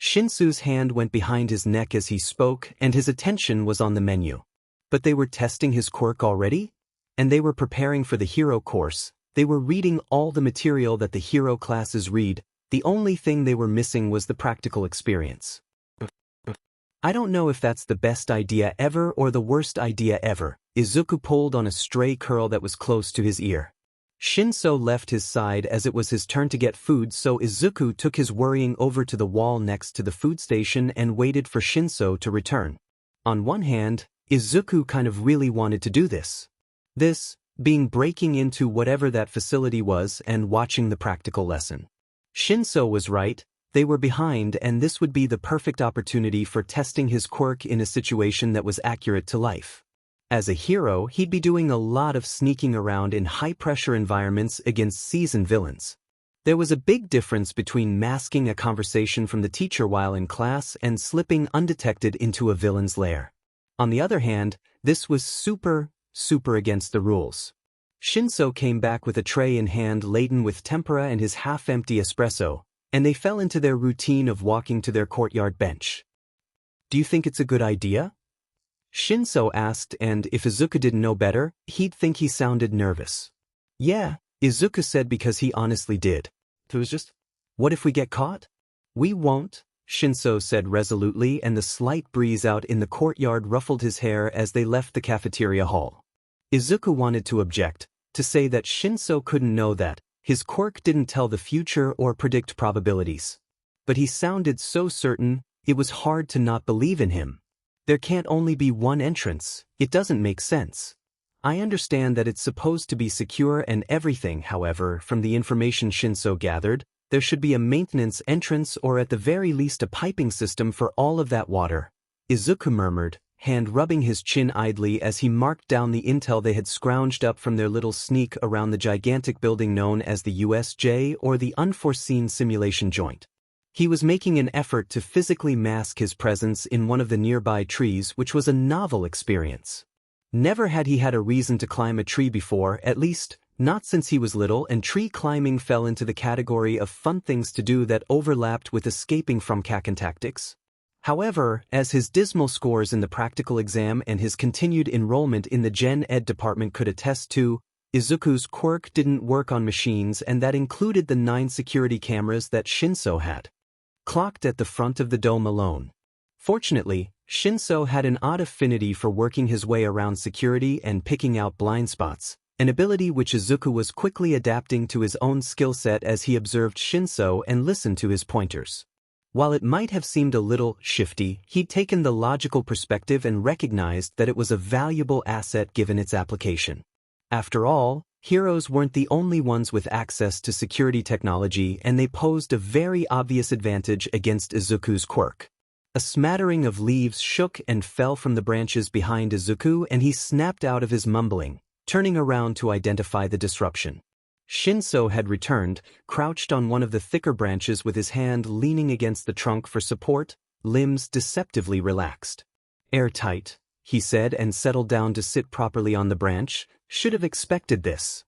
Shinsu's hand went behind his neck as he spoke and his attention was on the menu. But they were testing his quirk already? And they were preparing for the hero course. They were reading all the material that the hero classes read. The only thing they were missing was the practical experience. I don't know if that's the best idea ever or the worst idea ever. Izuku pulled on a stray curl that was close to his ear. Shinso left his side as it was his turn to get food, so Izuku took his worrying over to the wall next to the food station and waited for Shinso to return. On one hand, Izuku kind of really wanted to do this. This, being breaking into whatever that facility was and watching the practical lesson. Shinso was right, they were behind, and this would be the perfect opportunity for testing his quirk in a situation that was accurate to life. As a hero, he'd be doing a lot of sneaking around in high-pressure environments against seasoned villains. There was a big difference between masking a conversation from the teacher while in class and slipping undetected into a villain's lair. On the other hand, this was super against the rules. Shinso came back with a tray in hand laden with tempura and his half-empty espresso, and they fell into their routine of walking to their courtyard bench. "Do you think it's a good idea?" Shinso asked, and if Izuku didn't know better, he'd think he sounded nervous. "Yeah," Izuku said, because he honestly did. It was just, "What if we get caught?" "We won't," Shinso said resolutely, and the slight breeze out in the courtyard ruffled his hair as they left the cafeteria hall. Izuku wanted to object, to say that Shinso couldn't know that his quirk didn't tell the future or predict probabilities. But he sounded so certain, it was hard to not believe in him. There can't only be one entrance, it doesn't make sense. I understand that it's supposed to be secure and everything, however, from the information Shinso gathered, there should be a maintenance entrance or at the very least a piping system for all of that water. Izuku murmured, hand rubbing his chin idly as he marked down the intel they had scrounged up from their little sneak around the gigantic building known as the USJ, or the Unforeseen Simulation Joint. He was making an effort to physically mask his presence in one of the nearby trees, which was a novel experience. Never had he had a reason to climb a tree before, at least, not since he was little, and tree climbing fell into the category of fun things to do that overlapped with escaping from Kaachan tactics. However, as his dismal scores in the practical exam and his continued enrollment in the Gen Ed department could attest to, Izuku's quirk didn't work on machines, and that included the 9 security cameras that Shinso had clocked at the front of the dome alone. Fortunately, Shinso had an odd affinity for working his way around security and picking out blind spots, an ability which Izuku was quickly adapting to his own skill set as he observed Shinso and listened to his pointers. While it might have seemed a little shifty, he'd taken the logical perspective and recognized that it was a valuable asset given its application. After all, heroes weren't the only ones with access to security technology, and they posed a very obvious advantage against Izuku's quirk. A smattering of leaves shook and fell from the branches behind Izuku, and he snapped out of his mumbling, turning around to identify the disruption. Shinso had returned, crouched on one of the thicker branches with his hand leaning against the trunk for support, limbs deceptively relaxed. "Airtight," he said, and settled down to sit properly on the branch. "Should have expected this."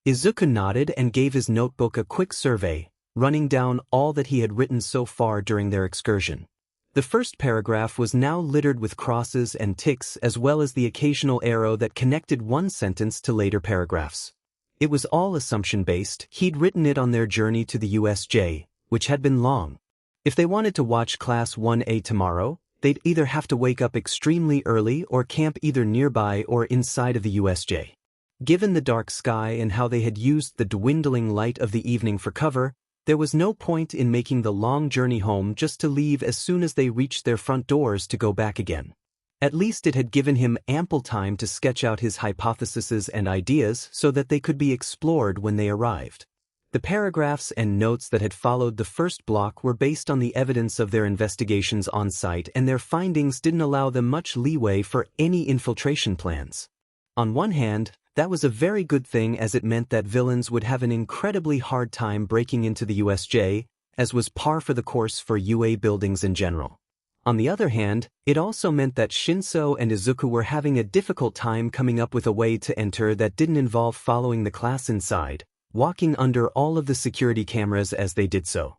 Izuku nodded and gave his notebook a quick survey, running down all that he had written so far during their excursion. The first paragraph was now littered with crosses and ticks, as well as the occasional arrow that connected one sentence to later paragraphs. It was all assumption-based. He'd written it on their journey to the USJ, which had been long. If they wanted to watch Class 1A tomorrow, they'd either have to wake up extremely early or camp either nearby or inside of the USJ. Given the dark sky and how they had used the dwindling light of the evening for cover, there was no point in making the long journey home just to leave as soon as they reached their front doors to go back again. At least it had given him ample time to sketch out his hypotheses and ideas so that they could be explored when they arrived. The paragraphs and notes that had followed the first block were based on the evidence of their investigations on site, and their findings didn't allow them much leeway for any infiltration plans. On one hand, that was a very good thing, as it meant that villains would have an incredibly hard time breaking into the USJ, as was par for the course for UA buildings in general. On the other hand, it also meant that Shinso and Izuku were having a difficult time coming up with a way to enter that didn't involve following the class inside, walking under all of the security cameras as they did so.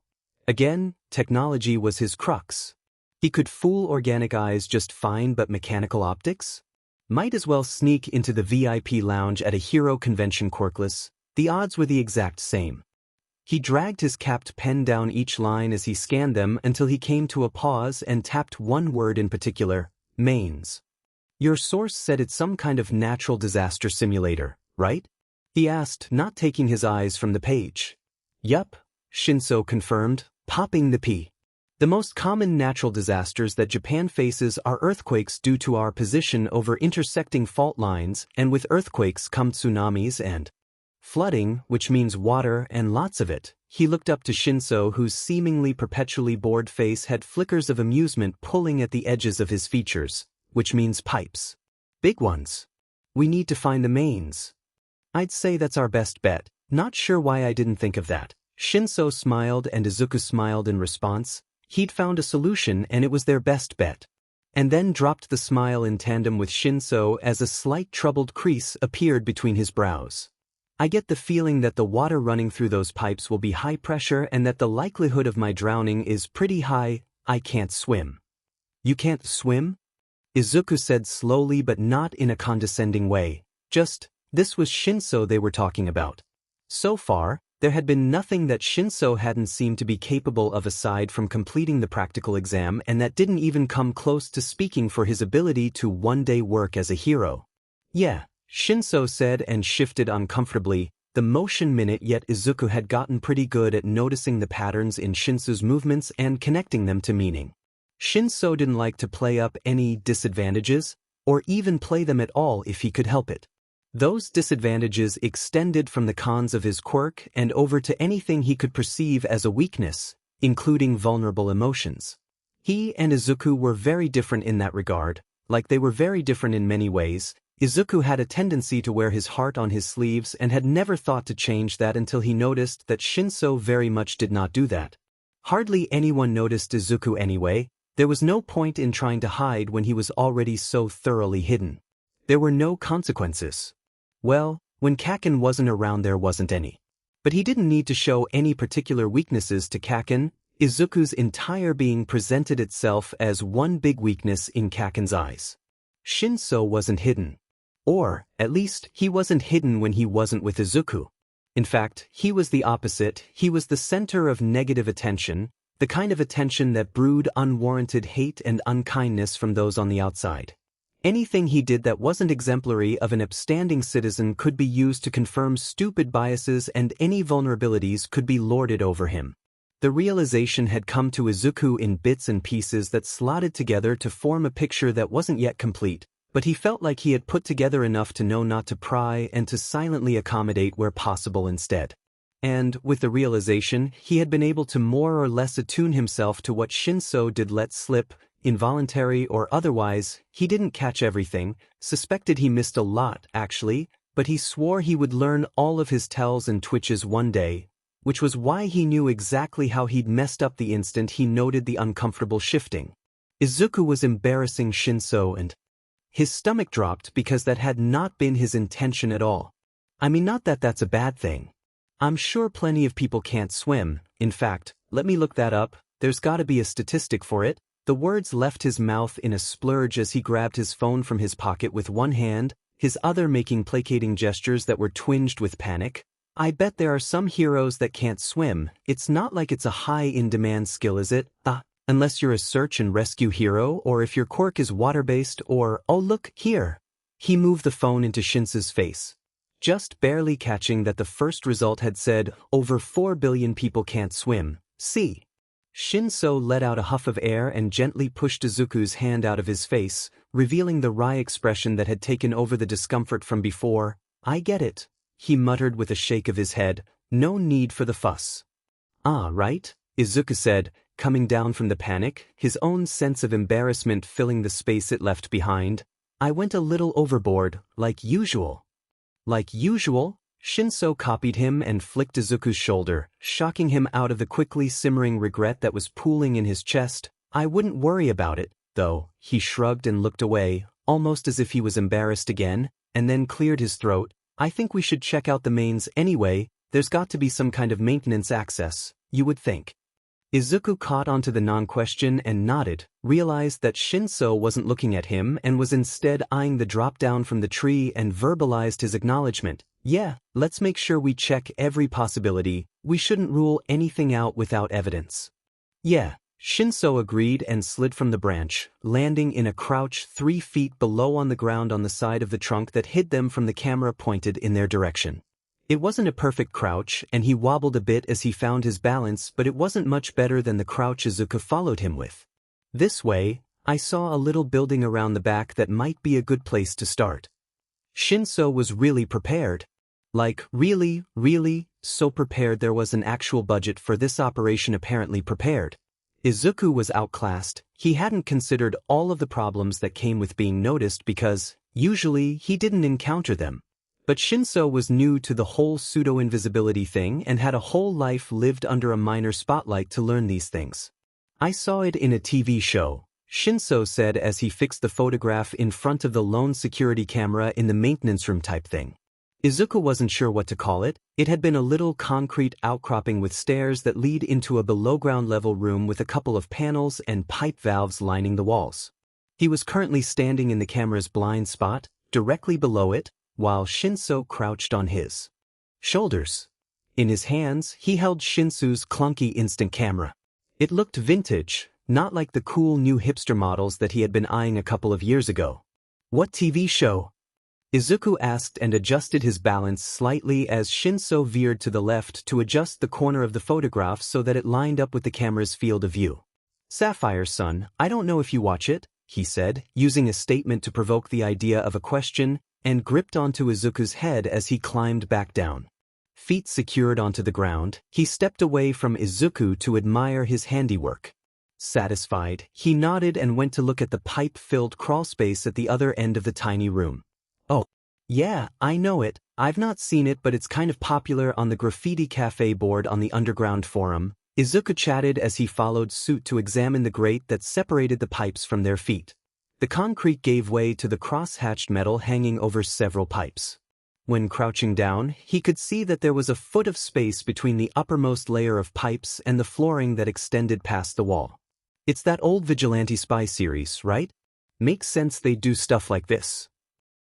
Again, technology was his crux. He could fool organic eyes just fine, but mechanical optics? Might as well sneak into the VIP lounge at a hero convention quirkless. The odds were the exact same. He dragged his capped pen down each line as he scanned them until he came to a pause and tapped one word in particular: mains. "Your source said it's some kind of natural disaster simulator, right?" he asked, not taking his eyes from the page. Yup, Shinso confirmed, popping the P. The most common natural disasters that Japan faces are earthquakes due to our position over intersecting fault lines, and with earthquakes come tsunamis and flooding, which means water and lots of it. He looked up to Shinso, whose seemingly perpetually bored face had flickers of amusement pulling at the edges of his features, which means pipes. Big ones. We need to find the mains. I'd say that's our best bet. Not sure why I didn't think of that. Shinso smiled and Izuku smiled in response. He'd found a solution and it was their best bet. And then dropped the smile in tandem with Shinso as a slight troubled crease appeared between his brows. I get the feeling that the water running through those pipes will be high pressure and that the likelihood of my drowning is pretty high. I can't swim. You can't swim? Izuku said slowly but not in a condescending way. This was Shinso they were talking about. So far, there had been nothing that Shinso hadn't seemed to be capable of aside from completing the practical exam, and that didn't even come close to speaking for his ability to one day work as a hero. Yeah, Shinso said and shifted uncomfortably, the motion minute, yet Izuku had gotten pretty good at noticing the patterns in Shinso's movements and connecting them to meaning. Shinso didn't like to play up any disadvantages, or even play them at all if he could help it. Those disadvantages extended from the cons of his quirk and over to anything he could perceive as a weakness, including vulnerable emotions. He and Izuku were very different in that regard, like they were very different in many ways. Izuku had a tendency to wear his heart on his sleeves and had never thought to change that until he noticed that Shinso very much did not do that. Hardly anyone noticed Izuku anyway. There was no point in trying to hide when he was already so thoroughly hidden. There were no consequences. Well, when Kaachan wasn't around there wasn't any. But he didn't need to show any particular weaknesses to Kaachan. Izuku's entire being presented itself as one big weakness in Kaachan's eyes. Shinso wasn't hidden. Or, at least, he wasn't hidden when he wasn't with Izuku. In fact, he was the opposite. He was the center of negative attention, the kind of attention that brewed unwarranted hate and unkindness from those on the outside. Anything he did that wasn't exemplary of an upstanding citizen could be used to confirm stupid biases, and any vulnerabilities could be lorded over him. The realization had come to Izuku in bits and pieces that slotted together to form a picture that wasn't yet complete, but he felt like he had put together enough to know not to pry and to silently accommodate where possible instead. And, with the realization, he had been able to more or less attune himself to what Shinso did let slip, involuntary or otherwise. He didn't catch everything, suspected he missed a lot, actually, but he swore he would learn all of his tells and twitches one day, which was why he knew exactly how he'd messed up the instant he noted the uncomfortable shifting. Izuku was embarrassing Shinso, and his stomach dropped because that had not been his intention at all. I mean, not that that's a bad thing. I'm sure plenty of people can't swim. In fact, let me look that up. There's gotta be a statistic for it. The words left his mouth in a splurge as he grabbed his phone from his pocket with one hand, his other making placating gestures that were twinged with panic. I bet there are some heroes that can't swim. It's not like it's a high-in-demand skill, is it? Unless you're a search and rescue hero, or if your quirk is water-based, or, oh look, here. He moved the phone into Shinso's face, just barely catching that the first result had said, over 4 billion people can't swim. See? Shinso let out a huff of air and gently pushed Izuku's hand out of his face, revealing the wry expression that had taken over the discomfort from before. I get it, he muttered with a shake of his head. No need for the fuss. Right? Izuku said, coming down from the panic, his own sense of embarrassment filling the space it left behind. I went a little overboard, like usual. Like usual? Shinso copied him and flicked Izuku's shoulder, shocking him out of the quickly simmering regret that was pooling in his chest. I wouldn't worry about it, though. He shrugged and looked away, almost as if he was embarrassed again, and then cleared his throat. I think we should check out the mains anyway. There's got to be some kind of maintenance access, you would think. Izuku caught onto the non-question and nodded, realized that Shinso wasn't looking at him and was instead eyeing the drop-down from the tree, and verbalized his acknowledgement. Yeah, let's make sure we check every possibility. We shouldn't rule anything out without evidence. Yeah, Shinso agreed and slid from the branch, landing in a crouch 3 feet below on the ground on the side of the trunk that hid them from the camera pointed in their direction. It wasn't a perfect crouch, and he wobbled a bit as he found his balance, but it wasn't much better than the crouch Izuku followed him with. This way, I saw a little building around the back that might be a good place to start. Shinso was really prepared. Like, really, so prepared there was an actual budget for this operation apparently prepared. Izuku was outclassed. He hadn't considered all of the problems that came with being noticed because, usually, he didn't encounter them. But Shinso was new to the whole pseudo-invisibility thing and had a whole life lived under a minor spotlight to learn these things. I saw it in a TV show, Shinso said as he fixed the photograph in front of the lone security camera in the maintenance room type thing. Izuku wasn't sure what to call it. It had been a little concrete outcropping with stairs that lead into a below-ground level room with a couple of panels and pipe valves lining the walls. He was currently standing in the camera's blind spot, directly below it, while Shinso crouched on his shoulders. In his hands, he held Shinso's clunky instant camera. It looked vintage, not like the cool new hipster models that he had been eyeing a couple of years ago. What TV show? Izuku asked and adjusted his balance slightly as Shinso veered to the left to adjust the corner of the photograph so that it lined up with the camera's field of view. Sapphire Sun, I don't know if you watch it, he said, using a statement to provoke the idea of a question, and gripped onto Izuku's head as he climbed back down. Feet secured onto the ground, he stepped away from Izuku to admire his handiwork. Satisfied, he nodded and went to look at the pipe-filled crawlspace at the other end of the tiny room. Oh, yeah, I know it. I've not seen it, but it's kind of popular on the graffiti cafe board on the underground forum. Izuku chatted as he followed suit to examine the grate that separated the pipes from their feet. The concrete gave way to the cross-hatched metal hanging over several pipes. When crouching down, he could see that there was a foot of space between the uppermost layer of pipes and the flooring that extended past the wall. It's that old Vigilante Spy series, right? Makes sense they do stuff like this.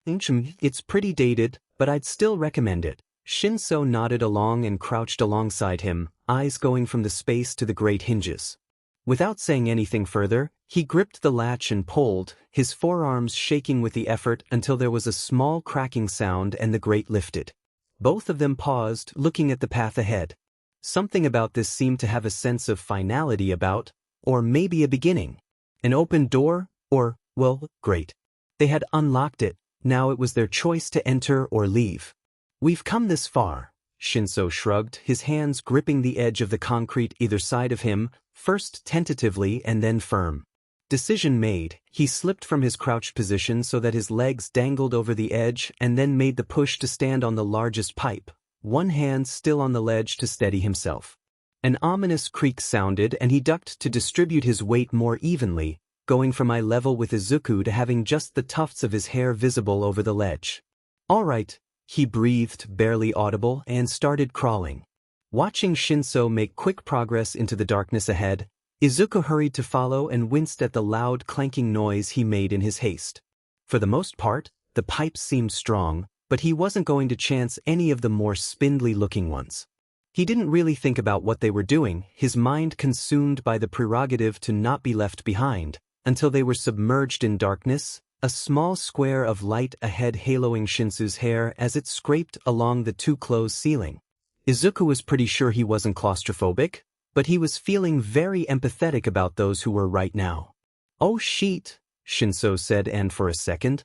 It's pretty dated, but I'd still recommend it. Shinso nodded along and crouched alongside him, eyes going from the space to the grate hinges. Without saying anything further, he gripped the latch and pulled, his forearms shaking with the effort until there was a small cracking sound and the grate lifted. Both of them paused, looking at the path ahead. Something about this seemed to have a sense of finality about, or maybe a beginning. An open door, or, well, great. They had unlocked it, now it was their choice to enter or leave. We've come this far, Shinso shrugged, his hands gripping the edge of the concrete either side of him, first tentatively and then firm. Decision made, he slipped from his crouched position so that his legs dangled over the edge and then made the push to stand on the largest pipe, one hand still on the ledge to steady himself. An ominous creak sounded and he ducked to distribute his weight more evenly, going from eye level with Izuku to having just the tufts of his hair visible over the ledge. All right, he breathed, barely audible, and started crawling. Watching Shinso make quick progress into the darkness ahead, Izuku hurried to follow and winced at the loud clanking noise he made in his haste. For the most part, the pipes seemed strong, but he wasn't going to chance any of the more spindly-looking ones. He didn't really think about what they were doing, his mind consumed by the prerogative to not be left behind, until they were submerged in darkness, a small square of light ahead haloing Shinso's hair as it scraped along the too-close ceiling. Izuku was pretty sure he wasn't claustrophobic, but he was feeling very empathetic about those who were right now. Oh shit, Shinso said, and for a second,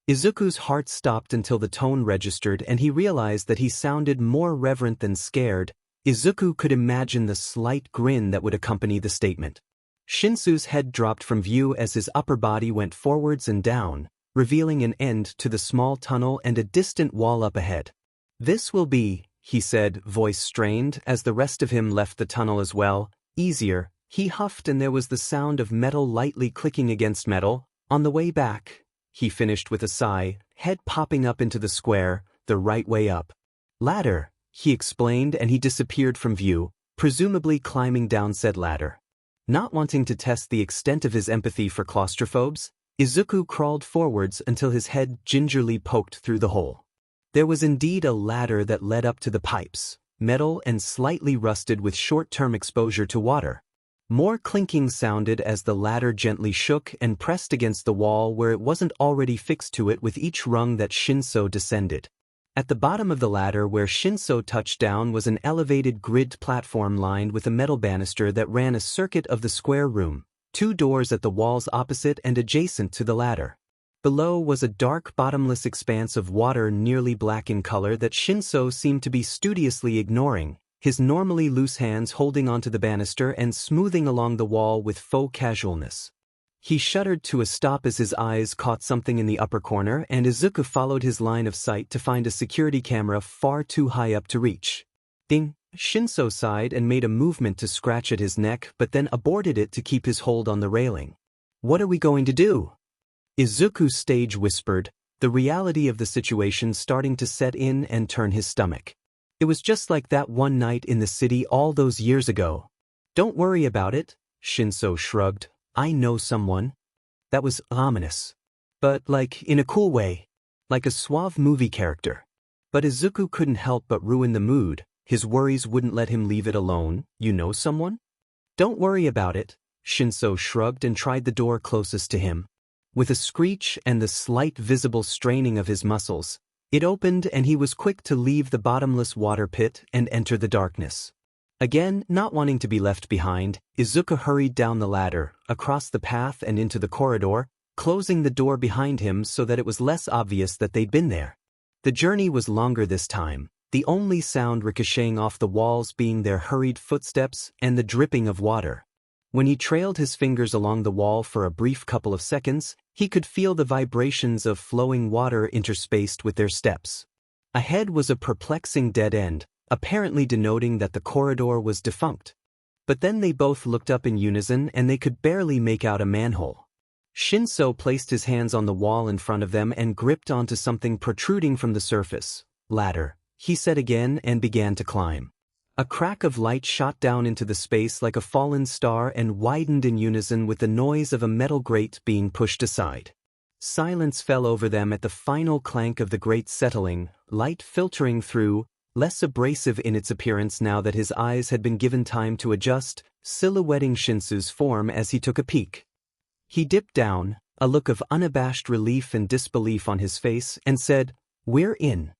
Izuku's heart stopped until the tone registered and he realized that he sounded more reverent than scared. Izuku could imagine the slight grin that would accompany the statement. Shinso's head dropped from view as his upper body went forwards and down, revealing an end to the small tunnel and a distant wall up ahead. This will be, he said, voice strained, as the rest of him left the tunnel as well, easier. He huffed and there was the sound of metal lightly clicking against metal. On the way back, he finished with a sigh, head popping up into the square, the right way up. Ladder, he explained, and he disappeared from view, presumably climbing down said ladder. Not wanting to test the extent of his empathy for claustrophobes, Izuku crawled forwards until his head gingerly poked through the hole. There was indeed a ladder that led up to the pipes, metal and slightly rusted with short-term exposure to water. More clinking sounded as the ladder gently shook and pressed against the wall where it wasn't already fixed to it with each rung that Shinso descended. At the bottom of the ladder where Shinso touched down was an elevated grid platform lined with a metal banister that ran a circuit of the square room, 2 doors at the walls opposite and adjacent to the ladder. Below was a dark bottomless expanse of water nearly black in color that Shinso seemed to be studiously ignoring, his normally loose hands holding onto the banister and smoothing along the wall with faux casualness. He shuddered to a stop as his eyes caught something in the upper corner, and Izuku followed his line of sight to find a security camera far too high up to reach. Ding! Shinso sighed and made a movement to scratch at his neck but then aborted it to keep his hold on the railing. "What are we going to do?" Izuku stage whispered, the reality of the situation starting to set in and turn his stomach. It was just like that one night in the city all those years ago. "Don't worry about it," Shinso shrugged. "I know someone." That was ominous. But like, in a cool way. Like a suave movie character. But Izuku couldn't help but ruin the mood. His worries wouldn't let him leave it alone. "You know someone?" "Don't worry about it," Shinso shrugged and tried the door closest to him. With a screech and the slight visible straining of his muscles, it opened and he was quick to leave the bottomless water pit and enter the darkness. Again, not wanting to be left behind, Izuku hurried down the ladder, across the path and into the corridor, closing the door behind him so that it was less obvious that they'd been there. The journey was longer this time, the only sound ricocheting off the walls being their hurried footsteps and the dripping of water. When he trailed his fingers along the wall for a brief couple of seconds, he could feel the vibrations of flowing water interspaced with their steps. Ahead was a perplexing dead end, apparently denoting that the corridor was defunct. But then they both looked up in unison and they could barely make out a manhole. Shinso placed his hands on the wall in front of them and gripped onto something protruding from the surface. "Ladder," he said again and began to climb. A crack of light shot down into the space like a fallen star and widened in unison with the noise of a metal grate being pushed aside. Silence fell over them at the final clank of the grate settling, light filtering through, less abrasive in its appearance now that his eyes had been given time to adjust, silhouetting Shinsu's form as he took a peek. He dipped down, a look of unabashed relief and disbelief on his face, and said, "We're in."